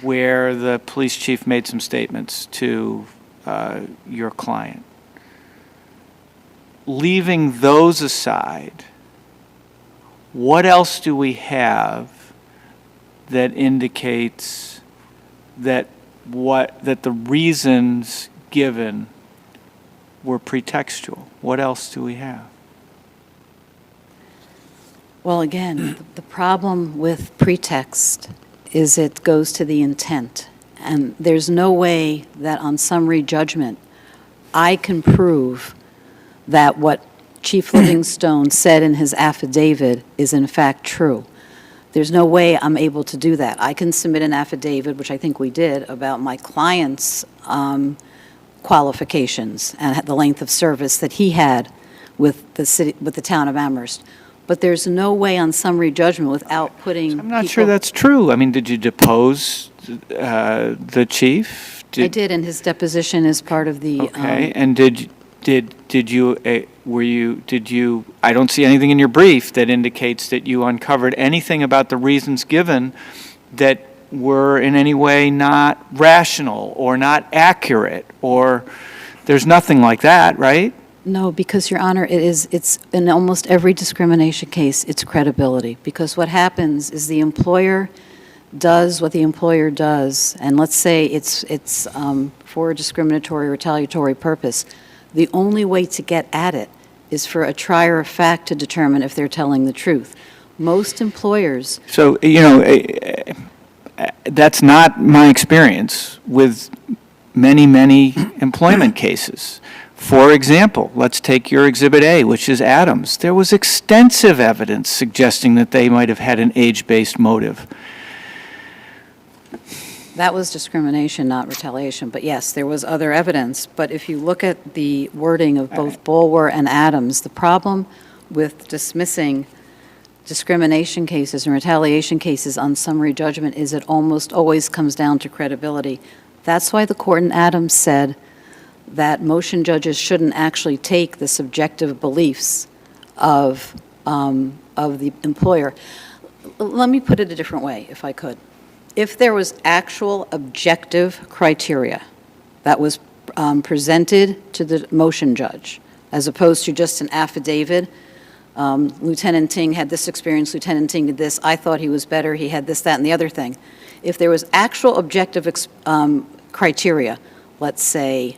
where the police chief made some statements to your client. Leaving those aside, what else do we have that indicates that the reasons given were pretextual? What else do we have? Well, again, the problem with pretext is it goes to the intent. And there's no way that on summary judgment, I can prove that what Chief Livingstone said in his affidavit is in fact true. There's no way I'm able to do that. I can submit an affidavit, which I think we did, about my client's qualifications and the length of service that he had with the city, with the town of Amherst. But there's no way on summary judgment without putting I'm not sure that's true. I mean, did you depose the chief? I did, and his deposition is part of the... Okay, and did you, I don't see anything in your brief that indicates that you uncovered anything about the reasons given that were in any way not rational or not accurate, or there's nothing like that, right? No, because, Your Honor, it's in almost every discrimination case, it's credibility. Because what happens is the employer does what the employer does, and let's say it's for a discriminatory or retaliatory purpose. The only way to get at it is for a trier of fact to determine if they're telling the truth. Most employers... So, that's not my experience with many, many employment cases. For example, let's take your Exhibit A, which is Adams. There was extensive evidence suggesting that they might have had an age-based motive. That was discrimination, not retaliation. But yes, there was other evidence. But if you look at the wording of both Bulwer and Adams, the problem with dismissing discrimination cases and retaliation cases on summary judgment is it almost always comes down to credibility. That's why the court in Adams said that motion judges shouldn't actually take the subjective beliefs of the employer. Let me put it a different way, if I could. If there was actual objective criteria that was presented to the motion judge, as opposed to just an affidavit, Lieutenant Ting had this experience, Lieutenant Ting did this, I thought he was better, he had this, that, and the other thing. If there was actual objective criteria, let's say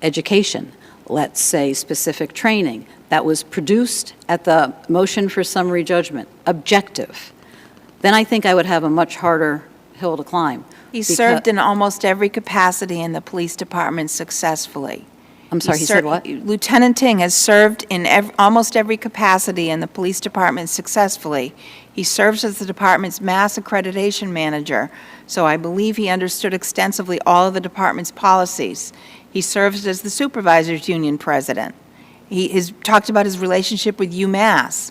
education, let's say specific training, that was produced at the motion for summary judgment, objective, then I think I would have a much harder hill to climb. He served in almost every capacity in the police department successfully. I'm sorry, he said what? Lieutenant Ting has served in almost every capacity in the police department successfully. He serves as the department's mass accreditation manager, so I believe he understood extensively all of the department's policies. He serves as the supervisors union president. He has talked about his relationship with UMass.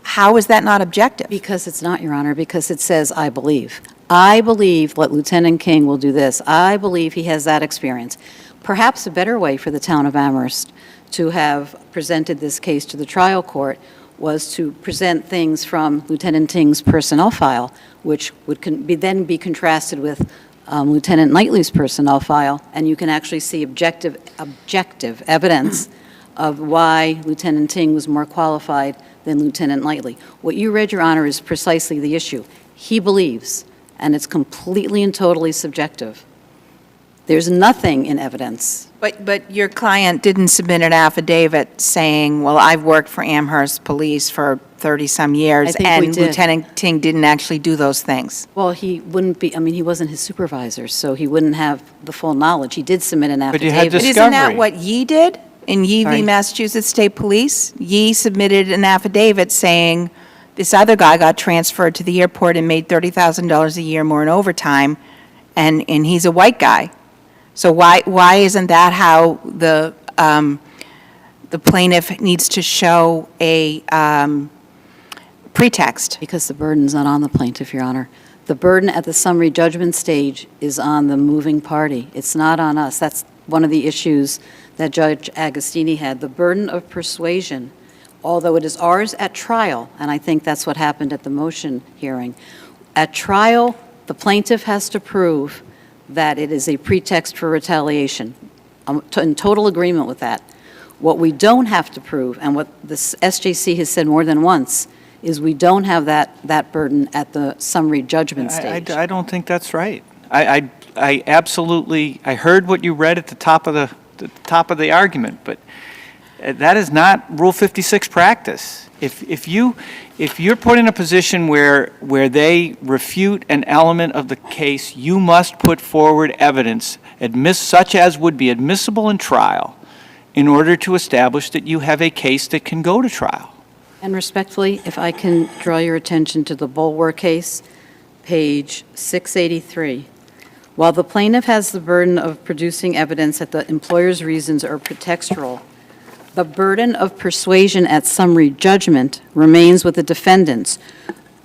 How is that not objective? Because it's not, Your Honor, because it says, I believe. I believe that Lieutenant King will do this. I believe he has that experience. Perhaps a better way for the town of Amherst to have presented this case to the trial court was to present things from Lieutenant Ting's personnel file, which would then be contrasted with Lieutenant Knightley's personnel file, and you can actually see objective evidence of why Lieutenant Ting was more qualified than Lieutenant Knightley. What you read, Your Honor, is precisely the issue. He believes, and it's completely and totally subjective. There's nothing in evidence. But your client didn't submit an affidavit saying, well, I've worked for Amherst Police for 30-some years, I think we and did. Lieutenant Ting didn't actually do those things. Well, he wouldn't be, I mean, he wasn't his supervisor, so he wouldn't have the full knowledge. He did submit an But you affidavit. had But isn't that Discovery. what Yee did in Yee v. Sorry? Massachusetts State Police? Yee submitted an affidavit saying this other guy got transferred to the airport and made $30,000 a year more in overtime, and he's a white guy. So why isn't that how the plaintiff needs to show a pretext? Because the burden's not on the plaintiff, Your Honor. The burden at the summary judgment stage is on the moving party. It's not on us. That's one of the issues that Judge Agostini had. The burden of persuasion although it is ours at trial, and I think that's what happened at the motion hearing. At trial, the plaintiff has to prove that it is a pretext for retaliation. I'm in total agreement with that. What we don't have to prove, and what the SJC has said more than once, is we don't have that burden at the summary judgment stage. I don't think that's right. I absolutely, I heard what you read at the top of the argument, but that is not Rule 56 practice. If you're put in a position where they refute an element of the case, you must put forward evidence such as would be admissible in trial in order to establish that you have a case that can go to trial. And respectfully, if I can draw your attention to the Bulwer case, page 683. While the plaintiff has the burden of producing evidence that the employer's reasons are pretextual, the burden of persuasion at summary judgment remains with the defendants,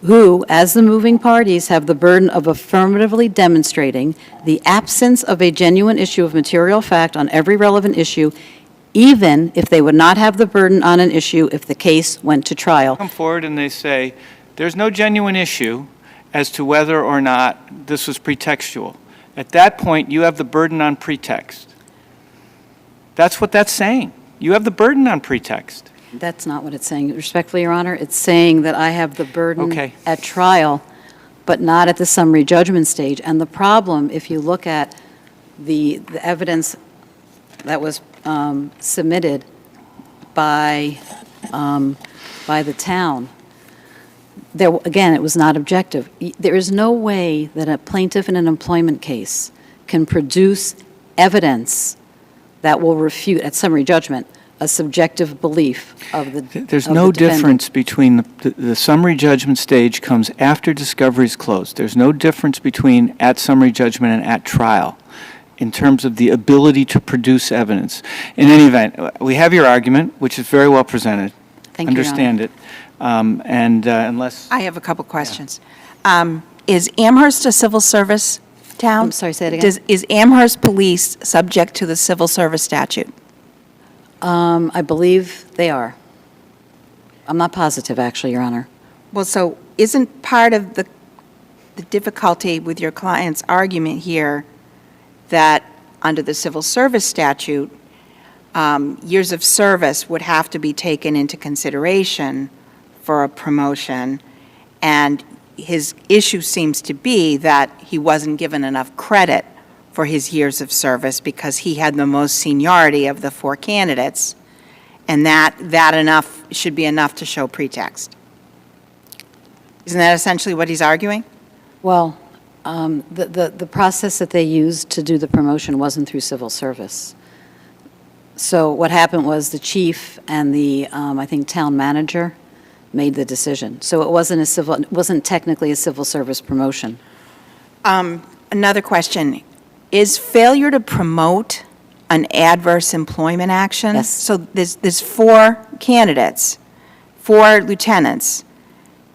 who, as the moving parties, have the burden of affirmatively demonstrating the absence of a genuine issue of material fact on every relevant issue, even if they would not have the burden on an issue if the case went to trial. Come forward and they say, there's no genuine issue as to whether or not this was pretextual. At that point, you have the burden on pretext. That's what that's saying. You have the burden on pretext. That's not what it's saying. Respectfully, Your Honor, it's saying that I have the burden Okay. at trial, but not at the summary judgment stage. And the problem, if you look at the evidence that was submitted by the town, there, again, it was not objective. There is no way that a plaintiff in an employment case can produce evidence that will refute, at summary judgment, a subjective belief of the There's of no the defendant. difference between the summary judgment stage comes after discovery is closed. There's no difference between at summary judgment and at trial in terms of the ability to produce evidence. In any event, we have your argument, which is very well presented. Thank you, Your Honor. Understand it. Unless... I have a couple questions. Is Amherst a civil service town? I'm sorry, say it again. Is Amherst Police subject to the civil service statute? I believe they are. I'm not positive, actually, Your Honor. Well, so isn't part of the difficulty with your client's argument here that under the civil service statute, years of service would have to be taken into consideration for a promotion, and his issue seems to be that he wasn't given enough credit for his years of service because he had the most seniority of the four candidates, and that enough should be enough to show pretext. Isn't that essentially what he's arguing? Well, the process that they used to do the promotion wasn't through civil service. So what happened was the chief and the, I think, town manager made the decision. So it wasn't technically a civil service promotion. Another question. Is failure to promote an adverse employment action? Yes. So there's four candidates, four lieutenants,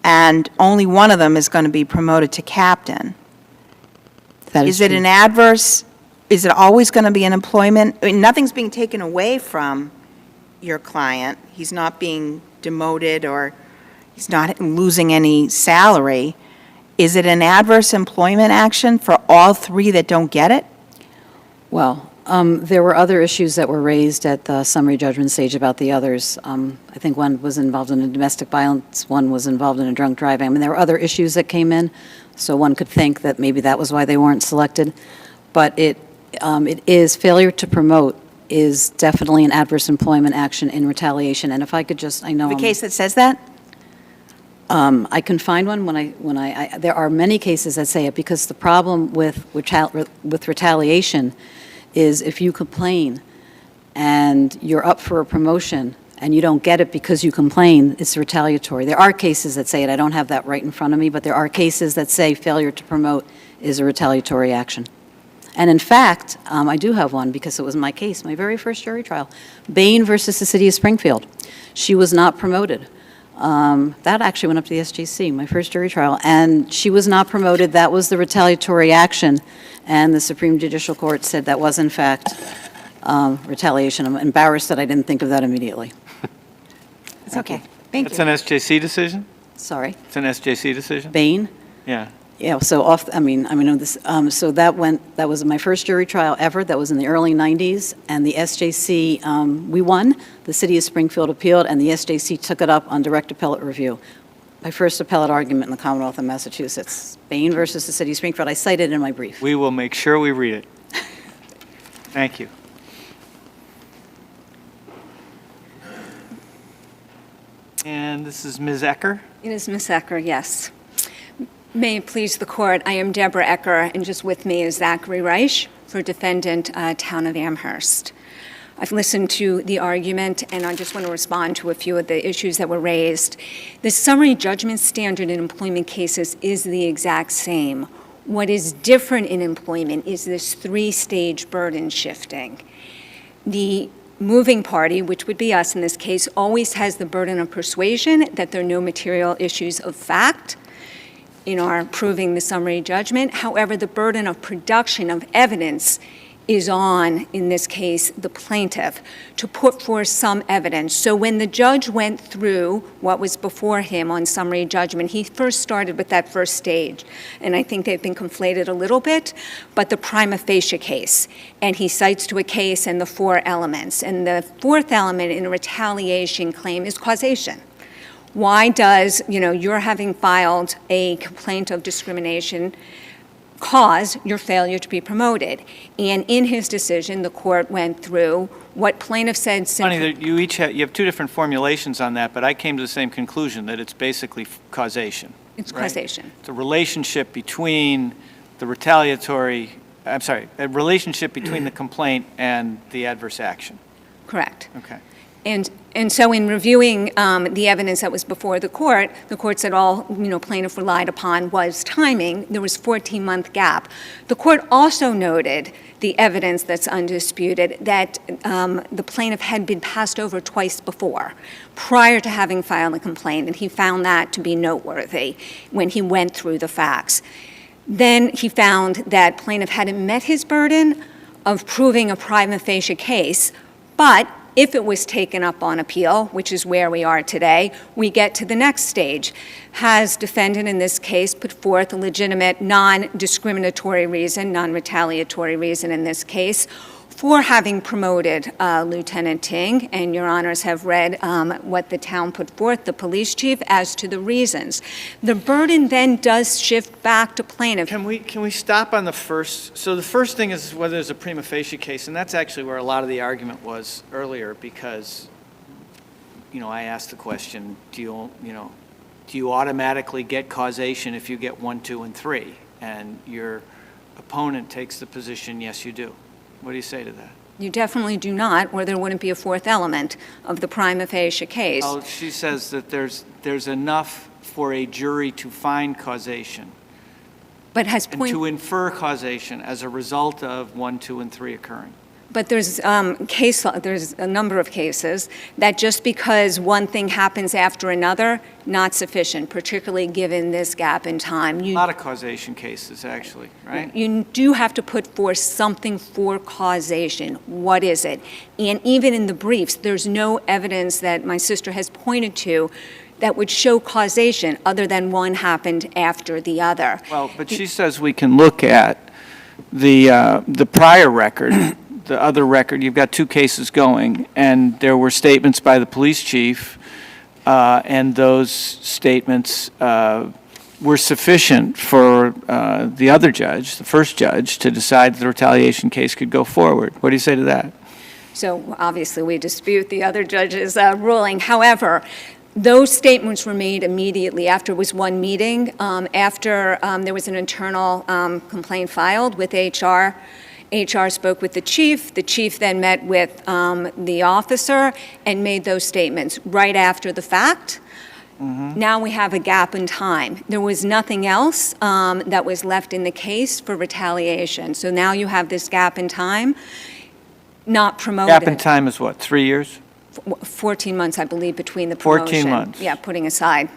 and only one of them is going to be promoted to captain. That Is it true. an adverse, is it always going to be an employment? I mean, nothing's being taken away from your client. He's not being demoted or he's not losing any salary. Is it an adverse employment action for all three that don't get it? Well, there were other issues that were raised at the summary judgment stage about the others. I think one was involved in a domestic violence, one was involved in a drunk driving. I mean, there were other issues that came in, so one could think that maybe that was why they weren't selected. But it is, failure to promote is definitely an adverse employment action in retaliation. And if I could just, I know. The case that says that? I can find one when there are many cases that say it, because the problem with retaliation is if you complain and you're up for a promotion and you don't get it because you complain, it's retaliatory. There are cases that say it. I don't have that right in front of me, but there are cases that say failure to promote is a retaliatory action. And in fact, I do have one because it was my case, my very first jury trial. Bain versus the City of Springfield. She was not promoted. That actually went up to the SJC, my first jury trial, and she was not promoted. That was the retaliatory action, and the Supreme Judicial Court said that was, in fact, retaliation. I'm embarrassed that I didn't think of that immediately. It's okay. Thank It's you. an SJC decision? Sorry. It's an SJC decision? Bain? Yeah. Yeah, so so that was my first jury trial ever. That was in the early 90s, and the SJC, we won. The city of Springfield appealed, and the SJC took it up on direct appellate review. My first appellate argument in the Commonwealth of Massachusetts. Bain versus the city of Springfield. I cited it in my brief. We will make sure we read it. Thank you. And this is Ms. Ecker. It is Ms. Ecker, yes. May it please the court, I am Deborah Ecker, and just with me is Zachary Reich for defendant, Town of Amherst. I've listened to the argument, and I just want to respond to a few of the issues that were raised. The summary judgment standard in employment cases is the exact same. What is different in employment is this three-stage burden shifting. The moving party, which would be us in this case, always has the burden of persuasion that there are no material issues of fact in our proving the summary judgment. However, the burden of production of evidence is on, in this case, the plaintiff to put forth some evidence. So when the judge went through what was before him on summary judgment, he first started with that first stage. And I think they've been conflated a little bit, but the prima facie case. And he cites to a case and the four elements. And the fourth element in a retaliation claim is causation. Why does, you're having filed a complaint of discrimination cause your failure to be promoted? And in his decision, the court went through what plaintiff said. Funny that you have two different formulations on that, but I came to the same conclusion, that it's basically causation. It's right? causation. It's a relationship between the relationship between the complaint and the adverse action. Correct. Okay. And so in reviewing the evidence that was before the court said all, plaintiff relied upon was timing. There was 14-month gap. The court also noted the evidence that's undisputed that the plaintiff had been passed over twice before prior to having filed a complaint, and he found that to be noteworthy when he went through the facts. Then he found that plaintiff hadn't met his burden of proving a prima facie case, but if it was taken up on appeal, which is where we are today, we get to the next stage. Has defendant in this case put forth a legitimate non-discriminatory reason, non-retaliatory reason in this case, for having promoted Lieutenant Ting? And your honors have read what the town put forth, the police chief, as to the reasons. The burden then does shift back to plaintiff. Can we stop on the first? So the first thing is whether there's a prima facie case, and that's actually where a lot of the argument was earlier, because, I asked the question, do you automatically get causation if you get 1, 2, and 3? And your opponent takes the position, yes, you do. What do you say to that? You definitely do not, or there wouldn't be a fourth element of the prima facie case. Well, she says that there's enough for a jury to find causation. But has And to infer causation as a result of 1, 2, and 3 occurring. But there's there's a number of cases that just because one thing happens after another, not sufficient, particularly given this gap in time. A lot of causation cases, actually, right? You do have to put forth something for causation. What is it? And even in the briefs, there's no evidence that my sister has pointed to that would show causation other than one happened after the other. Well, but she says we can look at the prior record, the other record. You've got 2 cases going, and there were statements by the police chief, and those statements were sufficient for the other judge, the first judge, to decide the retaliation case could go forward. What do you say to that? So obviously we dispute the other judge's ruling. However, those statements were made immediately after it was one meeting, after there was an internal complaint filed with HR. HR spoke with the chief then met with the officer and made those statements right after the fact. Mm-hmm. Now we have a gap in time. There was nothing else that was left in the case for retaliation. So now you have this gap in time, not promoted. Gap in time is what, 3 years? 14 months, I believe, between the promotion. 14 months. Yeah, putting aside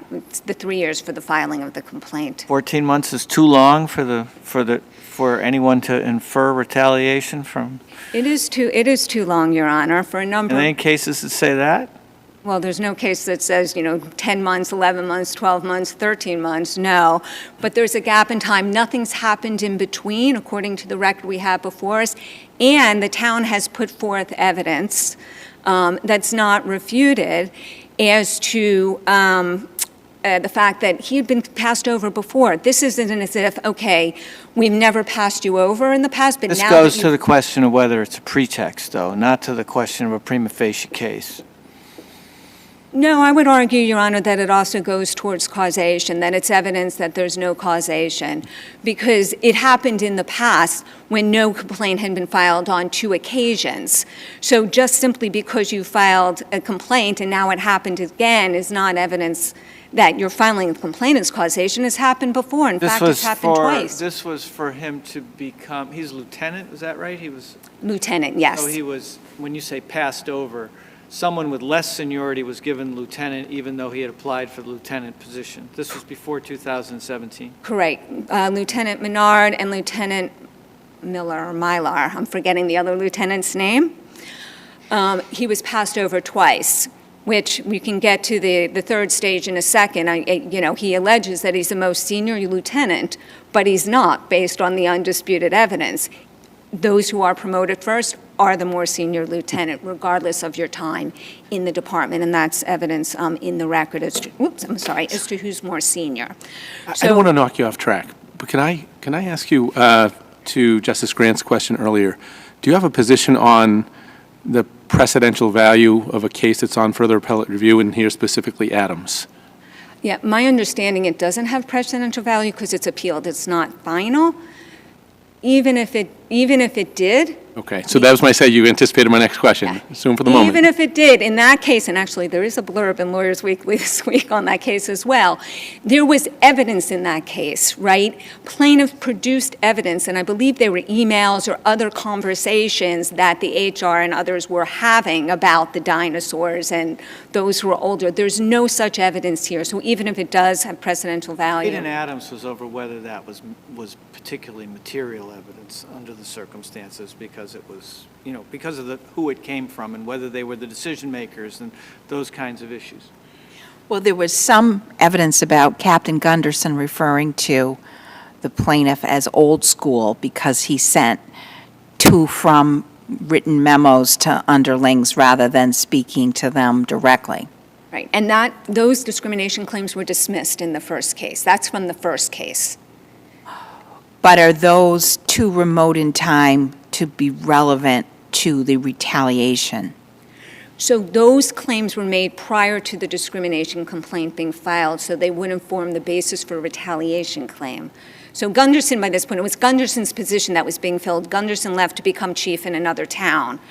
the 3 years for the filing of the complaint. 14 months is too long for anyone to infer retaliation from? It is too long, Your Honor, for a number. Are there any cases that say that? Well, there's no case that says, 10 months, 11 months, 12 months, 13 months, no. But there's a gap in time. Nothing's happened in between, according to the record we have before us. And the town has put forth evidence that's not refuted as to the fact that he had been passed over before. This isn't as if, okay, we've never passed you over in the past, but This now goes that to the question of whether it's a pretext, though, not to the question of a prima facie case. No, I would argue, Your Honor, that it also goes towards causation, that it's evidence that there's no causation, because it happened in the past when no complaint had been filed on 2 occasions. So just simply because you filed a complaint and now it happened again is not evidence that you're filing a complaint is causation. It's happened before. In fact, it's happened twice. This was for him to become, he's lieutenant, is that right? He was, Lieutenant, yes. so he was, when you say passed over, someone with less seniority was given lieutenant even though he had applied for the lieutenant position. This was before 2017. Correct. Lieutenant Menard and Lieutenant Miller, or Mylar, I'm forgetting the other lieutenant's name. He was passed over twice, which we can get to the third stage in a second. He alleges that he's the most senior lieutenant, but he's not, based on the undisputed evidence. Those who are promoted first are the more senior lieutenant, regardless of your time in the department, and that's evidence in the record as to who's more senior. I don't want to knock you off track, but can I ask you, to Justice Grant's question earlier, do you have a position on the precedential value of a case that's on further appellate review, and here specifically Adams? Yeah, my understanding, it doesn't have precedential value because it's appealed. It's not final. Even if it did. Okay, so that was my say, you anticipated my next question. Yeah. Assume for the moment. Even if it did, in that case, and actually there is a blurb in Lawyers Weekly this week on that case as well, there was evidence in that case, right? Plaintiff produced evidence, and I believe there were emails or other conversations that the HR and others were having about the dinosaurs and those who were older. There's no such evidence here, so even if it does have precedential value. Aiden Adams was over whether that was particularly material evidence under the circumstances, because it was, because of who it came from and whether they were the decision makers and those kinds of issues. Well, there was some evidence about Captain Gunderson referring to the plaintiff as old school because he sent to from written memos to underlings rather than speaking to them directly. Right, and those discrimination claims were dismissed in the first case. That's from the first case. But are those too remote in time to be relevant to the retaliation? So those claims were made prior to the discrimination complaint being filed, so they wouldn't form the basis for a retaliation claim. So Gunderson, by this point, it was Gunderson's position that was being filled. Gunderson left to become chief in another town.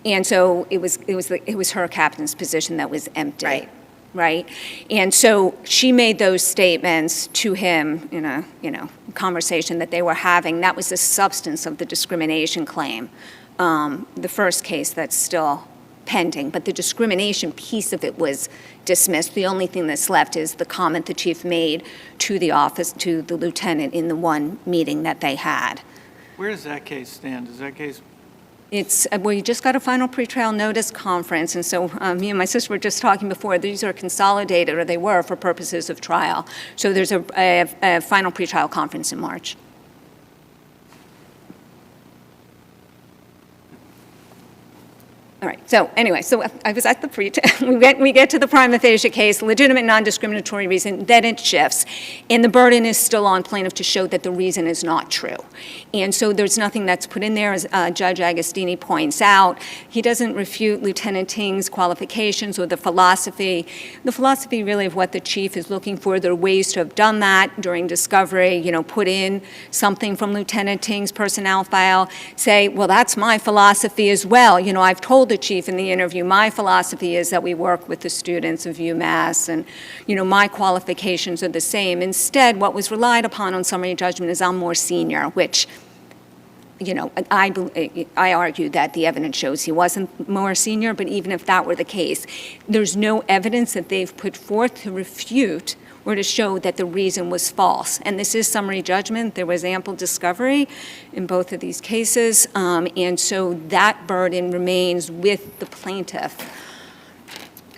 And so it was her captain's position that was empty. Right? And so she made those statements to him in a, conversation that they were having. That was the substance of the discrimination claim, the first case that's still pending. But the discrimination piece of it was dismissed. The only thing that's left is the comment the chief made to the office, to the lieutenant in the one meeting that they had. Where does that case stand? Does that case? We just got a final pretrial notice conference, and so me and my sister were just talking before, these are consolidated, or they were, for purposes of trial. So there's a final pretrial conference in March. All right, so anyway, so I was at the we get to the prima facie case, legitimate non-discriminatory reason, then it shifts, and the burden is still on plaintiff to show that the reason is not true. And so there's nothing that's put in there, as Judge Agostini points out. He doesn't refute Lieutenant Ting's qualifications or the philosophy really of what the chief is looking for. There are ways to have done that during discovery, put in something from Lieutenant Ting's personnel file, say, well, that's my philosophy as well. I've told the chief in the interview, my philosophy is that we work with the students of UMass, and, my qualifications are the same. Instead, what was relied upon on summary judgment is I'm more senior, which, I argue that the evidence shows he wasn't more senior, but even if that were the case, there's no evidence that they've put forth to refute or to show that the reason was false. And this is summary judgment. There was ample discovery in both of these cases, and so that burden remains with the plaintiff.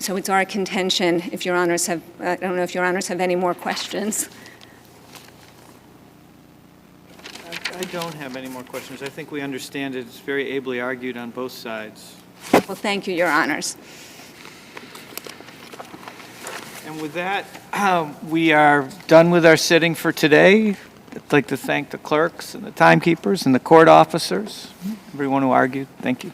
So it's our contention, if Your Honors have, I don't know if Your Honors have any more questions. I don't have any more questions. I think we understand it. It's very ably argued on both sides. Well, thank you, Your Honors. And with that, we are done with our sitting for today. I'd like to thank the clerks and the timekeepers and the court officers, everyone who argued. Thank you.